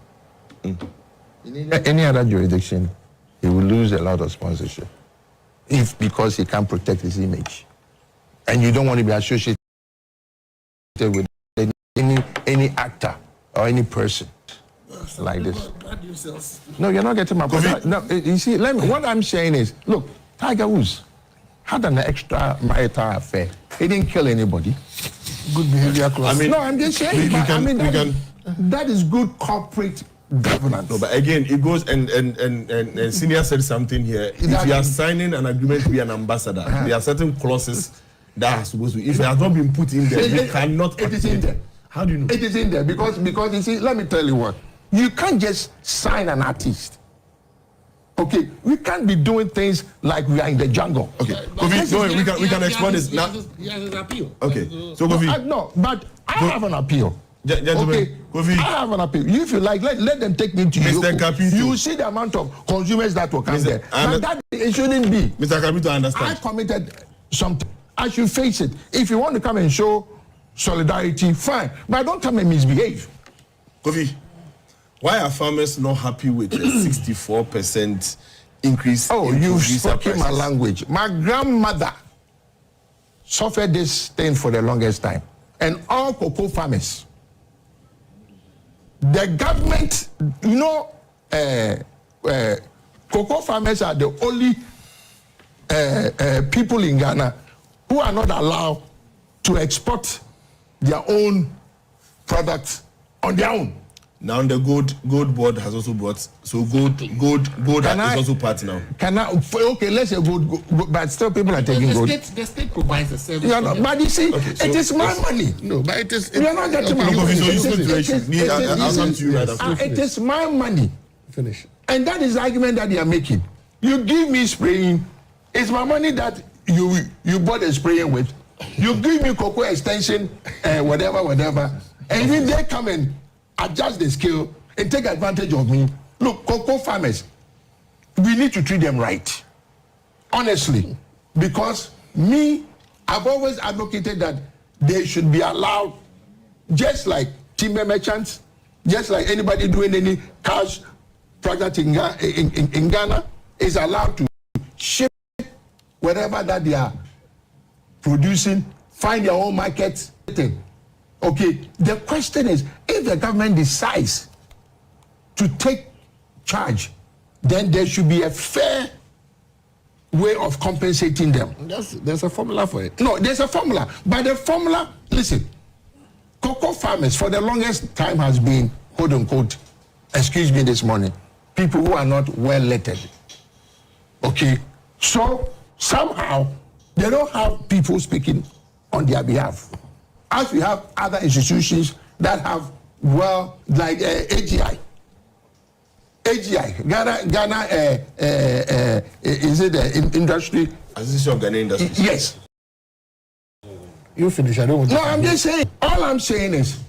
In any other jurisdiction, he will lose a lot of sponsorship because he can't protect his image. And you don't want to be associated with any actor or any person like this. No, you're not getting my point. No, you see, what I'm saying is, look, Tiger Woods had an extramarital affair. He didn't kill anybody. Good behavior clause. No, I'm just saying. That is good corporate governance. No, but again, it goes and Senior said something here. If you are signing an agreement to be an ambassador, there are certain clauses that are supposed to. If it has not been put in there, you cannot. It is in there. How do you know? It is in there because you see, let me tell you what. You can't just sign an artist. Okay, we can't be doing things like we are in the jungle. Okay, we can explore this now. He has an appeal. Okay, so Kofi. No, but I have an appeal. Gentlemen, okay, I have an appeal. If you like, let them take me to you. Mr. Capito. You see the amount of consumers that will come there. But that it shouldn't be. Mr. Capito, I understand. I committed something. I should face it. If you want to come and show solidarity, fine. But don't come and misbehave. Kofi, why are farmers not happy with the 64% increase? Oh, you've spoken my language. My grandmother suffered this thing for the longest time. And all cocoa farmers. The government, cocoa farmers are the only people in Ghana who are not allowed to export their own products on their own. Now the gold board has also brought, so gold is also part now. Okay, let's say gold, but still people are taking gold. The state provides the service. Yeah, no, but you see, it is my money. No, but it is. You are not getting my money. It is my money. Finish. And that is the argument that they are making. You give me spraying, it's my money that you bought the spraying with. You give me cocoa extension, whatever, and if they come and adjust the scale, and take advantage of me. Look, cocoa farmers, we need to treat them right. Honestly. Because I've always advocated that they should be allowed, just like timber merchants, just like anybody doing any cash project in Ghana is allowed to ship whatever that they are producing, find their own market. Okay, the question is, if the government decides to take charge, then there should be a fair way of compensating them. There's a formula for it. No, there's a formula. But the formula, listen, cocoa farmers for the longest time has been, quote unquote, excuse me this morning, people who are not well lettered. Okay, so somehow they don't have people speaking on their behalf. As we have other institutions that have, well, like AGI, Ghana, is it the industry? Association of Ghana Industries. Yes. You finish. I don't want to. No, I'm just saying. All I'm saying is,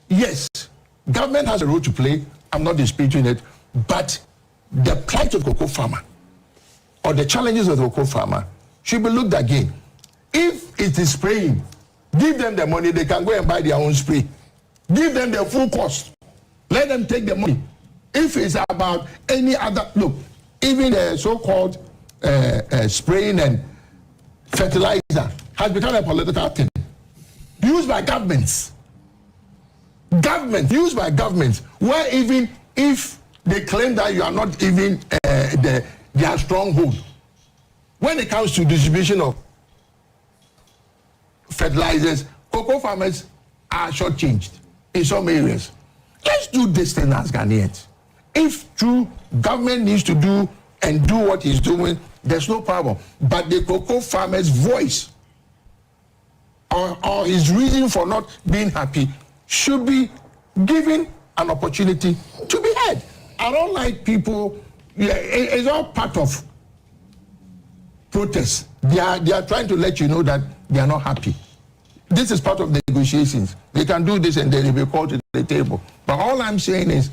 yes, government has a role to play. I'm not disputing it, but the plight of the cocoa farmer or the challenges of the cocoa farmer should be looked again. If it is spraying, give them the money. They can go and buy their own spray. Give them the full cost. Let them take the money. If it's about any other, look, even the so-called spraying and fertilizer has become a political thing. Used by governments. Used by governments, where even if they claim that you are not even their stronghold, when it comes to distribution of fertilizers, cocoa farmers are shortchanged in some areas. Let's do this thing as Ghanaians. If true government needs to do and do what he's doing, there's no problem. But the cocoa farmer's voice or his reason for not being happy should be given an opportunity to be heard. I don't like people, it's all part of protest. They are trying to let you know that they are not happy. This is part of the negotiations. They can do this and then they'll be called to the table. But all I'm saying is,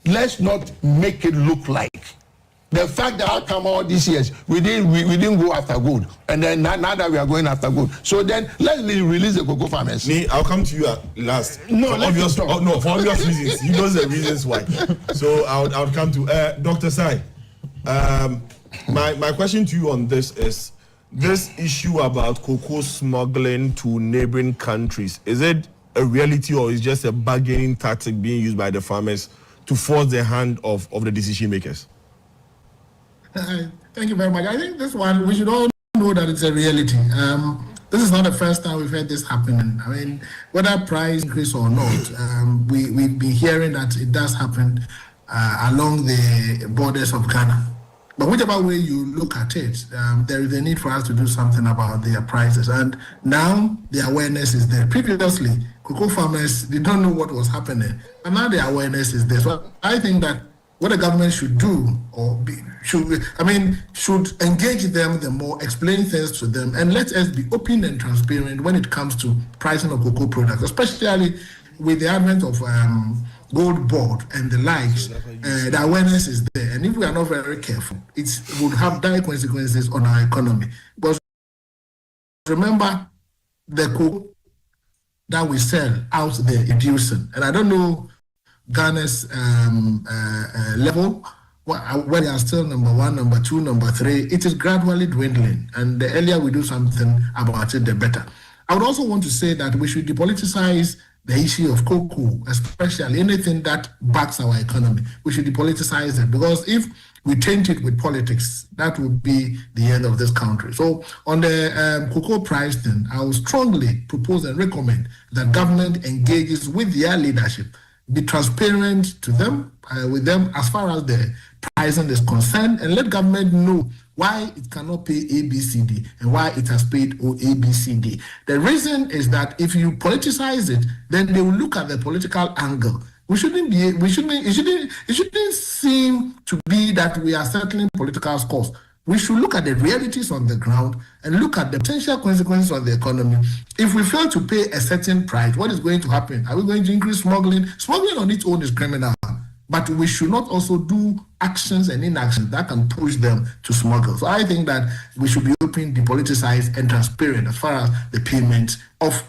let's not make it look like the fact that I come all these years, we didn't go after gold, and then now that we are going after gold. So then let's release the cocoa farmers. I'll come to you last. No, for obvious reasons. He knows the reasons why. So I'll come to Dr. Sai. My question to you on this is this issue about cocoa smuggling to neighboring countries. Is it a reality or is it just a bargaining tactic being used by the farmers to force the hand of the decision makers? Thank you very much. I think this one, we should all know that it's a reality. This is not the first time we've had this happening. I mean, whether price increase or not, we've been hearing that it does happen along the borders of Ghana. But whichever way you look at it, there is a need for us to do something about their prices. And now the awareness is there. Previously, cocoa farmers, they don't know what was happening. And now the awareness is there. So I think that what the government should do should engage them the more, explain things to them, and let us be open and transparent when it comes to pricing of cocoa products, especially with the advent of gold board and the likes. The awareness is there, and if we are not very careful, it would have dire consequences on our economy. Because remember, the cocoa that we sell out there is reducing, and I don't know Ghana's level, where they are still number 1, number 2, number 3, it is gradually dwindling. And the earlier we do something about it, the better. I would also want to say that we should depoliticize the issue of cocoa, especially anything that backs our economy. We should depoliticize it, because if we taint it with politics, that would be the end of this country. So on the cocoa price thing, I would strongly propose and recommend that government engages with their leadership, be transparent to them, with them as far as the pricing is concerned, and let government know why it cannot pay ABCD and why it has paid ABCD. The reason is that if you politicize it, then they will look at the political angle. It shouldn't seem to be that we are settling political scores. We should look at the realities on the ground and look at the potential consequences on the economy. If we fail to pay a certain price, what is going to happen? Are we going to increase smuggling? Smuggling on its own is criminal. but we should not also do actions and inactions that can push them to smuggle. So I think that we should be open, depoliticized, and transparent as far as the payment of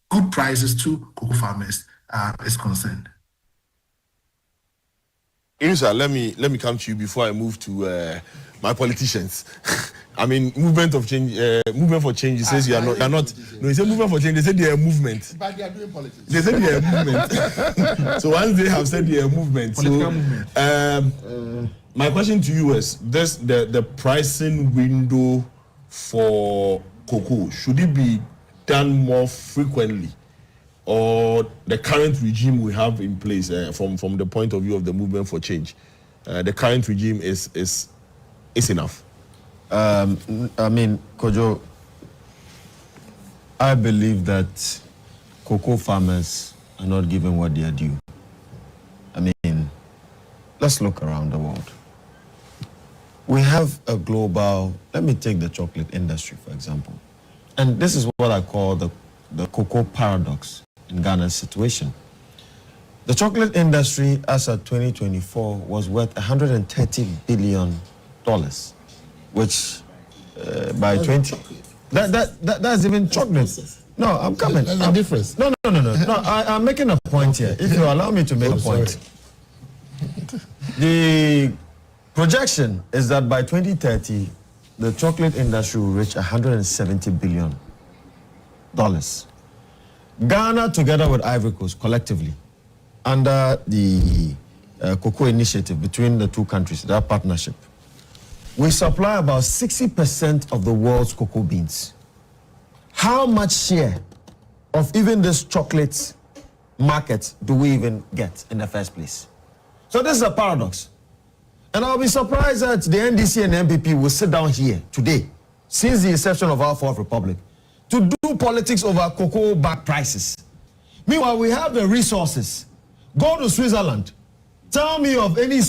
good prices to cocoa farmers is concerned. Inusa, let me come to you before I move to my politicians. I mean, movement for change. He says you are not. No, he said movement for change. They said they are a movement. But they are doing politics. They said they are a movement. So once they have said they are a movement, political movement. My question to you is: this the pricing window for cocoa, should it be done more frequently, or the current regime we have in place from the point of view of the movement for change, the current regime is enough? I mean, Kojo, I believe that cocoa farmers are not given what they are due. I mean, let's look around the world. We have a global, let me take the chocolate industry, for example. And this is what I call the cocoa paradox in Ghana's situation. The chocolate industry, as of 2024, was worth $130 billion, which by 20... That's even chocolate. No, I'm coming. There's a difference. No, I'm making a point here. If you allow me to make a point. The projection is that by 2030, the chocolate industry will reach $170 billion. Ghana, together with Ivory Coast, collectively, under the Cocoa Initiative between the two countries, that partnership, we supply about 60% of the world's cocoa beans. How much share of even this chocolate market do we even get in the first place? So this is a paradox. And I'll be surprised that the NDC and MPP will sit down here today, since the inception of our Fourth Republic, to do politics over cocoa bag prices. Meanwhile, we have the resources. Go to Switzerland. Tell me of any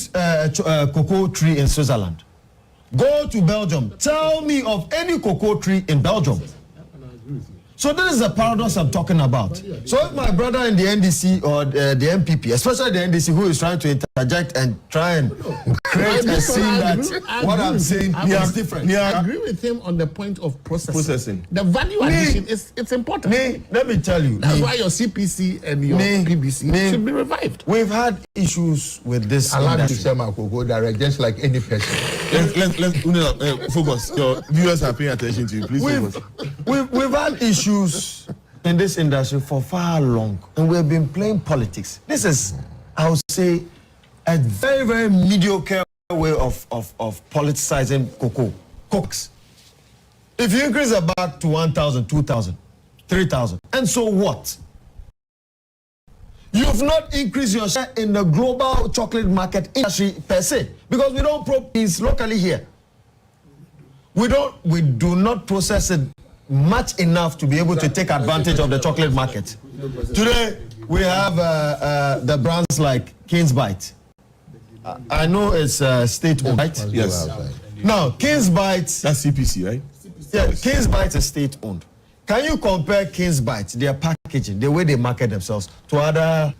cocoa tree in Switzerland. Go to Belgium. Tell me of any cocoa tree in Belgium. So this is the paradox I'm talking about. So if my brother in the NDC or the MPP, especially the NDC, who is trying to interject and try and create a scene that what I'm saying is different. I agree with him on the point of processing. The value addition it's important. Let me tell you. That's why your CPC and your PBC should be revived. We've had issues with this. Allow me to say my cocoa direct, just like any person. Let's focus. Your viewers are paying attention to you. Please focus. We've had issues in this industry for far long, and we've been playing politics. This is, I would say, a very, very mediocre way of politicizing cocoa. Cokes. If you increase a bag to 1,000, 2,000, 3,000, and so what? You've not increased your share in the global chocolate market industry per se, because we don't probe these locally here. We do not process it much enough to be able to take advantage of the chocolate market. Today, we have the brands like King's Bite. I know it's state-owned, right? Yes. Now, King's Bite... That's CPC, right? Yeah, King's Bite is state-owned. Can you compare King's Bite, their packaging, the way they market themselves, to other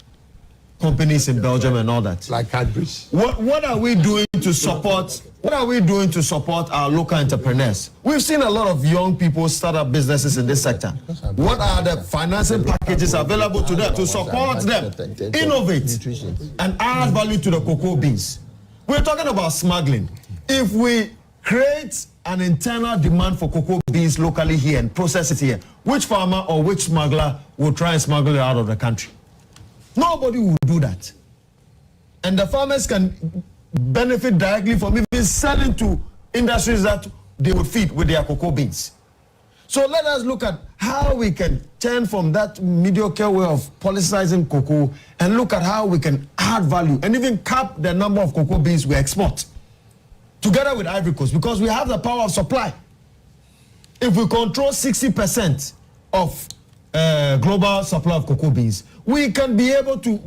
companies in Belgium and all that? Like Cadbury's. What are we doing to support? What are we doing to support our local entrepreneurs? We've seen a lot of young people start up businesses in this sector. What are the financing packages available to them to support them, innovate, and add value to the cocoa beans? We're talking about smuggling. If we create an internal demand for cocoa beans locally here and process it here, which farmer or which smuggler will try and smuggle it out of the country? Nobody will do that. And the farmers can benefit directly from even selling to industries that they will feed with their cocoa beans. So let us look at how we can turn from that mediocre way of politicizing cocoa and look at how we can add value and even cap the number of cocoa beans we export together with Ivory Coast, because we have the power of supply. If we control 60% of global supply of cocoa beans, we can be able to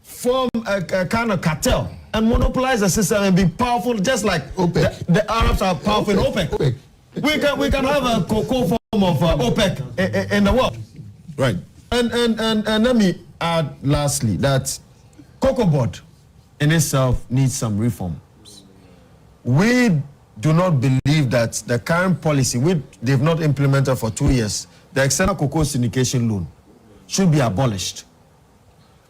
form a kind of cartel and monopolize the system and be powerful, just like OPEC. The Arabs are powerful in OPEC. We can have a cocoa form of OPEC in the world. Right. And let me add lastly that Cocoa Board in itself needs some reforms. We do not believe that the current policy, which they've not implemented for 2 years, the external cocoa syndication loan, should be abolished.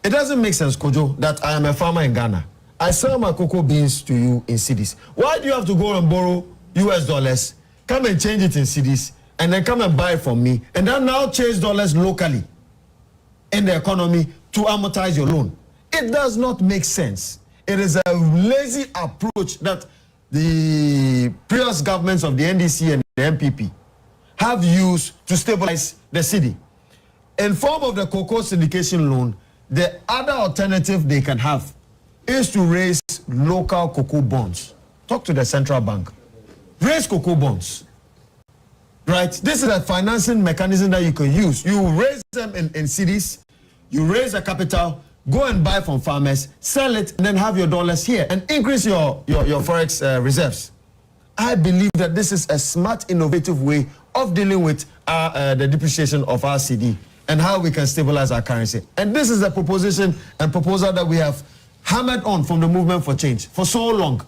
It doesn't make sense, Kojo, that I am a farmer in Ghana. I sell my cocoa beans to you in cedis. Why do you have to go and borrow US dollars, come and change it in cedis, and then come and buy it from me, and then now change dollars locally in the economy to amortize your loan? It does not make sense. It is a lazy approach that the previous governments of the NDC and the MPP have used to stabilize the city. In form of the cocoa syndication loan, the other alternative they can have is to raise local cocoa bonds. Talk to the central bank. Raise cocoa bonds. Right? This is a financing mechanism that you can use. You raise them in cities, you raise the capital, go and buy from farmers, sell it, and then have your dollars here and increase your forex reserves. I believe that this is a smart, innovative way of dealing with the depreciation of our cedi and how we can stabilize our currency. And this is a proposition and proposal that we have hammered on from the Movement for Change for so long.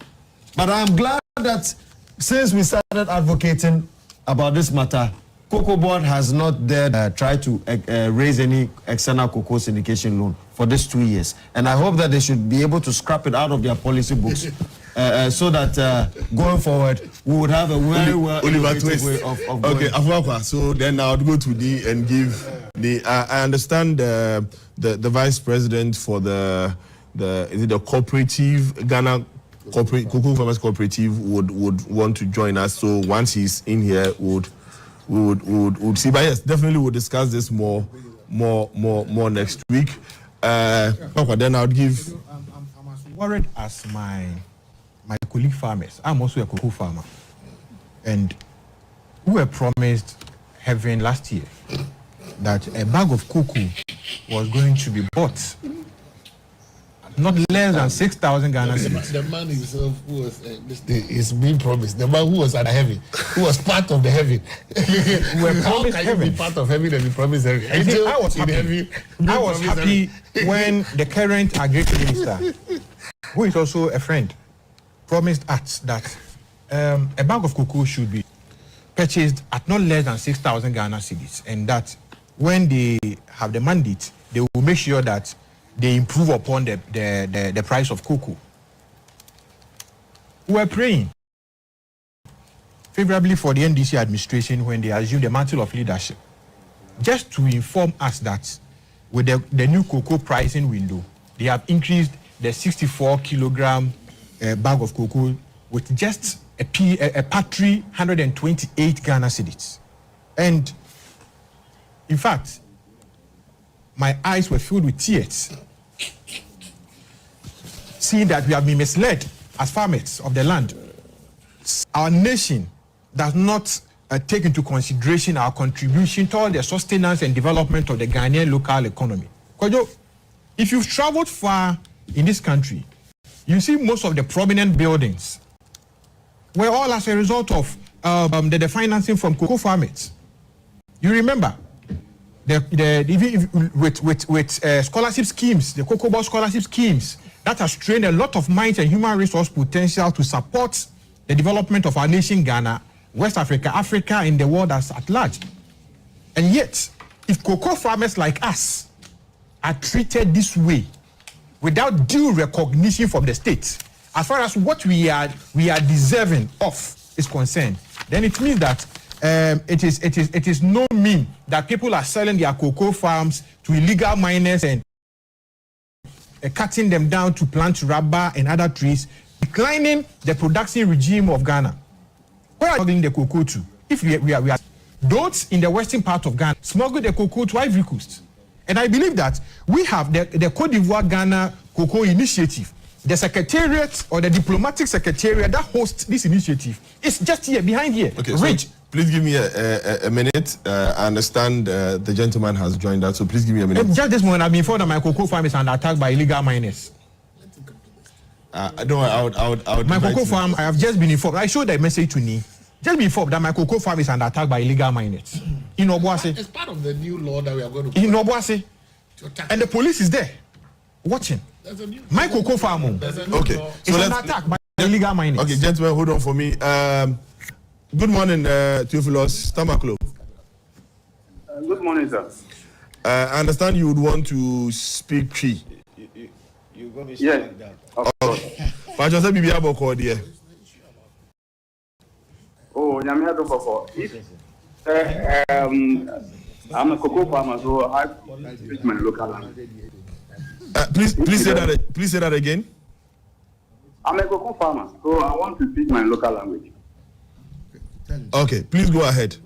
But I'm glad that since we started advocating about this matter, Cocoa Board has not dared try to raise any external cocoa syndication loan for these 2 years. And I hope that they should be able to scrap it out of their policy books so that going forward, we would have a very innovative way of going. Okay, Afwakwa, so then I would go to the and give the... I understand the Vice President for the cooperative, Ghana Cocoa Farmers Cooperative would want to join us. So once he's in here, we would see. But yes, definitely we'll discuss this more next week. Then I would give. I'm as worried as my colleague farmers. I'm also a cocoa farmer, and we were promised heaven last year that a bag of cocoa was going to be bought not less than 6,000 Ghana cedis. The man himself who was is being promised. The man who was at heaven, who was part of the heaven. How can you be part of heaven and be promised heaven? I was happy. I was happy when the current agri minister, who is also a friend, promised us that a bag of cocoa should be purchased at not less than 6,000 Ghana cedis, and that when they have the mandate, they will make sure that they improve upon the price of cocoa. We were praying favorably for the NDC administration when they assumed the mantle of leadership, just to inform us that with the new cocoa pricing window, they have increased the 64 kilogram bag of cocoa with just a paltry 128 Ghana cedis. And in fact, my eyes were filled with tears, seeing that we have been misled as farmers of the land. Our nation does not take into consideration our contribution toward the sustenance and development of the Ghanaian local economy. Kojo, if you've traveled far in this country, you see most of the prominent buildings were all as a result of the financing from cocoa farmers. You remember? With scholarship schemes, the Cocoa Board scholarship schemes, that has trained a lot of minds and human resource potential to support the development of our nation, Ghana, West Africa, Africa, and the world at large. And yet, if cocoa farmers like us are treated this way, without due recognition from the state, as far as what we are deserving of is concerned, then it means that it is no mean that people are selling their cocoa farms to illegal miners and cutting them down to plant rubber and other trees, declining the production regime of Ghana. Where are we smuggling the cocoa to? If we are those in the western part of Ghana smuggle the cocoa to Ivory Coast. And I believe that we have the Cote d'Ivoire Ghana Cocoa Initiative. The secretariat or the diplomatic secretariat that hosts this initiative is just here, behind here. Okay, so please give me a minute. I understand the gentleman has joined us, so please give me a minute. Just this morning, I've been informed that my cocoa farm is under attack by illegal miners. No, I would. My cocoa farm, I have just been informed. I showed that message to me. Just be informed that my cocoa farm is under attack by illegal miners. In Obuasi. It's part of the new law that we are going to... In Obuasi. And the police is there, watching. My cocoa farm. Okay. It's an attack by illegal mining. Okay, gentlemen, hold on for me. Good morning, Theophilus Tamaklo. Good morning, sir. I understand you would want to speak Cree. You're going to be like that. But just let me be able to call there. Oh, I'm a cocoa farmer, so I speak my local language. Please say that. Please say that again. I'm a cocoa farmer, so I want to speak my local language. Okay, please go ahead.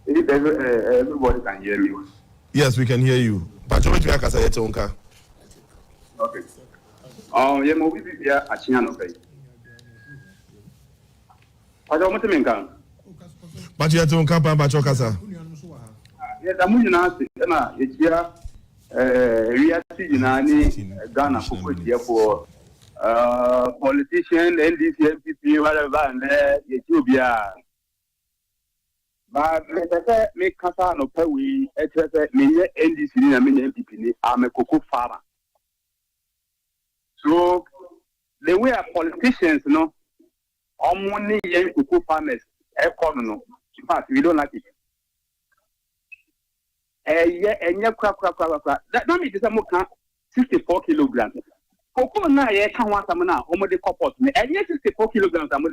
If everybody can hear me. Yes, we can hear you. Okay. Yeah, movie here at Chiano Bay. I don't want to make a. But you have to come back to Casa. Yes, I'm going to ask you. It's here. We are seeing Ghana for politician, NDC, MPP, whatever, and Ethiopia. But me Casa no pay we me NDC and me MPP. I'm a cocoa farmer. So the way our politicians, money young cocoa farmers, economy. In fact, we don't like it. That don't mean it's 64 kilograms. Cocoa na can want some now, the copot. And yes, 64 kilograms. Some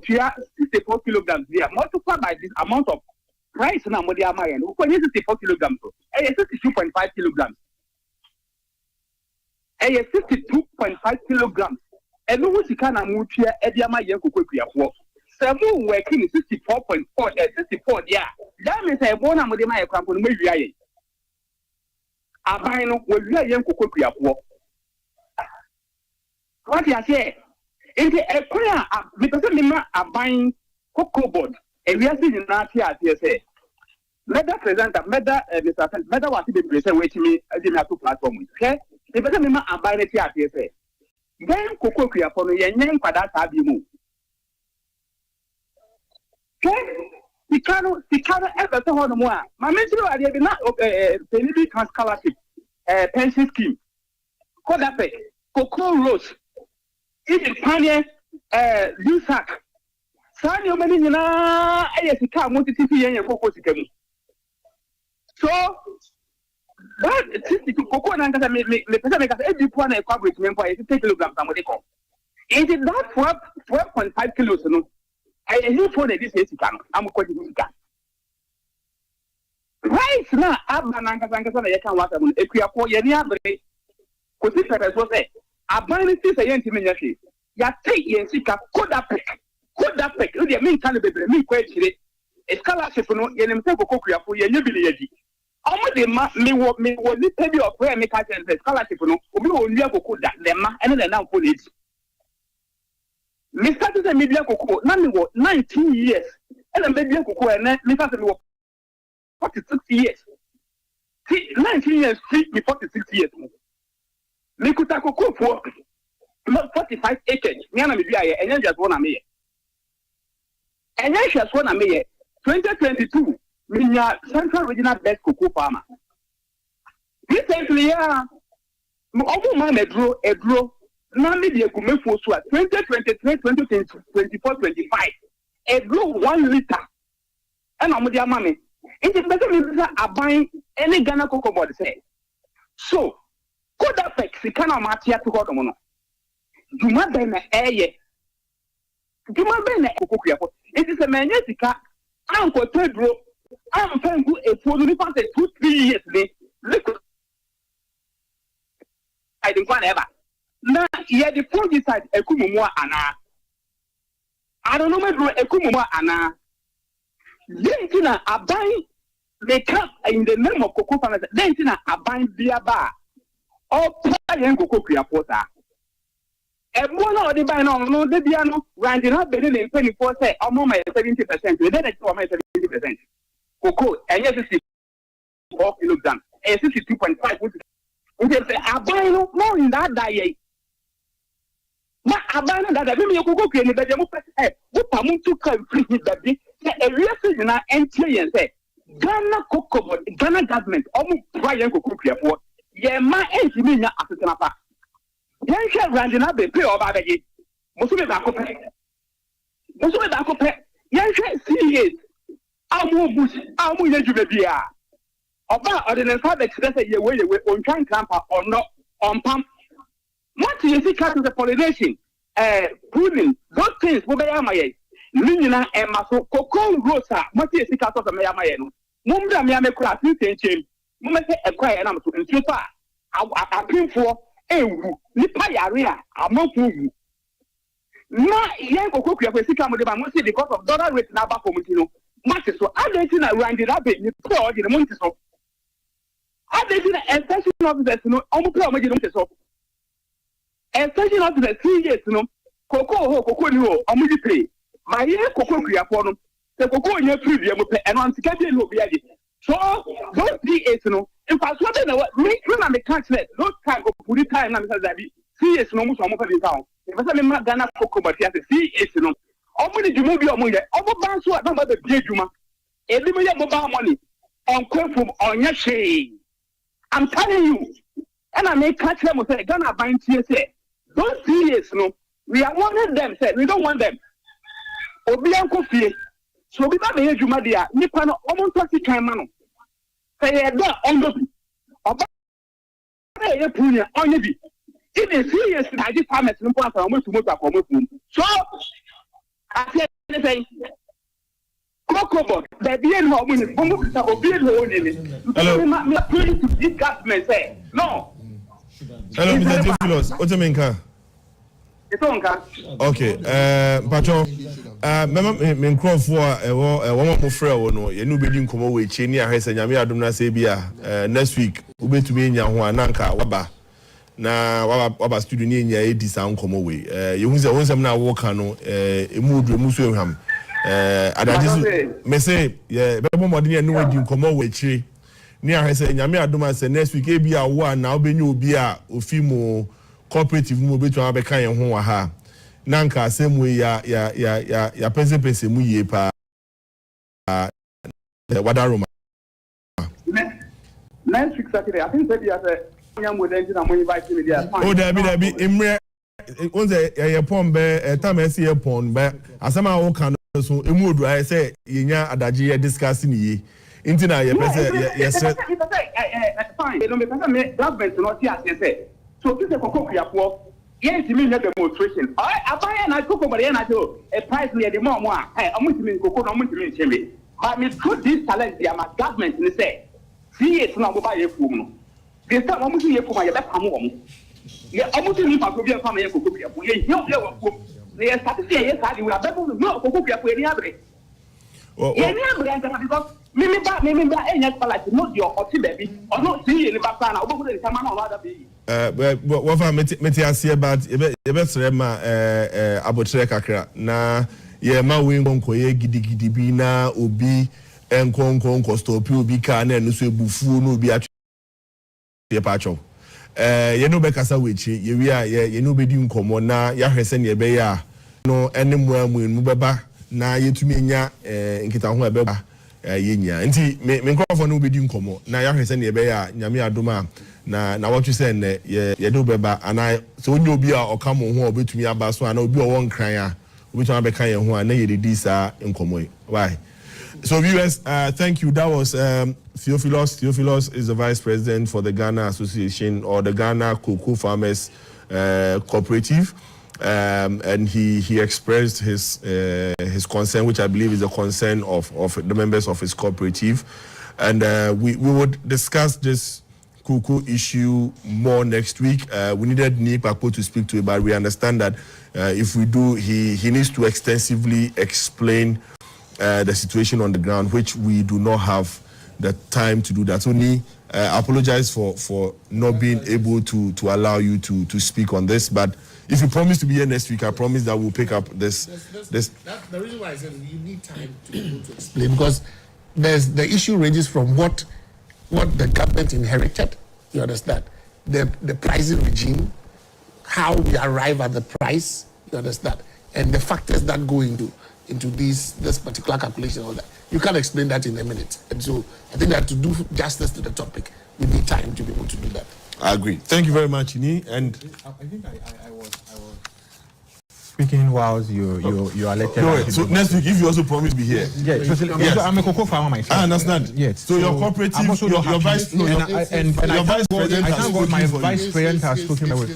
64 kilograms there, multiply by this amount of price now, what they are buying. When 64 kilograms, 62.5 kilograms. 62.5 kilograms. And no one can move here, Ediama Yanko for. Some working 64.4, 64, yeah. That means I want to my company, maybe I buy no, will be a young cocoa for. What I say, is a prayer because I'm buying cocoa board, and we are seeing that here, say. Meda present, Meda, Meda was to be present with me, I didn't have to platform. Okay? The better member are buying it here, say. Then cocoa for the young for that have you move. Okay? The canoe ever to hold more. My mention I did not penny scholarship, pension scheme. Kodapek, cocoa rose. Even Panya, Lusak. Sanyo Manina, I can't want to see any cocoa. So, that cocoa and every one a coverage member is 10 kilograms. Is it not 12.5 kilos? I need for this is I'm going to go. Right now, I'm going to go. If you are for Yania, because this is what I say. I'm going to say, you take Yensika, Kodapek. You mean, can be me question it. A scholarship for no Yenemko for Yenubility. Almost the me will pay your prayer make a scholarship for no, we will never go that, and then now for it. Me started a media cocoa, 19 years, and a media cocoa, and then me started 46 years. 19 years, 46 years. Me could take cocoa for 45 acres. Yana me be and then just one a me. And then just one a me. 2022, me Central Regional Best Cocoa Farmer. Recently, yeah, almost man a draw. None of the equipment for 2023, 2024, 25. A blow 1 liter. And I'm with your money. It is better than buying any Ghana cocoa board say. So, could that fix the kind of matia to hold on? Do not be an air. Do not be an cocoa. It is a magnetica. I'm for Pedro. I'm trying to a full 2-3 years. I didn't want ever. Now, yeah, the fungicide, a kumumwa ana. I don't know whether a kumumwa ana. Then, I buy the cup in the name of cocoa farmers. Then, I buy beer bar. Or pay cocoa creapota. A one of the buy no, the piano, grinding up better than 24 say, almost my 70%. We did it for my 70%. Cocoa, and yes, it's 4 kilograms, and 62.5. We say, I buy no more in that diet. Ma abana that me you go create the demo what pamu to come free that a real thing na NTA say Ghana cocoa Ghana government almost try cocoa create for ye ma entimi nya asetena pa yen hwe Randy Nabe pay oba beje musume ba ko pe yen hwe CES amu bush amu ye djube bia oba ordinance fa be kire say ye we ontwan krampa onno ompam what you see cut to the pollination pruning those things wo be ya maye ni nyina e maso cocoa rosa what you see cut of the maye no mumra me amekura tintenchem mumese ekwa ye na mso ntu fa apinfo ewu nipa yare a amofu wu na yen kokokua kwa sika mo de ba mo see because of dollar rate na ba community no mate so adentina Randy Nabe ni pro odi no monte so adentina extension officers no omo pro mo je no monte so extension officers 3 years no koko ni ho omo di pay ma ye kokokua po no se koko nya free bi mo pe eno antika de no bi ade so those 3 years no in fact what na me when am catch net those time go put time na me say that 3 years no mo so mo fa bi town if say me ma Ghana koko but ya say 3 years no omo ni jumu bi omo ye omo ban so na ba be juma ebi me ye mo ban money on kwefum onye hwe I'm telling you and I make catch them say Ghana ban tie say those 3 years no we are wanting them say we don't want them obi anko fie so obi ba be juma dia nipa no omo ntosi kan ma no say ye da ondo bi oba ye punya onye bi even 3 years na di farmers no po asa omo tumo ta ko mo fum so I say Kokobot, the BN home in Bomuka or BN home in it. Hello, me appealing to this government say no. Hello, Mr. Theophilus. What's your main car? It's on car. Okay, Pacho, me crop for one more friend, no, you know, being come away, Chini, I said, Yamia Dumna Sabia, next week, Ube to be in Yahuananka, Waba. Na waba studio ni nya edi sound come away you say won some na work no emudu emusu eham adaji me say yeah be modern ya no wadi nkomo we chire ni a say nyame adoma say next week e bia wo na obenye obi a ofi mu cooperative mu obetu abeka yen ho wa ha na nka asem we ya pese mu ye pa wadaroma next week Saturday I think that you say oh Dabi imre onze ye pon be time ese ye pon be asema wo kan so emu odu I say yenya adaji ye discuss ni ye intina ye pese yes fine no me pese me government no ti ase say so this kokokua po yes me nya demonstration abaya na kokobare na jo a price near the more amutimi kokoko no amutimi cheme but me put this challenge there my government ni say see it na go buy fum no the time amusu ye fuma ye be pam wo ye amusu ni pa ko bi fam ye kokokua po ye ye wo ko ye start say ye start we abebo no kokokua po ni abre ye ni abre anta because mimi ba enya palace no dio oti baby ono see ye ni ba pa na obogu de sama na oda be what for meti asie about ye be sere ma abotre kakra na ye ma we nkonko ye gidigidi bi na obi enkonko stop obi ka na enu so ebufu no obi ye pacho ye no be kasa wechi ye wi a ye no be di nkomo na ya hwese ne be ya no ene muamu mu beba na yetumi nya nkita ho ebe ba ye nya nti me nkrofo no be di nkomo na ya hwese ne be ya nyame adoma na what you say ne ye do beba ana so onye obi a okamo ho obetumi aba so ana obi owo nkran a obetumi abeka ye ho ana ye dedi sa nkomo why. So viewers, thank you. That was Theophilus. Theophilus is the vice president for the Ghana Association or the Ghana Cocoa Farmers Cooperative, and he expressed his concern, which I believe is the concern of the members of his cooperative, and we would discuss this cocoa issue more next week. We needed Nick Akpo to speak to it, but we understand that if we do, he needs to extensively explain the situation on the ground, which we do not have the time to do that. Only apologize for not being able to allow you to speak on this. But if you promise to be here next week, I promise that we'll pick up this. That's the reason why I said you need time to be able to explain, because there's the issue ranges from what the government inherited. You understand the pricing regime, how we arrive at the price. You understand, and the factors that go into this particular calculation, all that. You can't explain that in a minute. And so I think that to do justice to the topic, we need time to be able to do that. I agree. Thank you very much, Ini. And I think I was speaking whilst you are elected. No, so next week, if you also promise to be here. Yes. I'm a cocoa farmer myself. I understand. Yes. So your cooperative, your vice, no, your vice president has spoken my for vice you. president has spoken for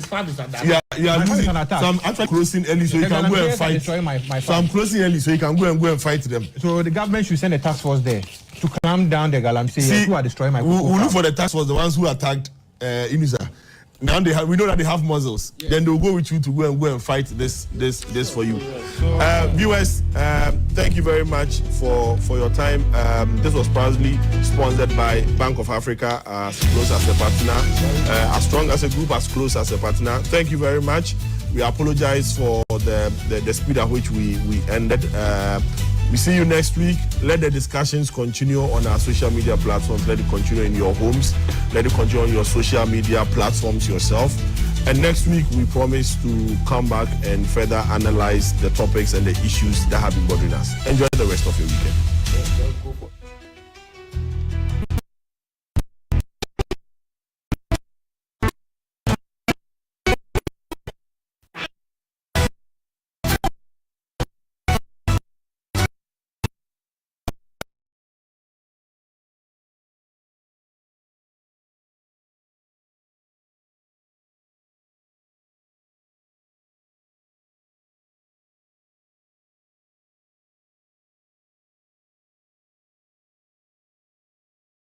you. You are losing. So I'm actually closing early so you can go and fight. So I'm closing early so you can go and fight them. So the government should send a task force there to clamp down the galamsey who are destroying my cocoa. We'll look for the task force, the ones who attacked Inusa. Now we know that they have muzzles. Yeah. Then they'll go with you to go and fight this for you. Viewers, thank you very much for your time. This was proudly sponsored by Bank of Africa, as close as a partner, as strong as a group, as close as a partner. Thank you very much. We apologize for the speed at which we ended. We see you next week. Let the discussions continue on our social media platforms. Let it continue in your homes. Let it continue on your social media platforms yourself. And next week, we promise to come back and further analyze the topics and the issues that have been bothering us. Enjoy the rest of your weekend.